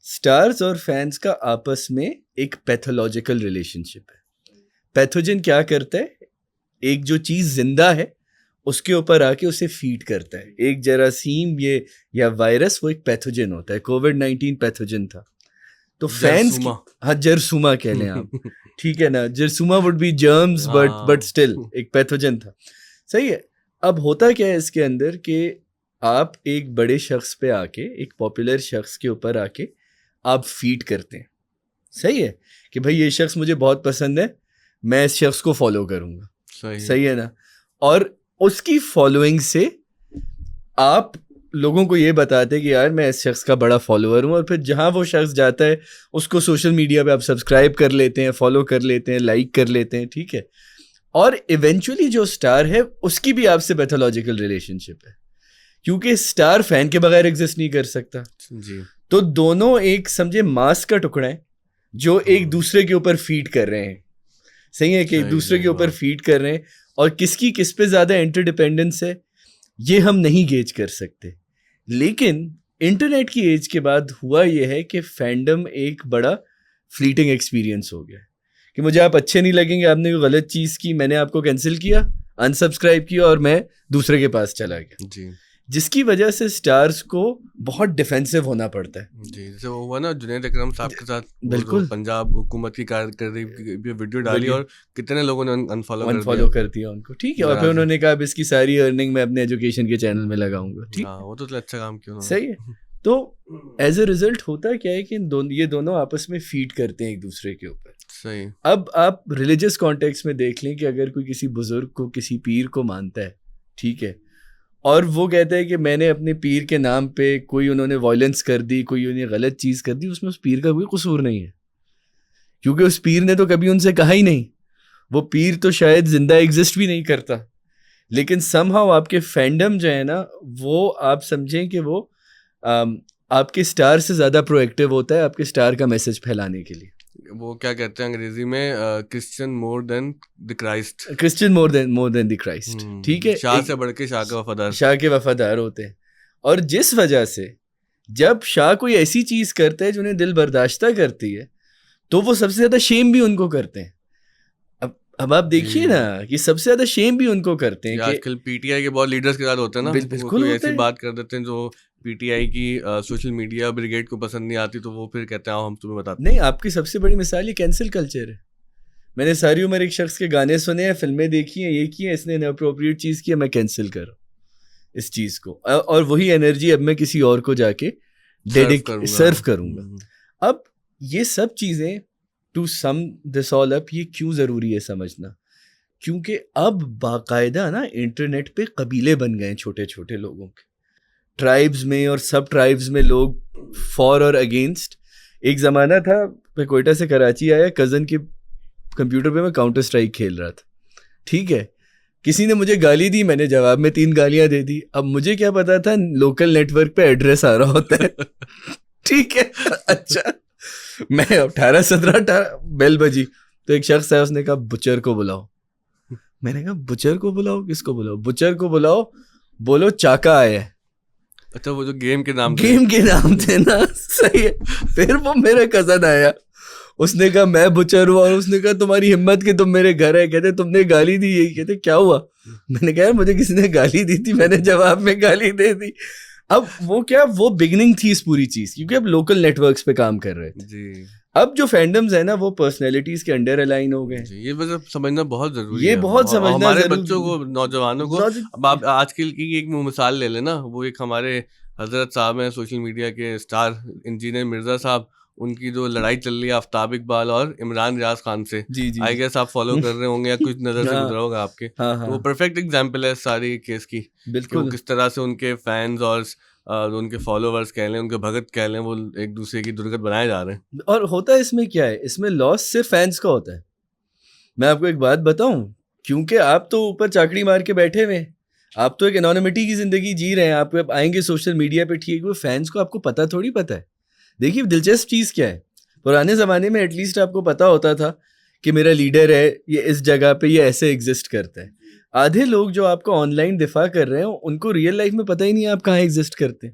سٹارز اور فینس کا آپس میں ایک پیتھولوجیکل ریلیشن شپ ہے. پیتھوجن کیا کرتا ہے, ایک جو چیز زندہ ہے اس کے اوپر آ کے اسے فیڈ کرتا ہے. ایک جراثیم یہ یا وائرس وہ ایک پیتھوجن ہوتا ہے. کووڈ-19 پیتھوجن تھا. تو فینس کی ہاں جرسوما کہہ لیں آپ, ٹھیک ہے نا, جرسوما would be germs but still ایک پیتھوجن تھا, صحیح ہے. اب ہوتا کیا ہے اس کے اندر کہ آپ ایک بڑے شخص پہ آ کے, ایک پاپولر شخص کے اوپر آ کے آپ فیڈ کرتے ہیں, صحیح ہے, کہ بھائی یہ شخص مجھے بہت پسند ہے, میں اس شخص کو فالو کروں گا, صحیح ہے نا, اور اس کی فالوئنگ سے آپ لوگوں کو یہ بتاتے کہ یار میں اس شخص کا بڑا فالوور ہوں, اور پھر جہاں وہ شخص جاتا ہے اس کو سوشل میڈیا پہ آپ سبسکرائب کر لیتے ہیں, فالو کر لیتے ہیں, لائک کر لیتے ہیں, ٹھیک ہے. اور ایونچولی جو اسٹار ہے اس کی بھی آپ سے پیتھولوجیکل ریلیشن شپ ہے, کیونکہ اسٹار فین کے بغیر ایگزسٹ نہیں کر سکتا. جی, تو دونوں ایک سمجھے ماس کا ٹکڑا ہے جو ایک دوسرے کے اوپر فیڈ کر رہے ہیں, صحیح ہے, کہ ایک دوسرے کے اوپر فیڈ کر رہے ہیں, اور کس کی کس پہ زیادہ انٹر ڈپینڈنس ہے یہ ہم نہیں گیج کر سکتے. لیکن انٹرنیٹ کی ایج کے بعد ہوا یہ ہے کہ فینڈم ایک بڑا فلیٹنگ ایکسپیرینس ہو گیا, کہ مجھے آپ اچھے نہیں لگیں گے, آپ نے کوئی غلط چیز کی, میں نے آپ کو کینسل کیا, انسبسکرائب کیا, اور میں دوسرے کے پاس چلا گیا. جی, جس کی وجہ سے اسٹارز کو بہت ڈیفینسو ہونا پڑتا ہے. جی, جیسے وہ ہوا نا جنید اکرم صاحب کے ساتھ, بالکل پنجاب حکومت کی کارکردگی ویڈیو ڈالی اور کتنے لوگوں نے انفالو کر دیا ان کو, ٹھیک ہے, اور پھر انہوں نے کہا اب اس کی ساری ارننگ میں اپنے ایجوکیشن کے چینل میں لگاؤں گا, ٹھیک, وہ تو اچھا کام کیا, صحیح ہے. تو ایز اے ریزلٹ ہوتا کیا ہے کہ یہ دونوں آپس میں فیڈ کرتے ہیں ایک دوسرے کے اوپر. صحیح. اب آپ ریلیجس کانٹیکس میں دیکھ لیں کہ اگر کوئی کسی بزرگ کو, کسی پیر کو مانتا ہے, ٹھیک ہے, اور وہ کہتا ہے کہ میں نے اپنے پیر کے نام پہ کوئی انہوں نے وائلنس کر دی, کوئی انہیں غلط چیز کر دی, اس میں اس پیر کا کوئی قصور نہیں ہے, کیونکہ اس پیر نے تو کبھی ان سے کہا ہی نہیں, وہ پیر تو شاید زندہ ایگزسٹ بھی نہیں کرتا. لیکن سم ہاؤ آپ کے فینڈم جو ہے نا, وہ آپ سمجھیں کہ وہ آپ کے اسٹار سے زیادہ پرو ایکٹیو ہوتا ہے آپ کے اسٹار کا میسج پھیلانے کے لیے. وہ کیا کہتے ہیں انگریزی میں, کرسچن مور دین دی کرائسٹ, کرسچن مور دین دی کرائسٹ, ٹھیک ہے, شاہ سے بڑھ کے شاہ کا وفادار, شاہ کے وفادار ہوتے ہیں. اور جس وجہ سے جب شاہ کوئی ایسی چیز کرتا ہے جو انہیں دل برداشتہ کرتی ہے, تو وہ سب سے زیادہ شیم بھی ان کو کرتے ہیں. اب آپ دیکھیے نا کہ سب سے زیادہ شیم بھی ان کو کرتے ہیں. آج کل پی ٹی آئی کے بہت لیڈرز کے ساتھ ہوتے ہیں نا, بالکل ایسی بات کر دیتے ہیں جو پی ٹی آئی کی سوشل میڈیا بریگیڈ کو پسند نہیں آتی, تو وہ پھر کہتے ہیں ہم تمہیں بتاتے ہیں. نہیں, آپ کی سب سے بڑی مثال یہ کینسل کلچر ہے. میں نے ساری عمر ایک شخص کے گانے سنے ہیں, فلمیں دیکھی ہیں, یہ کی ہیں, اس نے اناپروپریٹ چیز کی ہے, میں کینسل کر رہا ہوں اس چیز کو, اور وہی انرجی اب میں کسی اور کو جا کے سرو کروں گا. اب یہ سب چیزیں ٹو سم دس آل اپ, یہ کیوں ضروری ہے سمجھنا, کیونکہ اب باقاعدہ نا انٹرنیٹ پہ قبیلے بن گئے ہیں چھوٹے چھوٹے لوگوں کے, ٹرائبز میں اور سب ٹرائبز میں لوگ فار اور اگینسٹ. ایک زمانہ تھا, میں کوئٹہ سے کراچی آیا, کزن کے کمپیوٹر پہ میں کاؤنٹر اسٹرائک کھیل رہا تھا, ٹھیک ہے, کسی نے مجھے گالی دی, میں نے جواب میں 3 گالیاں دے دی. اب مجھے کیا پتا تھا لوکل نیٹ ورک پہ ایڈریس آ رہا ہوتا ہے, ٹھیک ہے. اچھا, میں 18-17 بیل بجی تو ایک شخص ہے, اس نے کہا بچر کو بلاؤ. میں نے کہا بچر کو بلاؤ, کس کو بلاؤ؟ بچر کو بلاؤ, بولو چاکا آیا ہے. اچھا, وہ جو گیم کے نام تھے نا, صحیح ہے. پھر وہ میرا کزن آیا, اس نے کہا میں بچر ہوا, اور اس نے کہا تمہاری ہمت کہ تم میرے گھر آئے, کہتے تم نے گالی دی, یہی کہتے کیا ہوا. میں نے کہا مجھے کسی نے گالی دی تھی, میں نے جواب میں گالی دے دی. اب وہ کیا, وہ بگننگ تھی اس پوری چیز, کیونکہ اب لوکل نیٹ ورکس پہ کام کر رہے تھے. جی, اب جو فینڈمز ہیں نا وہ پرسنالٹیز کے انڈر الائن ہو گئے. یہ وجہ سمجھنا بہت ضروری ہے, یہ بہت سمجھنا ہمارے بچوں کو, نوجوانوں کو. اب آپ آج کل کی ایک مثال لے لیں نا, وہ ایک ہمارے حضرت صاحب ہیں سوشل میڈیا کے اسٹار, انجینئر مرزا صاحب, ان کی جو لڑائی چل رہی ہے آفتاب اقبال اور عمران ریاض خان سے, آئی گیس آپ فالو کر رہے ہوں گے یا کچھ نظر سے گزرا ہوگا آپ کے, تو وہ پرفیکٹ ایگزامپل ہے ساری کیس کی. بالکل, کس طرح سے ان کے فینز اور ان کے فالوورز کہہ لیں, ان کے بھگت کہہ لیں, وہ ایک دوسرے کی درگت بنائے جا رہے ہیں. اور ہوتا ہے اس میں کیا ہے, اس میں لاس صرف فینس کا ہوتا ہے. میں آپ کو ایک بات بتاؤں, کیونکہ آپ تو اوپر چاکڑی مار کے بیٹھے ہوئے, آپ تو ایک انونیمٹی کی زندگی جی رہے ہیں, آپ آئیں گے سوشل میڈیا پہ, ٹھیک ہے, وہ فینس کو آپ کو پتہ تھوڑی پتہ ہے. دیکھیے دلچسپ چیز کیا ہے, پرانے زمانے میں ایٹ لیسٹ آپ کو پتہ ہوتا تھا کہ میرا لیڈر ہے, یہ اس جگہ پہ یہ ایسے ایگزسٹ کرتا ہے. آدھے لوگ جو آپ کو آن لائن دفاع کر رہے ہیں, ان کو ریئل لائف میں پتہ ہی نہیں آپ کہاں ایگزسٹ کرتے ہیں.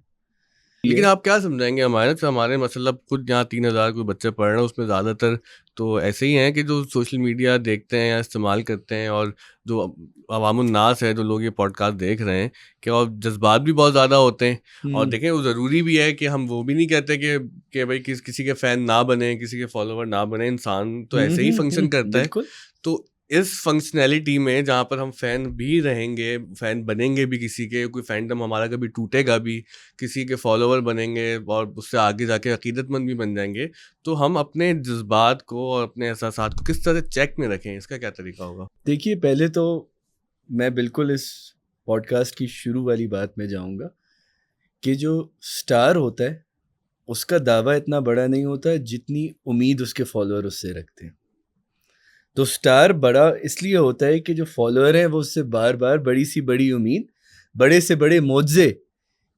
لیکن آپ کیا سمجھائیں گے ہمارے مطلب خود جہاں 3000 کوئی بچے پڑھ رہے ہیں, اس میں زیادہ تر تو ایسے ہی ہیں کہ جو سوشل میڈیا دیکھتے ہیں یا استعمال کرتے ہیں، اور جو عوام الناس ہے، جو لوگ یہ پوڈ کاسٹ دیکھ رہے ہیں، کہ اور جذبات بھی بہت زیادہ ہوتے ہیں. اور دیکھیں وہ ضروری بھی ہے کہ ہم وہ بھی نہیں کہتے کہ بھائی کسی کے فین نہ بنیں، کسی کے فالوور نہ بنیں. انسان تو ایسے ہی فنکشن کرتا ہے. بالکل. تو اس فنکشنالٹی میں جہاں پر ہم فین بھی رہیں گے، فین بنیں گے بھی کسی کے، کوئی فینڈم ہمارا کبھی ٹوٹے گا بھی، کسی کے فالوور بنیں گے اور اس سے آگے جا کے عقیدت مند بھی بن جائیں گے، تو ہم اپنے جذبات کو اور اپنے احساسات کو کس طرح چیک میں رکھیں، اس کا کیا طریقہ ہوگا؟ دیکھیے پہلے تو میں بالکل اس پوڈ کاسٹ کی شروع والی بات میں جاؤں گا کہ جو سٹار ہوتا ہے اس کا دعویٰ اتنا بڑا نہیں ہوتا جتنی امید اس کے فالوور اس سے رکھتے ہیں. تو سٹار بڑا اس لیے ہوتا ہے کہ جو فالوور ہیں وہ اس سے بار بار بڑی سی بڑی امید، بڑے سے بڑے معجزے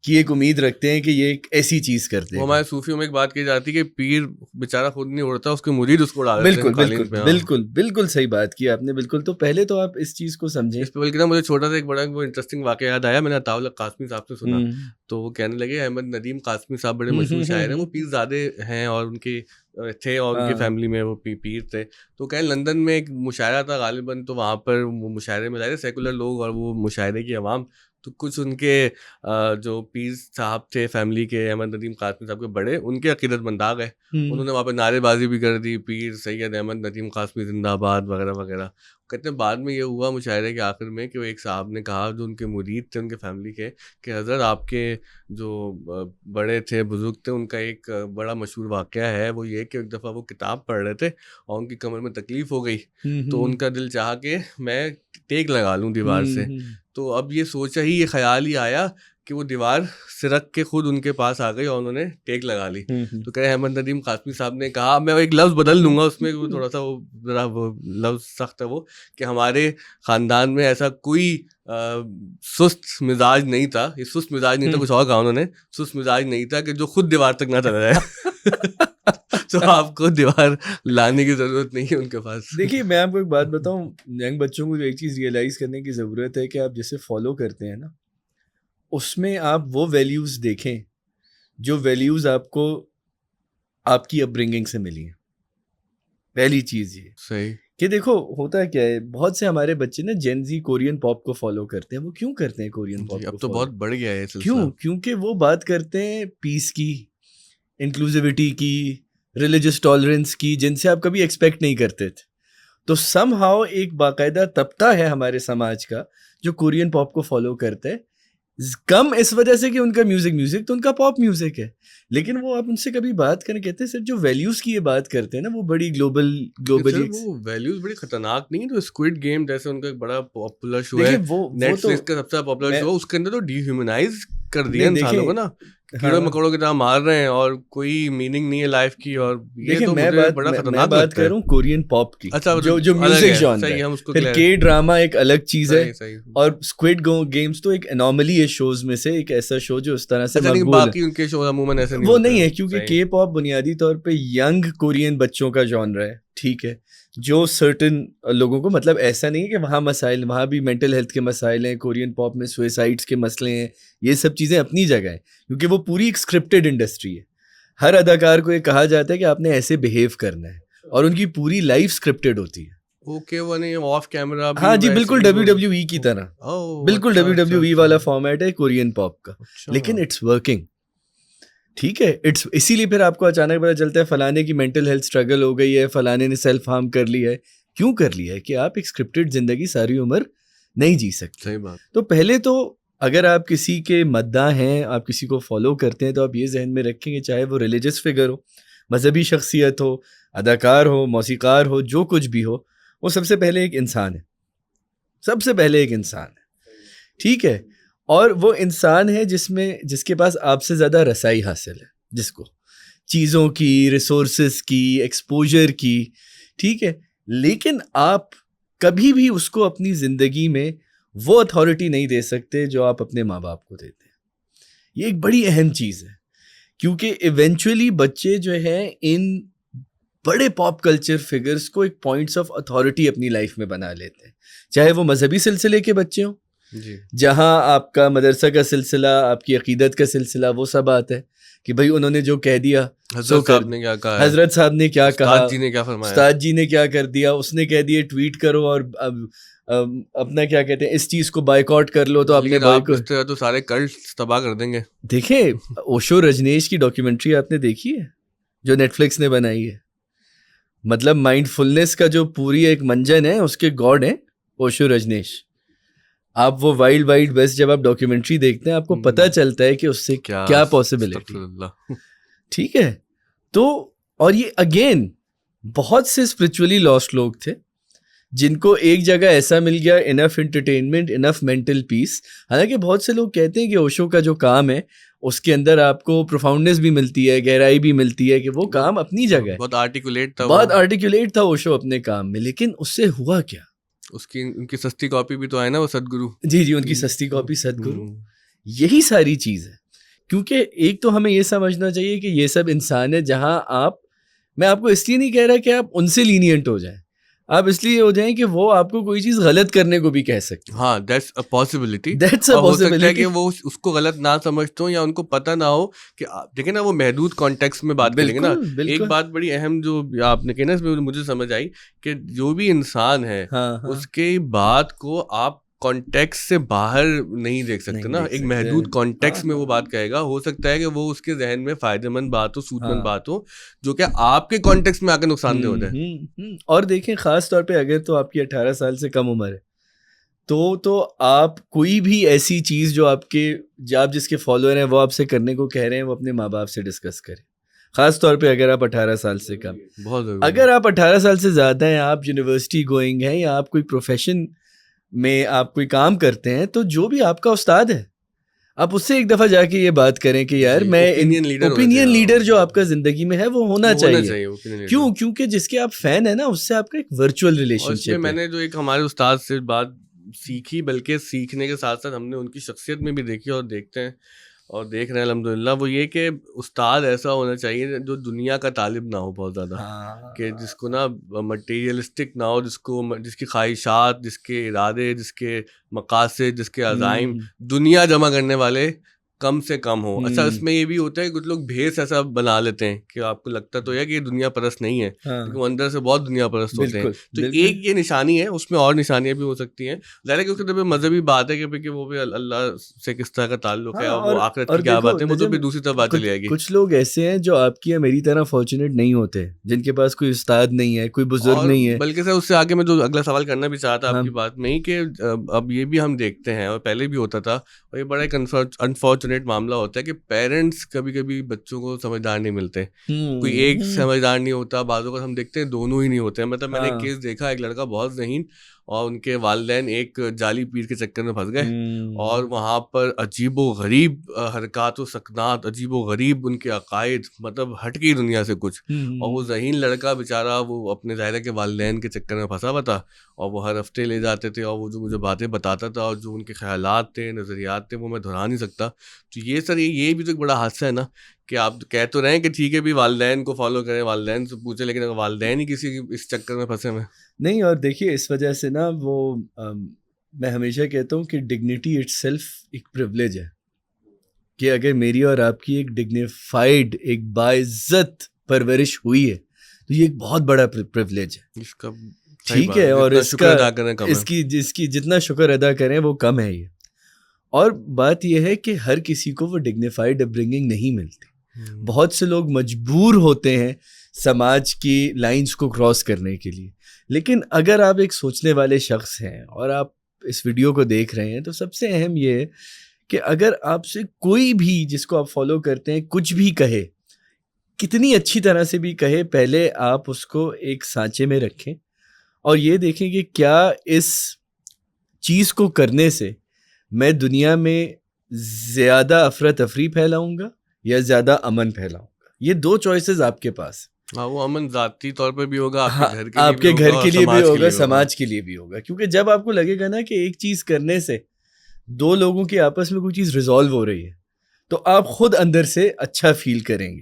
کی ایک امید رکھتے ہیں کہ یہ ایک ایسی چیز کرتے ہیں. ہمارے صوفیوں میں ایک بات کی جاتی ہے کہ پیر بیچارہ خود نہیں اڑتا، اس کے مرید اس کو اڑا دیتے ہیں. بالکل بالکل بالکل بالکل صحیح بات کی آپ نے. بالکل. تو پہلے تو آپ اس چیز کو سمجھیں. اس پہ بلکہ نا مجھے چھوٹا سا ایک بڑا وہ انٹرسٹنگ واقعہ یاد آیا. میں نے عطاء اللہ قاسمی صاحب سے سنا، تو وہ کہنے لگے احمد ندیم قاسمی صاحب بڑے مشہور شاعر ہیں، وہ پیر زادے ہیں اور ان کے تھے اور ان کی فیملی میں وہ پیر تھے. تو کہیں لندن میں ایک مشاعرہ تھا غالباً، تو وہاں پر وہ مشاعرے میں ظاہر سیکولر لوگ اور وہ مشاعرے کی عوام، تو کچھ ان کے جو پیر صاحب تھے فیملی کے، احمد ندیم قاسمی صاحب کے بڑے، ان کے عقیدت مند آ گئے. انہوں نے وہاں پہ نعرے بازی بھی کر دی، پیر سید احمد ندیم قاسمی زندہ آباد وغیرہ وغیرہ. کہتے ہیں بعد میں یہ ہوا مشاعرے کے آخر میں کہ وہ ایک صاحب نے کہا جو ان کے مرید تھے ان کے فیملی کے، کہ حضرت آپ کے جو بڑے تھے بزرگ تھے ان کا ایک بڑا مشہور واقعہ ہے، وہ یہ کہ ایک دفعہ وہ کتاب پڑھ رہے تھے اور ان کی کمر میں تکلیف ہو گئی، تو ان کا دل چاہا کہ میں ٹیک لگا لوں دیوار سے. تو اب یہ سوچا ہی، یہ خیال ہی آیا کہ وہ دیوار سرک کے خود ان کے پاس آ گئی اور انہوں نے ٹیک لگا لی. تو کہہ احمد ندیم قاسمی صاحب نے کہا، میں ایک لفظ بدل لوں گا اس میں، وہ تھوڑا سا وہ ذرا وہ لفظ سخت ہے، وہ کہ ہمارے خاندان میں ایسا کوئی سست مزاج نہیں تھا، یہ سست مزاج نہیں تھا، کچھ اور کہا انہوں نے، سست مزاج نہیں تھا کہ جو خود دیوار تک نہ چلا جائے. تو آپ کو دیوار لانے کی ضرورت نہیں ہے ان کے پاس. دیکھیے میں آپ کو ایک بات بتاؤں، ینگ بچوں کو جو ایک چیز ریئلائز کرنے کی ضرورت ہے کہ آپ جسے فالو کرتے ہیں نا، اس میں آپ وہ ویلیوز دیکھیں جو ویلیوز آپ کو آپ کی اپ برنگنگ سے ملی ہیں. پہلی چیز یہ صحیح کہ دیکھو ہوتا کیا ہے، بہت سے ہمارے بچے نا جین زی کورین پاپ کو فالو کرتے ہیں. وہ کیوں کرتے ہیں کورین پاپ کو؟ اب تو بہت بڑھ گیا ہے کیوں؟ کیونکہ وہ بات کرتے ہیں پیس کی، انکلوزیوٹی کی، ریلیجس ٹالرنس کی، جن سے آپ کبھی ایکسپیکٹ نہیں کرتے تھے. تو سم ہاؤ ایک باقاعدہ طبقہ ہے ہمارے سماج کا جو کورین پاپ کو فالو کرتا ہے. کم اس وجہ سے کہ ان کا میوزک تو ان کا پاپ میوزک ہے، لیکن وہ آپ ان سے کبھی بات کریں کہتے ہیں سر جو ویلیوز کی یہ بات کرتے ہیں نا، وہ بڑی گلوبلی وہ ویلیوز بڑی خطرناک نہیں ہے. تو اسکوئڈ گیم جیسے ان کا ایک بڑا پاپولر شو ہے، نیٹ فلکس کا سب سے پاپولر شو، اس کے اندر تو ڈی ہیومنائز کر دیا انسانوں کو نا، کیڑے مکوڑوں کی طرح مار رہے ہیں اور کوئی میننگ نہیں ہے لائف کی. اور یہ تو مجھے بڑا خطرناک بات کر رہا ہوں کورین پاپ کی، جو میوزک جانر ہے. پھر کے ڈراما ایک الگ چیز ہے، اور اسکوئڈ گیمز تو ایک انوملی ہے شوز میں سے، ایک ایسا شو جو اس طرح سے مقبول ہے. باقی ان کے شو عموماً ایسے وہ نہیں ہے، کیونکہ کے پاپ بنیادی طور پہ ینگ کورین بچوں کا جانر ہے، ٹھیک ہے، جو سرٹن لوگوں کو، مطلب ایسا نہیں ہے کہ وہاں مسائل، وہاں بھی مینٹل ہیلتھ کے مسائل ہیں، کورین پاپ میں سوئسائڈس کے مسئلے ہیں، یہ سب چیزیں اپنی جگہ ہیں، کیونکہ وہ پوری ایک اسکرپٹڈ انڈسٹری ہے. ہر اداکار کو یہ کہا جاتا ہے کہ آپ نے ایسے بہیو کرنا ہے، اور ان کی پوری لائف اسکرپٹڈ ہوتی ہے. اوکے، وہ نہیں آف کیمرہ. ہاں جی بالکل WWE کی طرح، بالکل WWE والا فارمیٹ ہے کورین پاپ کا، لیکن اٹس ورکنگ، ٹھیک ہے. اسی لیے پھر آپ کو اچانک پتہ چلتا ہے فلانے کی مینٹل ہیلتھ اسٹرگل ہو گئی ہے، فلانے نے سیلف ہارم کر لی ہے. کیوں کر لیا ہے؟ کہ آپ ایک اسکرپٹڈ زندگی ساری عمر نہیں جی سکتے. صحیح بات. تو پہلے تو اگر آپ کسی کے مداح ہیں، آپ کسی کو فالو کرتے ہیں، تو آپ یہ ذہن میں رکھیں گے، چاہے وہ ریلیجس فگر ہو، مذہبی شخصیت ہو، اداکار ہو، موسیقار ہو، جو کچھ بھی ہو، وہ سب سے پہلے ایک انسان ہے، سب سے پہلے ایک انسان ہے، ٹھیک ہے. اور وہ انسان ہے جس کے پاس آپ سے زیادہ رسائی حاصل ہے، جس کو چیزوں کی، ریسورسز کی، ایکسپوجر کی، ٹھیک ہے. لیکن آپ کبھی بھی اس کو اپنی زندگی میں وہ اتھارٹی نہیں دے سکتے جو آپ اپنے ماں باپ کو دیتے ہیں. یہ ایک بڑی اہم چیز ہے، کیونکہ ایونچولی بچے جو ہیں ان بڑے پاپ کلچر فگرز کو ایک پوائنٹس آف اتھارٹی اپنی لائف میں بنا لیتے ہیں، چاہے وہ مذہبی سلسلے کے بچے ہوں، جی جہاں آپ کا مدرسہ کا سلسلہ, آپ کی عقیدت کا سلسلہ, وہ سب آتا ہے کہ بھائی انہوں نے جو کہہ دیا حضرت صاحب نے کیا کہا, حضرت صاحب نے کیا کہا, استاد جی نے کیا فرمایا, استاد جی نے کیا کر دیا, اس نے کہہ دیا ٹویٹ کرو اور اپنا کیا کہتے ہیں اس چیز کو بائیکاٹ کر لو, تو آپ نے اس طرح تو سارے کلٹس تباہ کر دیں گے. دیکھیں اوشو رجنیش کی ڈاکیومنٹری آپ نے دیکھی ہے جو نیٹ فلکس نے بنائی ہے, مطلب مائنڈ فلنس کا جو پوری ایک منجن ہے اس کے گاڈ ہیں اوشو رجنیش. آپ وہ وائلڈ وائلڈ ویسٹ جب آپ ڈاکیومنٹری دیکھتے ہیں آپ کو پتہ چلتا ہے کہ اس سے کیا پاسبلٹی. ٹھیک ہے, تو اور یہ اگین بہت سے اسپرچولی لاسٹ لوگ تھے جن کو ایک جگہ ایسا مل گیا, انف انٹرٹینمنٹ, انف مینٹل پیس. حالانکہ بہت سے لوگ کہتے ہیں کہ اوشو کا جو کام ہے اس کے اندر آپ کو پروفاؤنڈنس بھی ملتی ہے, گہرائی بھی ملتی ہے, کہ وہ کام اپنی جگہ ہے, بہت آرٹیکولیٹ تھا, بہت آرٹیکولیٹ تھا اوشو اپنے کام میں. لیکن اس سے ہوا کیا, ان کی سستی کاپی بھی تو ہے نا وہ سدگرو. جی ان کی سستی کاپی سدگرو. یہی ساری چیز ہے, کیونکہ ایک تو ہمیں یہ سمجھنا چاہیے کہ یہ سب انسان ہے جہاں میں آپ کو اس لیے نہیں کہہ رہا کہ آپ ان سے لینینٹ ہو جائیں, آپ اس لیے ہو جائیں کہ وہ آپ کو کوئی چیز غلط کرنے کو بھی کہہ سکتے ہیں. ہاں دیٹس اے پاسبلٹی. اور ہو سکتا ہے کہ وہ اس کو غلط نہ سمجھتے ہوں یا ان کو پتہ نہ ہو کہ دیکھیں نا وہ محدود کانٹیکس میں بات کریں گے نا. ایک بات بڑی اہم جو آپ نے کہی نا اس میں مجھے سمجھ آئی کہ جو بھی انسان ہے اس کے بات کو آپ کانٹیکس سے باہر نہیں دیکھ سکتے نا. ایک محدود کانٹیکس میں وہ بات کہے گا, ہو سکتا ہے کہ وہ اس کے ذہن میں فائدہ مند بات ہو, سود مند بات ہو, جو کہ آپ کے کانٹیکس میں آ کے نقصان دہ ہو جائے. اور دیکھیں خاص طور پہ اگر تو آپ کی 18 سال سے کم عمر ہے تو آپ کوئی بھی ایسی چیز جو آپ جس کے فالوور ہیں وہ آپ سے کرنے کو کہہ رہے ہیں وہ اپنے ماں باپ سے ڈسکس کریں. خاص طور پہ اگر آپ 18 سال سے کم, اگر آپ 18 سال سے زیادہ ہیں, آپ یونیورسٹی گوئنگ ہیں یا آپ کوئی پروفیشن میں آپ کوئی کام کرتے ہیں, تو جو بھی آپ کا استاد ہے آپ اس سے ایک دفعہ جا کے یہ بات کریں کہ یار میں اوپینین لیڈر جو آپ کا زندگی میں ہے وہ ہونا چاہیے. کیونکہ جس کے آپ فین ہیں نا اس سے آپ کا ایک ورچوئل ریلیشن شپ ہے. میں نے جو ایک ہمارے استاد سے بات سیکھی, بلکہ سیکھنے کے ساتھ ساتھ ہم نے ان کی شخصیت میں بھی دیکھی اور دیکھتے ہیں اور دیکھ رہے ہیں الحمدللہ, وہ یہ کہ استاد ایسا ہونا چاہیے جو دنیا کا طالب نہ ہو بہت زیادہ, کہ جس کو نا مٹیریلسٹک نہ ہو, جس کی خواہشات, جس کے ارادے, جس کے مقاصد, جس کے عزائم دنیا جمع کرنے والے کم سے کم ہو. اچھا اس میں یہ بھی ہوتا ہے کہ کچھ لوگ بھیس ایسا بنا لیتے ہیں کہ آپ کو لگتا تو ہے کہ یہ دنیا پرست نہیں ہے, لیکن وہ اندر سے بہت دنیا پرست ہوتے ہیں. تو ایک یہ نشانی ہے, اس میں اور نشانیاں بھی ہو سکتی ہیں. ظاہر ہے کہ اس کے طرف مذہبی بات ہے کہ وہ بھی اللہ سے کس طرح کا تعلق ہے اور وہ آخرت کی کیا بات ہے, وہ تو بھی دوسری طرف بات چلی جائے گی. کچھ لوگ ایسے ہیں جو آپ کی یا میری طرح فارچونیٹ نہیں ہوتے, جن کے پاس کوئی استاد نہیں ہے, کوئی بزرگ نہیں ہے. بلکہ اس سے آگے میں جو اگلا سوال کرنا بھی چاہتا آپ کی بات میں ہی, کہ اب یہ بھی ہم دیکھتے ہیں اور پہلے بھی ہوتا تھا, اور یہ بڑا ایک انفارچونیٹ معاملہ ہوتا ہے کہ پیرنٹس کبھی کبھی بچوں کو سمجھدار نہیں ملتے. کوئی ایک سمجھدار نہیں ہوتا, بعضوں کا ہم دیکھتے ہیں دونوں ہی نہیں ہوتے ہیں. مطلب میں نے ایک کیس دیکھا, ایک لڑکا بہت ذہین اور ان کے والدین ایک جعلی پیر کے چکر میں پھنس گئے اور وہاں پر عجیب و غریب حرکات و سکنات, عجیب و غریب ان کے عقائد, مطلب ہٹ گئی دنیا سے کچھ. اور وہ ذہین لڑکا بیچارہ وہ اپنے ظاہر کے والدین کے چکر میں پھنسا ہوا تھا, اور وہ ہر ہفتے لے جاتے تھے اور وہ جو مجھے باتیں بتاتا تھا اور جو ان کے خیالات تھے, نظریات تھے, وہ میں دہرا نہیں سکتا. تو یہ سر یہ بھی تو ایک بڑا حادثہ ہے نا, کہ آپ کہہ تو رہے ہیں کہ ٹھیک ہے بھی والدین کو فالو کریں, والدین سے پوچھیں, لیکن اگر والدین ہی کسی اس چکر میں پھنسے ہوئے نہیں. اور دیکھیے اس وجہ سے نا وہ میں ہمیشہ کہتا ہوں کہ ڈگنیٹی اٹ سیلف ایک پریولیج ہے, کہ اگر میری اور آپ کی ایک ڈگنیفائڈ, ایک باعزت پرورش ہوئی ہے تو یہ ایک بہت بڑا پریولیج ہے. اس کا ٹھیک ہے, اور اس کی جتنا شکر ادا کریں وہ کم ہے یہ. اور بات یہ ہے کہ ہر کسی کو وہ ڈگنیفائڈ اپبرنگنگ نہیں ملتی. بہت سے لوگ مجبور ہوتے ہیں سماج کی لائنز کو کراس کرنے کے لیے. لیکن اگر آپ ایک سوچنے والے شخص ہیں اور آپ اس ویڈیو کو دیکھ رہے ہیں, تو سب سے اہم یہ ہے کہ اگر آپ سے کوئی بھی جس کو آپ فالو کرتے ہیں کچھ بھی کہے, کتنی اچھی طرح سے بھی کہے, پہلے آپ اس کو ایک سانچے میں رکھیں اور یہ دیکھیں کہ کیا اس چیز کو کرنے سے میں دنیا میں زیادہ افراتفری پھیلاؤں گا یا زیادہ امن پھیلاؤں گا. یہ دو چوائسز آپ کے پاس. وہ امن ذاتی طور پہ بھی ہوگا, آپ کے گھر کے لیے بھی ہوگا, سماج کے لیے بھی ہوگا. کیونکہ جب آپ کو لگے گا نا کہ ایک چیز کرنے سے دو لوگوں کے آپس میں کوئی چیز ریزالو ہو رہی ہے, تو آپ خود اندر سے اچھا فیل کریں گے,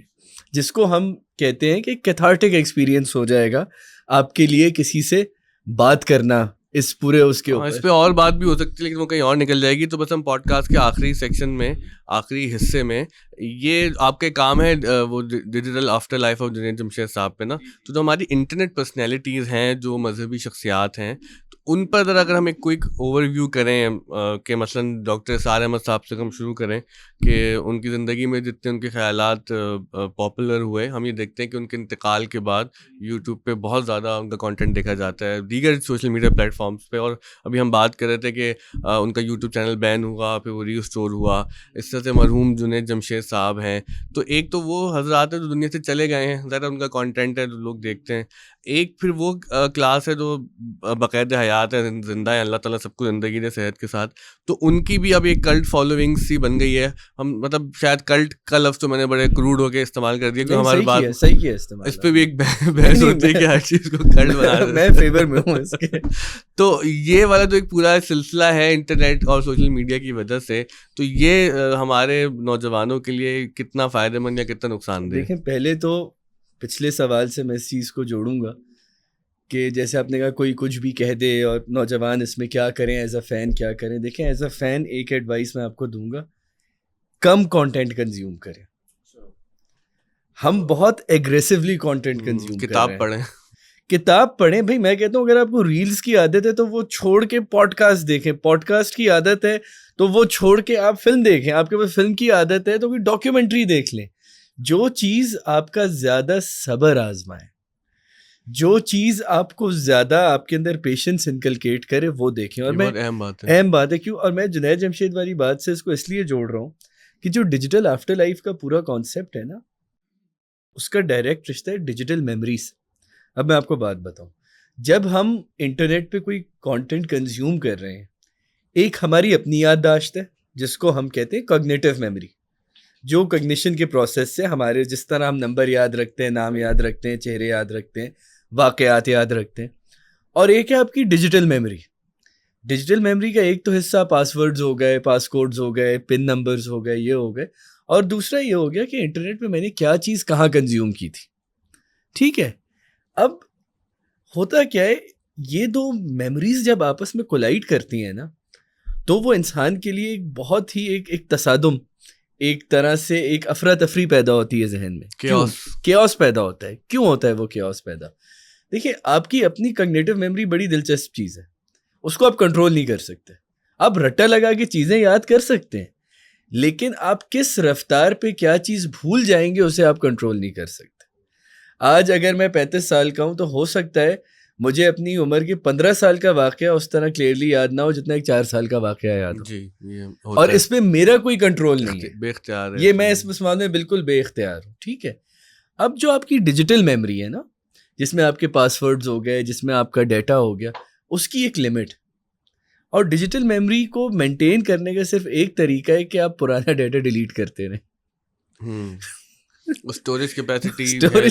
جس کو ہم کہتے ہیں کہ کیتھارٹک ایکسپیرینس ہو جائے گا آپ کے لیے کسی سے بات کرنا اس پورے اس کے اس اوپر. پہ اور بات بھی ہو سکتی ہے لیکن وہ کہیں اور نکل جائے گی. تو بس ہم پوڈ کاسٹ کے آخری سیکشن میں, آخری حصے میں, یہ آپ کے کام ہے وہ digital after life of Junaid Jamshed صاحب پہ نا. تو جو ہماری انٹرنیٹ پرسنالٹیز ہیں, جو مذہبی شخصیات ہیں, تو ان پر ذرا اگر ہم ایک کوئک اوور ویو کریں کہ مثلاً ڈاکٹر اسرار احمد صاحب سے ہم شروع کریں کہ ان کی زندگی میں جتنے ان کے خیالات پاپولر ہوئے, ہم یہ دیکھتے ہیں کہ ان کے انتقال کے بعد یوٹیوب پہ بہت زیادہ ان کا کانٹینٹ دیکھا جاتا ہے, دیگر سوشل میڈیا پلیٹ فارمس پہ. اور ابھی ہم بات کر رہے تھے کہ ان کا یوٹیوب چینل بین ہوا, پھر وہ ری اسٹور ہوا. اس طرح سے مرحوم جنید جمشید صاحب ہیں, تو ایک تو وہ حضرات ہیں جو دنیا سے چلے گئے ہیں, ظاہر ان کا کانٹینٹ ہے جو لوگ دیکھتے ہیں. ایک پھر وہ کلاس ہے جو باقاعدہ حیات ہے, زندہ ہے, اللہ تعالیٰ سب کو زندگی دے صحت کے ساتھ. تو ان کی بھی اب ایک کلٹ فالوئنگ سی بن گئی ہے. ہم مطلب شاید کلٹ کا لفظ تو میں نے بڑے کروڈ ہو کے استعمال کر دیا, کیونکہ ہماری بات صحیح کیا استعمال, اس پہ بھی ایک بحث ہوتی ہے کہ ہر چیز کو کلٹ بنا رہے ہیں. میں فیور میں ہوں اس کے. تو یہ والا جو ایک پورا سلسلہ ہے انٹرنیٹ اور سوشل میڈیا کی وجہ سے, تو یہ ہمارے نوجوانوں کے لیے کتنا فائدہ مند یا کتنا نقصان دہ؟ دیکھیں, پہلے تو پچھلے سوال سے میں اس چیز کو جوڑوں گا کہ جیسے آپ نے کہا کوئی کچھ بھی کہہ دے اور نوجوان اس میں کیا کریں, ایز اے فین کیا کریں. دیکھیں ایز اے فین ایک ایڈوائس میں آپ کو دوں گا, کم کانٹینٹ کنزیوم کریں. ہم بہت ایگریسولی کانٹینٹ کنزیوم کر رہے ہیں. کتاب پڑھیں بھائی. میں کہتا ہوں اگر آپ کو ریلز کی عادت ہے تو وہ چھوڑ کے پوڈ کاسٹ دیکھیں. پوڈ کاسٹ کی عادت ہے تو وہ چھوڑ کے آپ فلم دیکھیں. آپ کے پاس فلم کی عادت ہے تو کوئی ڈاکیومنٹری دیکھ لیں. جو چیز آپ کا زیادہ صبر آزمائے, جو چیز آپ کو زیادہ آپ کے اندر پیشنس انکلکیٹ کرے, وہ دیکھیں. اور میں اہم بات ہے کیوں, اور میں جنید جمشید والی بات سے اس کو اس لیے جوڑ رہا ہوں کہ جو ڈیجیٹل آفٹر لائف کا پورا کانسیپٹ ہے نا, اس کا ڈائریکٹ رشتہ ہے ڈیجیٹل میموریز. اب میں آپ کو بات بتاؤں, جب ہم انٹرنیٹ پہ کوئی کانٹینٹ کنزیوم کر رہے ہیں, ایک ہماری اپنی یادداشت ہے جس کو ہم کہتے ہیں کوگنیٹو میموری, جو کوگنیشن کے پروسیس سے ہمارے جس طرح ہم نمبر یاد رکھتے ہیں, نام یاد رکھتے ہیں, چہرے یاد رکھتے ہیں, واقعات یاد رکھتے ہیں. اور ایک ہے آپ کی ڈیجیٹل میموری. ڈیجیٹل میموری کا ایک تو حصہ پاس ورڈز ہو گئے, پاس کوڈز ہو گئے, پن نمبرز ہو گئے, یہ ہو گئے. اور دوسرا یہ ہو گیا کہ انٹرنیٹ پہ میں نے کیا چیز کہاں کنزیوم کی تھی. ٹھیک ہے, اب ہوتا کیا ہے, یہ دو میموریز جب آپس میں کولائڈ کرتی ہیں نا, تو وہ انسان کے لیے ایک بہت ہی ایک تصادم, ایک طرح سے ایک افراتفری پیدا ہوتی ہے ذہن میں. کیوس پیدا ہوتا ہے. کیوں ہوتا ہے وہ کیوس پیدا؟ دیکھیں, آپ کی اپنی کوگنیٹو میموری بڑی دلچسپ چیز ہے, اس کو آپ کنٹرول نہیں کر سکتے. آپ رٹا لگا کے چیزیں یاد کر سکتے ہیں, لیکن آپ کس رفتار پہ کیا چیز بھول جائیں گے اسے آپ کنٹرول نہیں کر سکتے. آج اگر میں 35 سال کا ہوں تو ہو سکتا ہے مجھے اپنی عمر کے 15 سال کا واقعہ اس طرح کلیئرلی یاد نہ ہو جتنا ایک 4 سال کا واقعہ یاد ہو. جی, اور اس پہ میرا کوئی کنٹرول نہیں ہے, بے اختیار ہے. یہ میں اس مسئلہ میں بالکل بے اختیار ہوں. ٹھیک ہے, اب جو آپ کی ڈیجیٹل میموری ہے نا, جس میں آپ کے پاس ورڈز ہو گئے, جس میں آپ کا ڈیٹا ہو گیا, اس کی ایک لمٹ. اور ڈیجیٹل میموری کو مینٹین کرنے کا صرف ایک طریقہ ہے کہ آپ پرانا ڈیٹا ڈیلیٹ کرتے رہیں. اسٹوریج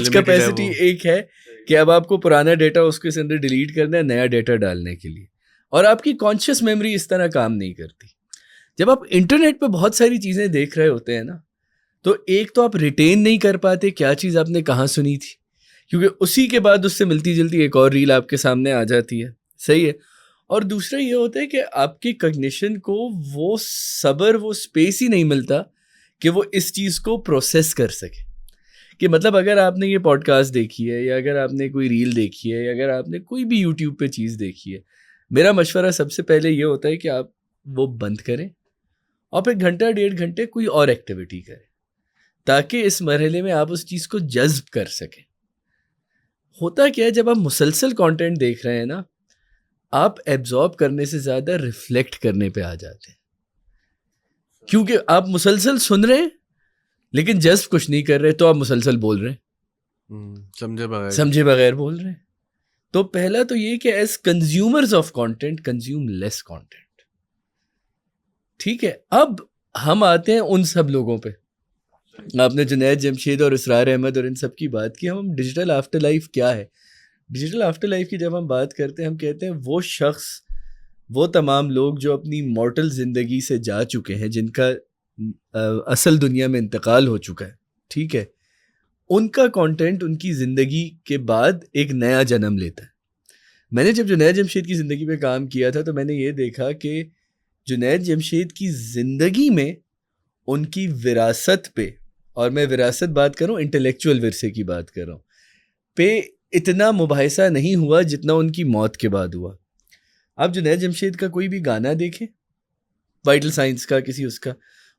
کیپیسٹی ایک ہے کہ اب آپ کو پرانا ڈیٹا اس کے اندر ڈیلیٹ کرنا ہے نیا ڈیٹا ڈالنے کے لیے. اور آپ کی کانشیس میموری اس طرح کام نہیں کرتی. جب آپ انٹرنیٹ پہ بہت ساری چیزیں دیکھ رہے ہوتے ہیں نا, تو ایک تو آپ ریٹین نہیں کر پاتے کیا چیز آپ نے کہاں سنی تھی, کیونکہ اسی کے بعد اس سے ملتی جلتی ایک اور ریل آپ کے سامنے آ جاتی ہے. صحیح ہے. اور دوسرا یہ ہوتا ہے کہ آپ کی کوگنیشن کو وہ صبر, وہ اسپیس ہی نہیں ملتا کہ وہ اس چیز کو پروسیس کر سکے. کہ مطلب اگر آپ نے یہ پوڈ کاسٹ دیکھی ہے, یا اگر آپ نے کوئی ریل دیکھی ہے, یا اگر آپ نے کوئی بھی یوٹیوب پہ چیز دیکھی ہے, میرا مشورہ سب سے پہلے یہ ہوتا ہے کہ آپ وہ بند کریں اور پھر گھنٹہ 1.5 گھنٹے کوئی اور ایکٹیویٹی کریں, تاکہ اس مرحلے میں آپ اس چیز کو جذب کر سکیں. ہوتا کیا ہے, جب آپ مسلسل کانٹینٹ دیکھ رہے ہیں نا, آپ ایبزارب کرنے سے زیادہ ریفلیکٹ کرنے پہ آ جاتے ہیں, کیونکہ آپ مسلسل سن رہے ہیں لیکن جذب کچھ نہیں کر رہے, تو آپ مسلسل بول رہے ہیں, سمجھے بغیر بول رہے ہیں. تو پہلا تو یہ کہ as consumers of content consume less content. ٹھیک ہے, اب ہم آتے ہیں ان سب لوگوں پہ. آپ نے جنید جمشید اور اسرار احمد اور ان سب کی بات کی. ہم ڈیجیٹل آفٹر لائف کیا ہے, ڈیجیٹل آفٹر لائف کی جب ہم بات کرتے ہیں, ہم کہتے ہیں وہ شخص, وہ تمام لوگ جو اپنی مورٹل زندگی سے جا چکے ہیں, جن کا اصل دنیا میں انتقال ہو چکا ہے. ٹھیک ہے, ان کا کانٹینٹ ان کی زندگی کے بعد ایک نیا جنم لیتا ہے. میں نے جب جنید جمشید کی زندگی پہ کام کیا تھا تو میں نے یہ دیکھا کہ جنید جمشید کی زندگی میں ان کی وراثت پہ، اور میں وراثت بات کر رہا ہوں انٹلیکچوئل ورثے کی بات کر رہا ہوں، پہ اتنا مباحثہ نہیں ہوا جتنا ان کی موت کے بعد ہوا. آپ جنید جمشید کا کوئی بھی گانا دیکھیں، وائٹل سائنس کا کسی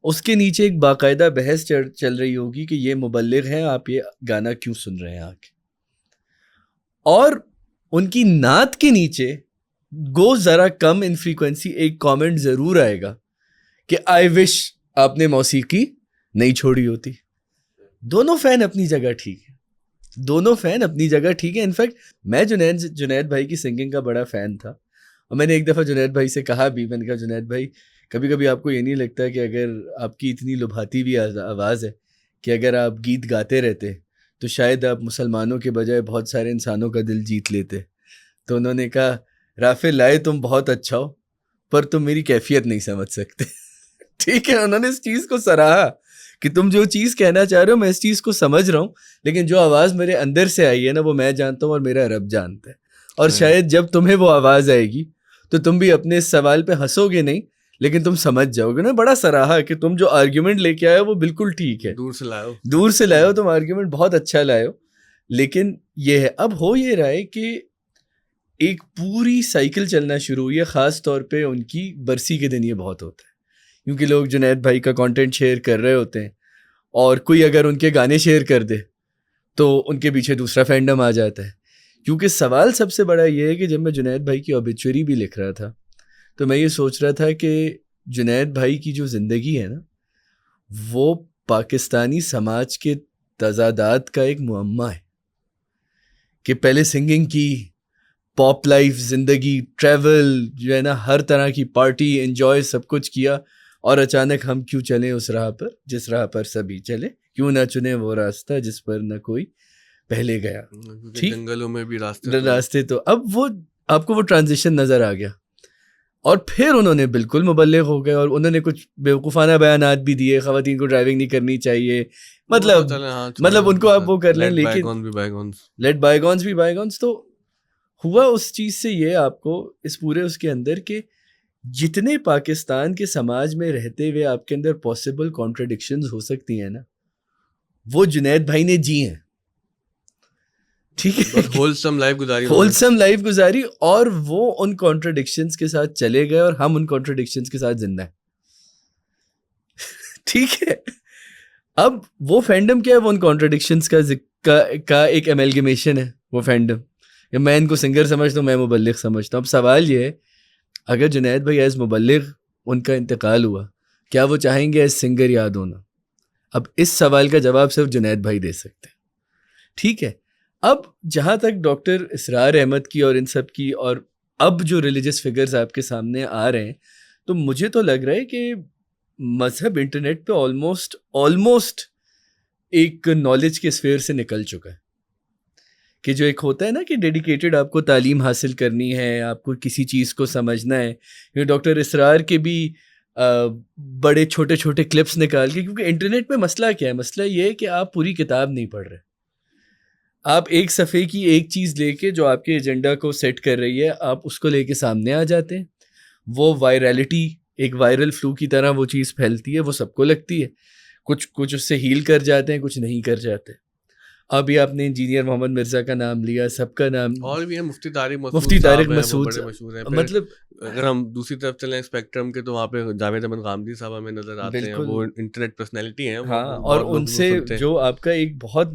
اس کے نیچے ایک باقاعدہ بحث چل رہی ہوگی کہ یہ مبلغ ہیں، آپ یہ گانا کیوں سن رہے ہیں آکے. اور ان کی نعت کے نیچے گو ذرا کم ان فریکوینسی ایک کامنٹ ضرور آئے گا کہ آئی وش آپ نے موسیقی نہیں چھوڑی ہوتی. دونوں فین اپنی جگہ ٹھیک ہے، دونوں فین اپنی جگہ ٹھیک ہے. انفیکٹ میں جنید بھائی کی سنگنگ کا بڑا فین تھا، اور میں نے ایک دفعہ جنید بھائی سے کہا بھی، میں نے کہا جنید بھائی کبھی کبھی آپ کو یہ نہیں لگتا کہ اگر آپ کی اتنی لبھاتی ہوئی آواز ہے کہ اگر آپ گیت گاتے رہتے تو شاید آپ مسلمانوں کے بجائے بہت سارے انسانوں کا دل جیت لیتے. تو انہوں نے کہا رافع لائے تم بہت اچھا ہو پر تم میری کیفیت نہیں سمجھ سکتے. ٹھیک ہے، انہوں نے اس چیز کو سراہا کہ تم جو چیز کہنا چاہ رہے ہو میں اس چیز کو سمجھ رہا ہوں، لیکن جو آواز میرے اندر سے آئی ہے نا وہ میں جانتا ہوں اور میرا رب جانتا ہے. اور شاید جب تمہیں وہ آواز آئے گی تو تم بھی اپنے اس سوال پہ ہنسو گے نہیں لیکن تم سمجھ جاؤ گے. نا بڑا سراہا کہ تم جو آرگیومنٹ لے کے آئے ہو وہ بالکل ٹھیک ہے، دور سے لائے ہو تم آرگیومنٹ بہت اچھا لائے ہو. لیکن یہ ہے اب ہو یہ رہا ہے کہ ایک پوری سائیکل چلنا شروع ہوئی ہے، خاص طور پہ ان کی برسی کے دن یہ بہت ہوتا ہے کیونکہ لوگ جنید بھائی کا کانٹینٹ شیئر کر رہے ہوتے ہیں، اور کوئی اگر ان کے گانے شیئر کر دے تو ان کے پیچھے دوسرا فینڈم آ جاتا ہے. کیونکہ سوال سب سے بڑا یہ ہے کہ جب میں جنید بھائی کی اوبیچوری بھی لکھ رہا تھا تو میں یہ سوچ رہا تھا کہ جنید بھائی کی جو زندگی ہے نا وہ پاکستانی سماج کے تضادات کا ایک معمہ ہے کہ پہلے سنگنگ کی، پاپ لائف، زندگی، ٹریول جو ہے نا، ہر طرح کی پارٹی انجوائے سب کچھ کیا، اور اچانک ہم کیوں چلیں اس راہ پر جس راہ پر سبھی چلے، کیوں نہ چنے وہ راستہ جس پر نہ کوئی پہلے گیا. جنگلوں میں بھی راستے تو اب وہ آپ کو وہ ٹرانزیشن نظر آ گیا. اور پھر انہوں نے بالکل مبلغ ہو گئے اور انہوں نے کچھ بیوقوفانہ بیانات بھی دیے، خواتین کو ڈرائیونگ نہیں کرنی چاہیے، مطلب ان کو آپ وہ کر لیں، لیکن لیٹ بائی گونز بھی بائی گونز. تو ہوا اس چیز سے یہ آپ کو اس پورے اس کے اندر کہ جتنے پاکستان کے سماج میں رہتے ہوئے آپ کے اندر پاسبل کانٹرڈکشنز ہو سکتی ہیں نا وہ جنید بھائی نے جی ہیں. ٹھیک ہے، ہولسم لائف گزاری، اور وہ ان کانٹرڈکشنز کے ساتھ چلے گئے اور ہم ان کانٹرڈکشنز کے ساتھ زندہ ہیں. ٹھیک ہے، اب وہ فینڈم کیا ہے؟ وہ ان کانٹرڈکشنز کا ایک ایملگمیشن ہے. وہ فینڈم کہ میں ان کو سنگر سمجھتا ہوں، میں مبلغ سمجھتا ہوں. اب سوال یہ ہے اگر جنید بھائی ایز مبلغ ان کا انتقال ہوا، کیا وہ چاہیں گے ایز سنگر یاد ہونا؟ اب اس سوال کا جواب صرف جنید بھائی دے سکتے ہیں. ٹھیک ہے، اب جہاں تک ڈاکٹر اسرار احمد کی اور ان سب کی، اور اب جو ریلیجس فگرز آپ کے سامنے آ رہے ہیں، تو مجھے تو لگ رہا ہے کہ مذہب انٹرنیٹ پہ آلموسٹ ایک نالج کے اسفیئر سے نکل چکا ہے. کہ جو ایک ہوتا ہے نا کہ ڈیڈیکیٹڈ آپ کو تعلیم حاصل کرنی ہے، آپ کو کسی چیز کو سمجھنا ہے. ڈاکٹر اسرار کے بھی بڑے چھوٹے چھوٹے کلپس نکال کے، کیونکہ انٹرنیٹ پہ مسئلہ کیا ہے؟ مسئلہ یہ ہے کہ آپ پوری کتاب نہیں پڑھ رہے، آپ ایک صفحے کی ایک چیز لے کے جو آپ کے ایجنڈا کو سیٹ کر رہی ہے آپ اس کو لے کے سامنے آ جاتے ہیں. وہ وائرلٹی، ایک وائرل فلو کی طرح وہ چیز پھیلتی ہے، وہ سب کو لگتی ہے. کچھ اس سے ہیل کر جاتے ہیں، کچھ نہیں کر جاتے. اب یہ آپ نے انجینئر محمد مرزا کا نام لیا، سب کا نام اور بھی ہے، مفتی طارق مسعود مشہور ہیں. مطلب اگر ہم دوسری طرف چلیں اسپیکٹرم کے تو وہاں پہ جاوید احمد غامدی صاحب ہمیں نظر آتے ہیں، وہ انٹرنیٹ پرسنالٹی ہیں. ہاں، اور ان سے جو آپ کا ایک بہت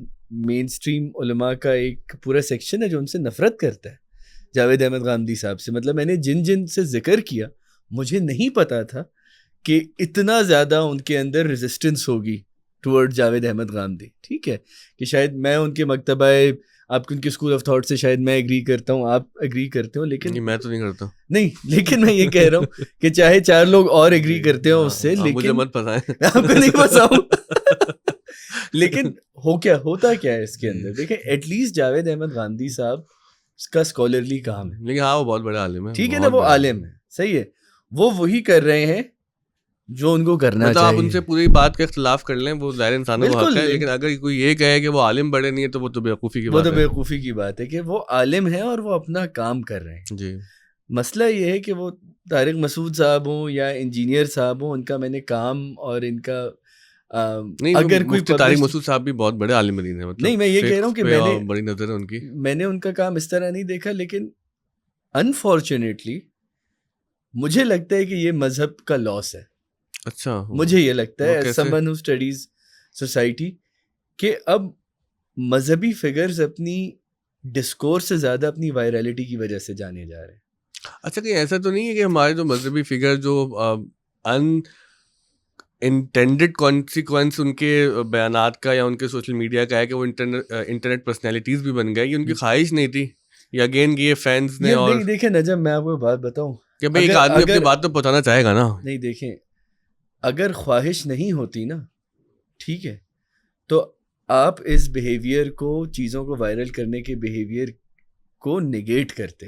مین اسٹریم علماء کا ایک پورا سیکشن ہے جو ان سے نفرت کرتا ہے، جاوید احمد غامدی صاحب سے. مطلب میں نے جن سے ذکر کیا مجھے نہیں پتا تھا کہ اتنا زیادہ ان کے اندر ریزسٹنس ہوگی ٹورڈ جاوید احمد غامدی. ٹھیک ہے، کہ شاید میں ان کے مکتبہ آپ کے ان کے اسکول آف تھاٹ سے شاید میں ایگری کرتا ہوں، آپ ایگری کرتے ہو، لیکن میں تو نہیں کرتا. نہیں، لیکن میں یہ کہہ رہا ہوں کہ چاہے 4 لوگ اور ایگری کرتے ہوں اس سے، لیکن مجھے مت پسائیں، آپ کو نہیں پساؤں. لیکن ہوتا کیا ہے اس کے اندر؟ دیکھیں ایٹ لیسٹ جاوید احمد غامدی صاحب اس کا اسکالرلی کام ہے، لیکن ہاں وہ بہت بڑا عالم ہے. ٹھیک ہے نا، وہ عالم ہے، صحیح ہے، وہ وہی کر رہے ہیں جو ان کو کرنا مطلب آپ چاہیے. ان سے پوری بات کا اختلاف کر لیں وہ ظاہر انسان کو حق ہے, لیکن اگر کوئی یہ کہے کہ وہ عالم بڑے نہیں ہے تو وہ تو بیوقوفی کی بات ہے. وہ تو بیوقوفی کی بات ہے کہ وہ عالم ہیں اور وہ اپنا کام کر رہے ہیں. جی مسئلہ یہ ہے کہ وہ طارق مسعود صاحب ہوں یا انجینئر صاحب ہوں, ان کا میں نے کام اور ان کا نہیں, اگر کوئی مفتی طارق مسعود صاحب بھی بہت بڑے عالم دین ہیں, مطلب نہیں, میں یہ کہہ رہا ہوں کہ میں نے بڑی نظر ہے ان کی. میں نے ان کا کام اس طرح نہیں دیکھا, لیکن انفارچونیٹلی مجھے لگتا ہے کہ یہ مذہب کا لاس ہے. اچھا, مجھے یہ لگتا ہے سمون ہو اسٹڈیز سوسائٹی کہ اب مذہبی فگرز اپنی ڈسکورس سے زیادہ اپنی وائرلٹی کی وجہ سے جانے جا رہے ہیں. اچھا, کہ ایسا تو نہیں ہے کہ ہمارے جو مذہبی فگر جو ان انٹینڈڈ کانسیکوینس ان کے بیانات کا یا ان کے سوشل میڈیا کا ہے کہ وہ انٹرنیٹ پرسنالٹیز بھی بن گئے, یہ ان کی خواہش نہیں تھی یا اگین یہ فینس نے. اور دیکھیں نجم, میں آپ کو بات بتاؤں کہ بھائی ایک آدمی اپنی بات تو پہنچانا چاہے گا نا. نہیں دیکھیں, اگر خواہش نہیں ہوتی نا, ٹھیک ہے, تو آپ اس بیہیویئر کو, چیزوں کو وائرل کرنے کے بیہیویئر کو نگیٹ کرتے.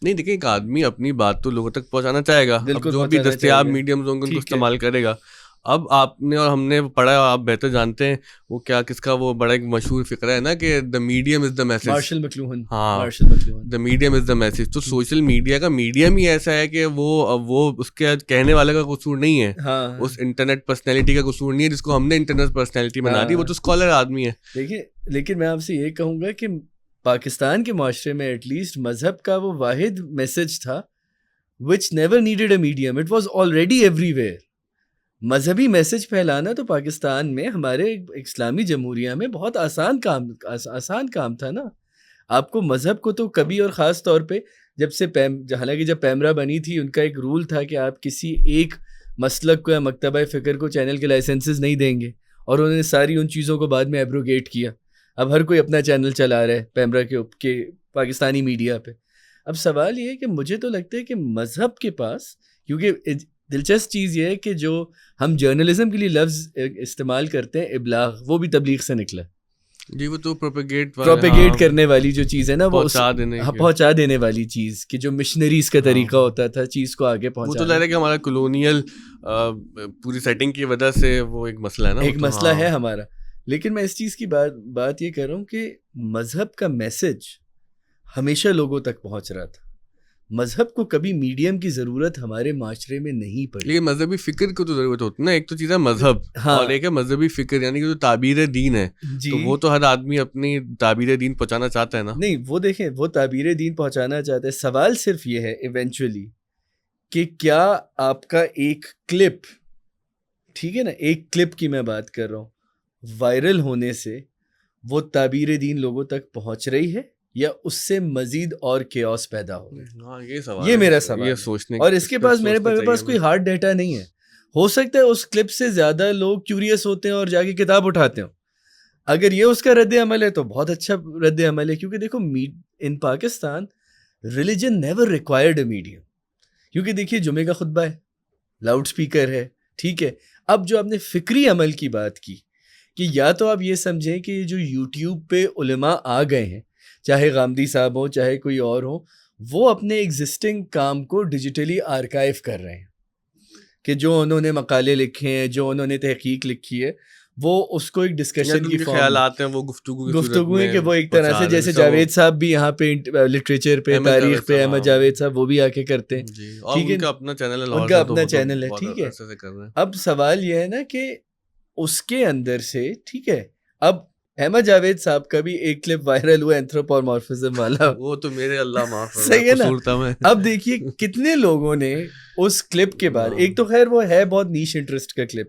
نہیں دیکھیں, ایک آدمی اپنی بات تو لوگوں تک پہنچانا چاہے گا, جو بھی دستیاب میڈیمز ہوں گے ان کو استعمال کرے گا. اب آپ نے اور ہم نے پڑھا, آپ بہتر جانتے ہیں وہ کیا, کس کا وہ بڑا ایک مشہور فقرہ ہے نا کہ the medium is the message. Marshall McLuhan. ہاں, the medium is the message. تو سوشل میڈیا کا میڈیم ہی ایسا ہے کہ وہ اس کے کہنے والے کا قصور نہیں ہے, اس انٹرنیٹ پرسنالٹی کا قصور نہیں ہے جس کو ہم نے انٹرنیٹ پرسنالٹی بنا دی, وہ تو اسکالر آدمی ہے. دیکھیے, لیکن میں آپ سے یہ کہوں گا کہ پاکستان کے معاشرے میں ایٹ لیسٹ مذہب کا وہ واحد میسج تھا which never needed a medium, it was already every where. مذہبی میسج پھیلانا تو پاکستان میں, ہمارے اسلامی جمہوریہ میں بہت آسان کام تھا نا. آپ کو مذہب کو تو کبھی, اور خاص طور پہ جب سے حالانکہ جب پیمرا بنی تھی ان کا ایک رول تھا کہ آپ کسی ایک مسلک کو یا مکتبہ فکر کو چینل کے لائسنسز نہیں دیں گے, اور انہوں نے ساری ان چیزوں کو بعد میں ایبروگیٹ کیا. اب ہر کوئی اپنا چینل چلا رہا ہے پیمرا کے پاکستانی میڈیا پہ. اب سوال یہ ہے کہ مجھے تو لگتا ہے کہ مذہب کے پاس, کیونکہ دلچسپ چیز یہ ہے کہ جو ہم جرنلزم کے لیے لفظ استعمال کرتے ہیں ابلاغ, وہ بھی تبلیغ سے نکلا. جی, وہ تو پروپیگیٹ کرنے والی جو چیز ہے نا, وہ پہنچا دینے والی چیز, کہ جو مشنریز کا طریقہ ہوتا تھا چیز کو آگے پہنچانا. وہ تو لگ رہا ہے کہ ہمارا کلونیل پوری سیٹنگ کی وجہ سے وہ ایک مسئلہ ہے نا, ایک مسئلہ ہے ہمارا. لیکن میں اس چیز کی بات یہ کر رہا ہوں کہ مذہب کا میسج ہمیشہ لوگوں تک پہنچ رہا تھا. مذہب کو کبھی میڈیم کی ضرورت ہمارے معاشرے میں نہیں پڑی. لیکن مذہبی فکر کو تو ضرورت ہوتی ہے نا. ایک تو چیز ہے مذہب, اور ایک ہے مذہبی فکر, یعنی کہ جو تعبیر دین ہے, تو وہ تو ہر آدمی اپنی تعبیر دین پہنچانا چاہتا ہے نا. نہیں, وہ دیکھیں, وہ تعبیر دین پہنچانا چاہتا ہے. سوال صرف یہ ہے ایونچولی کہ کیا آپ کا ایک کلپ, ٹھیک ہے نا, ایک کلپ کی میں بات کر رہا ہوں, وائرل ہونے سے وہ تعبیر دین لوگوں تک پہنچ رہی ہے یا اس سے مزید اور کیوس پیدا ہو گیا؟ یہ میرا سوال ہے. اور اس کے پاس میرے پاس کوئی ہارڈ ڈیٹا نہیں ہے. ہو سکتا ہے اس کلپ سے زیادہ لوگ کیوریس ہوتے ہیں اور جا کے کتاب اٹھاتے ہوں. اگر یہ اس کا رد عمل ہے تو بہت اچھا رد عمل ہے, کیونکہ دیکھو in Pakistan religion never required a medium. کیونکہ دیکھیے جمعے کا خطبہ ہے, لاؤڈ اسپیکر ہے, ٹھیک ہے. اب جو آپ نے فکری عمل کی بات کی کہ یا تو آپ یہ سمجھیں کہ جو یوٹیوب پہ علماء آ گئے ہیں, چاہے غامدی صاحب ہوں چاہے کوئی اور ہو, وہ اپنے ایگزسٹنگ کام کو ڈیجیٹلی آرکائیو کر رہے ہیں, کہ جو انہوں نے مقالے لکھے ہیں, جو انہوں نے تحقیق لکھی ہے, وہ اس کو ایک ڈسکشن کی خیالات ہیں, وہ گفتگو ہیں, کہ وہ ایک طرح سے جیسے جاوید صاحب بھی یہاں پہ لٹریچر پہ, تاریخ پہ, احمد جاوید صاحب وہ بھی آ کے کرتے ہیں, ٹھیک ہے, ان کا اپنا چینل ہے, ٹھیک ہے. اب سوال یہ ہے نا کہ اس کے اندر سے, ٹھیک ہے, اب احمد جاوید صاحب کا بھی ایک کلپ وائرل ہوا اینتھروپومورفزم والا, وہ تو میرے اللہ معاف کرے, صحیح ہے نا. اب دیکھیے کتنے لوگوں نے اس کلپ کے بعد, ایک تو خیر وہ ہے بہت نیش انٹرسٹ کا کلپ,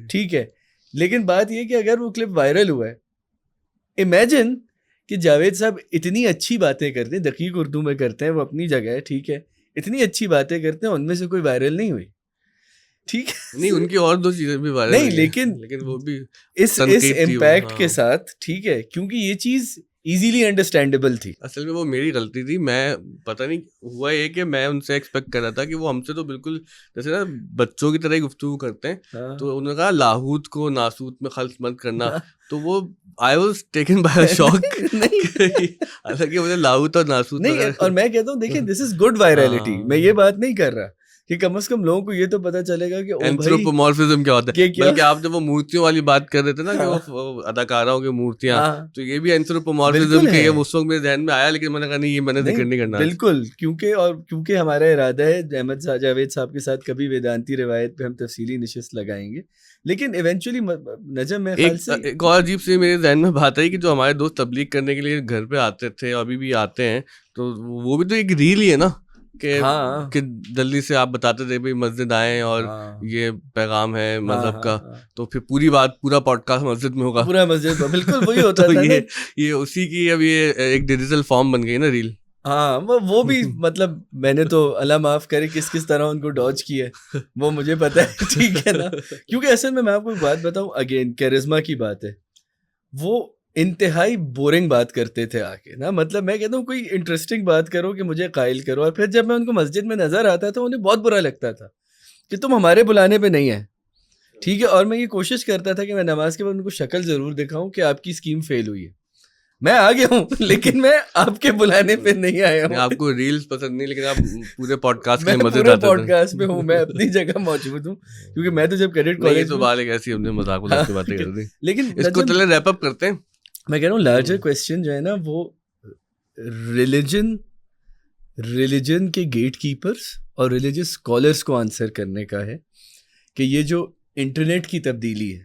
ٹھیک ہے, لیکن بات یہ کہ اگر وہ کلپ وائرل ہوا ہے, امیجن کہ جاوید صاحب اتنی اچھی باتیں کرتے ہیں, دقیق اردو میں کرتے ہیں, وہ اپنی جگہ ہے, ٹھیک ہے, اتنی اچھی باتیں کرتے ہیں, ان میں سے کوئی وائرل نہیں ہوئی, ٹھیک ہے, نہیں ان کی اور دو چیزیں بھی وائرل نہیں, لیکن وہ بھی اس امپیکٹ کے ساتھ, ٹھیک ہے, کیونکہ یہ چیز ایزیلی انڈرسٹینڈیبل تھی. اصل میں وہ میری غلطی تھی, میں پتہ نہیں ہوا یہ کہ میں ان سے ایکسپیکٹ کر رہا تھا کہ وہ ہم سے تو بالکل جیسے نا بچوں کی طرح ہی گفتگو کرتے ہیں, تو انہوں نے کہا لاہوت کو ناسوت میں خلط مت کرنا, تو وہ آئی واز ٹیکن بائی شاک, حالانکہ مجھے لاہوت اور ناسوت نہیں, اور میں کہتا ہوں دیکھیں دس از گڈ وائرلٹی, میں یہ بات نہیں کر رہا کہ کم از کم لوگوں کو یہ تو پتا چلے گا کہ اینتھروپومورفزم کیا ہوتا ہے. بلکہ آپ جب وہ مورتیوں والی بات کر رہے تھے نا کہ وہ اداکاروں کی مورتیاں, تو یہ بھی اینتھروپومورفزم کے یہ اس وقت میرے ذہن میں آیا, لیکن میں نے کہا نہیں یہ میں نے ذکر نہیں کرنا. بالکل, کیونکہ ہمارا ارادہ ہے احمد جاوید صاحب کے ساتھ کبھی ویدانتی روایت پہ ہم تفصیلی نشست لگائیں گے, لیکن ایونچولی نجم میں خیال سے ایک اور عجیب سی میرے ذہن میں بات آئی کہ جو ہمارے دوست تبلیغ کرنے کے لیے گھر پہ آتے تھے ابھی بھی آتے ہیں, تو وہ بھی تو ایک ریل ہی ہے نا کہ جلدی سے آپ بتاتے تھے بھائی مسجد آئیں اور یہ پیغام ہے مذہب کا, تو پھر پورا پوڈ کاسٹ مسجد میں ہوگا, پورا مسجد میں, بالکل وہی ہوتا تھا. یہ اسی کی اب یہ ایک ڈیجیٹل فارم بن گئی نا ریل. ہاں وہ بھی مطلب میں نے تو اللہ معاف کرے کس طرح ان کو ڈاج کیا ہے وہ مجھے پتا ہے, ٹھیک ہے نا, کیونکہ اصل میں آپ کو ایک بات بتاؤں, اگین کیرزما کی بات ہے, وہ انتہائی بورنگ بات کرتے تھے آ کے نا, مطلب میں کہتا ہوں کوئی انٹرسٹنگ بات کرو کہ مجھے قائل کرو, اور پھر جب میں ان کو مسجد میں نظر آتا تھا انہیں بہت برا لگتا تھا کہ تم ہمارے بلانے پہ نہیں آئے, ٹھیک ہے, اور میں یہ کوشش کرتا تھا کہ میں نماز کے بعد ان کو شکل ضرور دکھاؤں کہ آپ کی اسکیم فیل ہوئی ہے, میں آ گیا ہوں لیکن میں آپ کے بلانے پہ نہیں آیا ہوں. آپ کو ریلز پسند نہیں, لیکن آپ پورے پوڈ کاسٹ میں پورے پوڈ کاسٹ میں ہوں, میں اپنی جگہ موجود ہوں, کیونکہ میں تو جب کریڈٹ کالج تو بال ایک ایسی ہم نے مذاق اڑا کے باتیں کر دی, لیکن اس کو چلے ریپ اپ کرتے ہیں. میں کہہ رہا ہوں لارجر کویسچن جو ہے نا وہ ریلیجن کے گیٹ کیپرس اور ریلیجس اسکالرس کو آنسر کرنے کا ہے کہ یہ جو انٹرنیٹ کی تبدیلی ہے,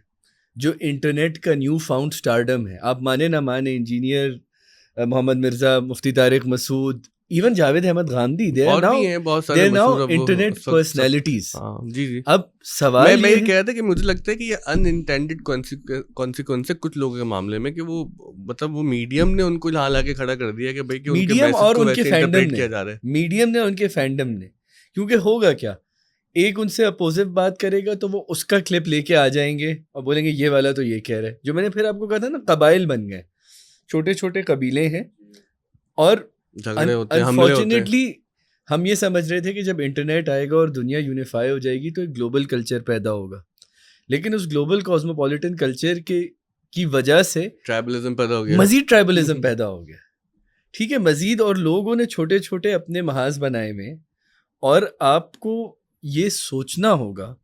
جو انٹرنیٹ کا نیو فاؤنڈ اسٹارڈم ہے, آپ مانے نہ مانے, انجینئر محمد مرزا, مفتی Tariq Masood, even Javed Ahmad Ghamidi, they are now internet personalities. جی اب سوال میں یہ کہہ رہا تھا کہ مجھے لگتا ہے کہ یہ ان انٹینڈیڈ کانسیکوینس کچھ لوگوں کے معاملے میں, کہ وہ مطلب وہ میڈیم نے ان کو یہاں لا کے کھڑا کر دیا کہ بھائی میڈیم اور ان کے فینڈم نے, میڈیم نے ان کے فینڈم نے, کیونکہ ہوگا کیا, ایک ان سے اپوزو بات کرے گا تو وہ اس کا کلپ لے کے آ جائیں گے اور بولیں گے یہ والا تو یہ کہہ رہا ہے. جو میں نے پھر آپ کو کہا تھا نا, قبائل بن گئے, چھوٹے چھوٹے قبیلے ہیں, اور انفارچونیٹلی ہم یہ سمجھ رہے تھے کہ جب انٹرنیٹ آئے گا اور دنیا یونیفائی ہو جائے گی تو ایک گلوبل کلچر پیدا ہوگا, لیکن اس گلوبل کاسموپولیٹن کلچر کی وجہ سے ٹرائبلزم پیدا ہو گیا, مزید ٹرائبلزم پیدا ہو گیا, ٹھیک ہے, مزید, اور لوگوں نے چھوٹے چھوٹے اپنے محاذ بنائے ہوئے, اور آپ کو یہ سوچنا ہوگا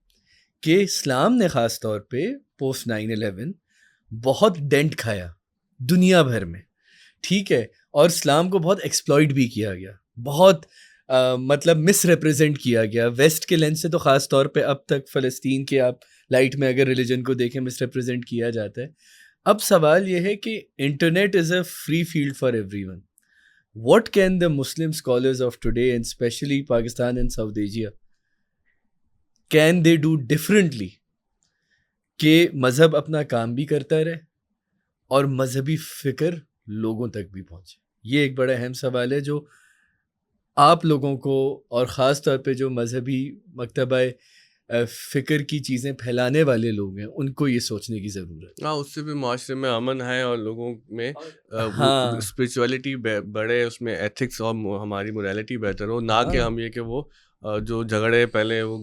کہ اسلام نے خاص طور پہ پوسٹ 9/11 بہت ڈینٹ کھایا دنیا بھر میں, ٹھیک ہے, اور اسلام کو بہت ایکسپلائٹ بھی کیا گیا, بہت مطلب مس ریپرزینٹ کیا گیا ویسٹ کے لینس سے, تو خاص طور پہ اب تک فلسطین کے آپ لائٹ میں اگر ریلیجن کو دیکھیں مس ریپرزینٹ کیا جاتا ہے. اب سوال یہ ہے کہ internet is a free field for everyone. What can the Muslim scholars of today and especially Pakistan and South Asia can they do differently کہ مذہب اپنا کام بھی کرتا رہے اور مذہبی فکر لوگوں تک بھی پہنچے؟ یہ ایک بڑا اہم سوال ہے جو آپ لوگوں کو, اور خاص طور پہ جو مذہبی مکتبہ فکر کی چیزیں پھیلانے والے لوگ ہیں, ان کو یہ سوچنے کی ضرورت ہے. ہاں, اس سے بھی معاشرے میں امن ہے اور لوگوں میں اسپرچویلٹی بڑھے, اس میں ایتھکس اور ہماری موریلٹی بہتر ہو, نہ کہ ہم یہ کہ وہ جو جھگڑے پہلے وہ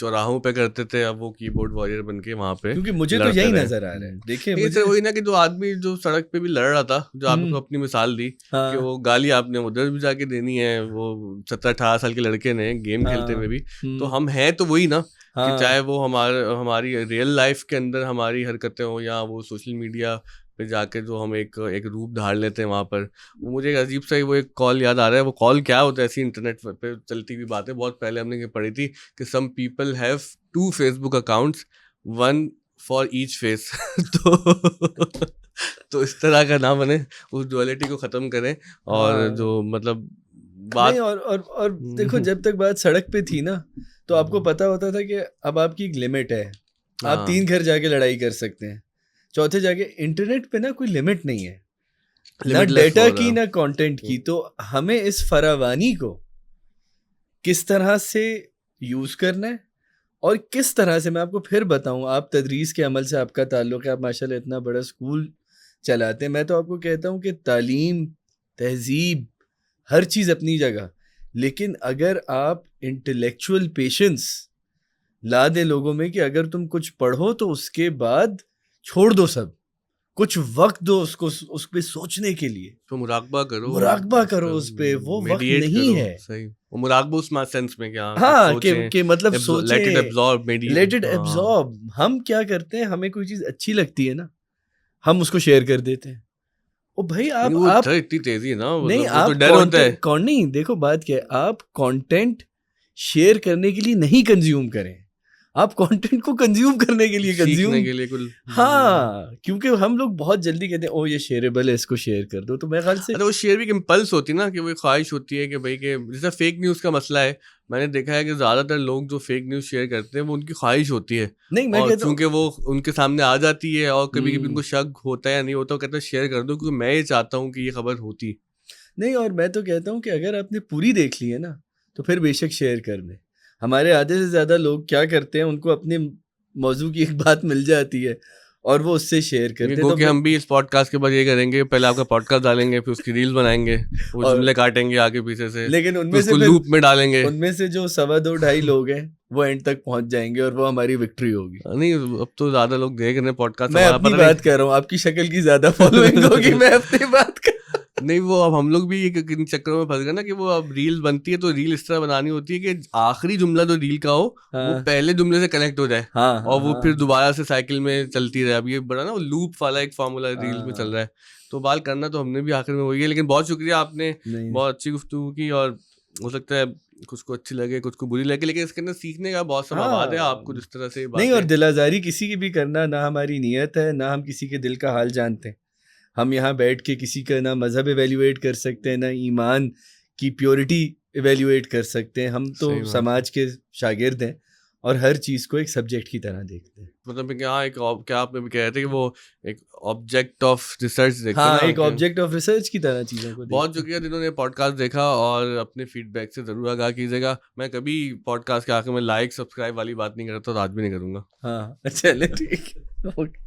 چوراہوں پہ کرتے تھے اب وہ کی بورڈ وارئر بن کے وہاں پہ, کیونکہ مجھے تو یہی نظر آ رہا ہے. دیکھیں وہی نا کہ جو آدمی جو سڑک پہ بھی لڑ رہا تھا, جو آپ کو اپنی مثال دی کہ وہ گالی آپ نے ادھر بھی جا کے دینی ہے, وہ 17-18 سال کے لڑکے نے گیم کھیلتے ہوئے بھی, تو ہم ہیں تو وہی نا, کہ چاہے وہ ہماری ریئل لائف کے اندر ہماری حرکتیں ہوں یا وہ سوشل میڈیا پہ جا کے جو ہم ایک روپ دھار لیتے ہیں وہاں پر. مجھے ایک عجیب سا وہ ایک کال یاد آ رہا ہے, وہ کال کیا ہوتا ہے, ایسی انٹرنیٹ پہ چلتی ہوئی بات ہے, بہت پہلے ہم نے یہ پڑھی تھی کہ سم پیپل ہیو 2 Facebook اکاؤنٹس, 1 فار ایچ فیس. تو اس طرح کا نہ بنے, اس ڈویلٹی کو ختم کریں, اور جو مطلب بات, اور دیکھو جب تک بات سڑک پہ تھی نا تو آپ کو پتا ہوتا تھا کہ اب آپ کی ایک لمٹ ہے, آپ 3 گھر جا کے لڑائی کر سکتے ہیں, چوتھے جا کے. انٹرنیٹ پہ نا کوئی لمٹ نہیں ہے, نہ ڈیٹا کی نہ کانٹینٹ کی. تو ہمیں اس فراوانی کو کس طرح سے یوز کرنا ہے اور کس طرح سے, میں آپ کو پھر بتاؤں, آپ تدریس کے عمل سے آپ کا تعلق ہے, آپ ماشاء اللہ اتنا بڑا اسکول چلاتے ہیں, میں تو آپ کو کہتا ہوں کہ تعلیم, تہذیب, ہر چیز اپنی جگہ, لیکن اگر آپ انٹلیکچوئل پیشنس لا دیں لوگوں میں کہ اگر تم کچھ پڑھو تو اس کے بعد چھوڑ دو سب کچھ وقت دو اس پہ سوچنے کے لیے, تو مراقبہ کرو اس پہ, وہ وقت نہیں ہے. صحیح, وہ مراقبہ اس سینس میں ہاں کہ مطلب سوچیں, لیٹ اٹ ایبزارب. ہم کیا کرتے ہیں, ہمیں کوئی چیز اچھی لگتی ہے نا, ہم اس کو شیئر کر دیتے ہیں. او بھائی آپ اتنی تیزی ہے نا, نہیں, آپ ڈر ہوتا ہے. نہیں, دیکھو بات کیا ہے, آپ کانٹینٹ شیئر کرنے کے لیے نہیں کنزیوم کریں, آپ کانٹینٹ کو کنزیوم کرنے کے لیے کنزیوم. ہاں, کیونکہ ہم لوگ بہت جلدی کہتے ہیں او یہ شیئربل ہے, اس کو شیئر کر دو. تو میرے خیال سے وہ شیئر بھی ایک امپلس ہوتی ہے نا, کہ وہ ایک خواہش ہوتی ہے کہ بھائی, کہ جیسا فیک نیوز کا مسئلہ ہے, میں نے دیکھا ہے کہ زیادہ تر لوگ جو فیک نیوز شیئر کرتے ہیں وہ ان کی خواہش ہوتی ہے. نہیں, میں کہتا ہوں کیونکہ وہ ان کے سامنے آ جاتی ہے, اور کبھی کبھی ان کو شک ہوتا ہے یا نہیں ہوتا, وہ کہتے ہیں شیئر کر دو کیونکہ میں یہ چاہتا ہوں کہ یہ خبر ہوتی نہیں. اور میں تو کہتا ہوں کہ اگر آپ نے پوری دیکھ لی ہے نا تو پھر بے شک شیئر کر دیں. ہمارے آدھے سے زیادہ لوگ کیا کرتے ہیں, ان کو اپنے موضوع کی ایک بات مل جاتی ہے اور وہ اس سے شیئر کرتے ہیں. کہ ہم بھی اس پوڈ کاسٹ کے بعد یہ کریں گے, پہلے آپ کا پوڈ کاسٹ ڈالیں گے, پھر اس کی ریل بنائیں گے, وہ جملے کاٹیں گے آگے پیچھے سے, لیکن ان میں سے لوپ میں ڈالیں گے. ان میں سے جو 2.25 لوگ ہیں وہ اینڈ تک پہنچ جائیں گے اور وہ ہماری وکٹری ہوگی. نہیں, اب تو زیادہ لوگ دیکھ رہے ہیں پوڈ کاسٹ. میں اپنی بات کر رہا ہوں, آپ کی شکل کی زیادہ فالوئنگ ہوگی, میں اپنی بات کر نہیں. وہ اب ہم لوگ بھی ان چکروں میں پھنس گئے نا, کہ وہ اب ریل بنتی ہے تو ریل اس طرح بنانی ہوتی ہے کہ آخری جملہ جو ریل کا ہو وہ پہلے جملے سے کنیکٹ ہو جائے, اور وہ پھر دوبارہ سے سائیکل میں چلتی رہے. اب یہ بڑا نا وہ لوپ والا ایک فارمولا ریل میں چل رہا ہے, تو بال کرنا تو ہم نے بھی آخر میں وہی ہے. لیکن بہت شکریہ, آپ نے بہت اچھی گفتگو کی, اور ہو سکتا ہے کچھ کو اچھی لگے, کچھ کو بری لگے, لیکن اس کے اندر سیکھنے کا بہت سا مواد ہے آپ کو جس طرح سے. نہیں, اور دل آزاری کسی کی بھی کرنا نہ ہماری نیت ہے, نہ ہم کسی کے دل کا حال جانتے ہیں. ہم یہاں بیٹھ کے کسی کا نہ مذہب ایویلیویٹ کر سکتے ہیں, نہ ایمان کی پیورٹی ایویلیویٹ کر سکتے ہیں. ہم تو سماج کے شاگرد ہیں اور ہر چیز کو ایک سبجیکٹ کی طرح دیکھتے ہیں. مطلب کیا آپ نے بھی کہہ رہے تھے کہ وہ ایک آبجیکٹ آف ریسرچ دیکھتے ہیں. ہاں, ایک آبجیکٹ آف ریسرچ کی طرح چیزوں کو. بہت شکریہ جنہوں نے پوڈ کاسٹ دیکھا, اور اپنے فیڈ بیک سے ضرور آگاہ کیجیے گا. میں کبھی پوڈ کاسٹ کے آخر میں لائک سبسکرائب والی بات نہیں کرتا, تو آج بھی نہیں کروں گا. ہاں, چلے ٹھیک. اوکے.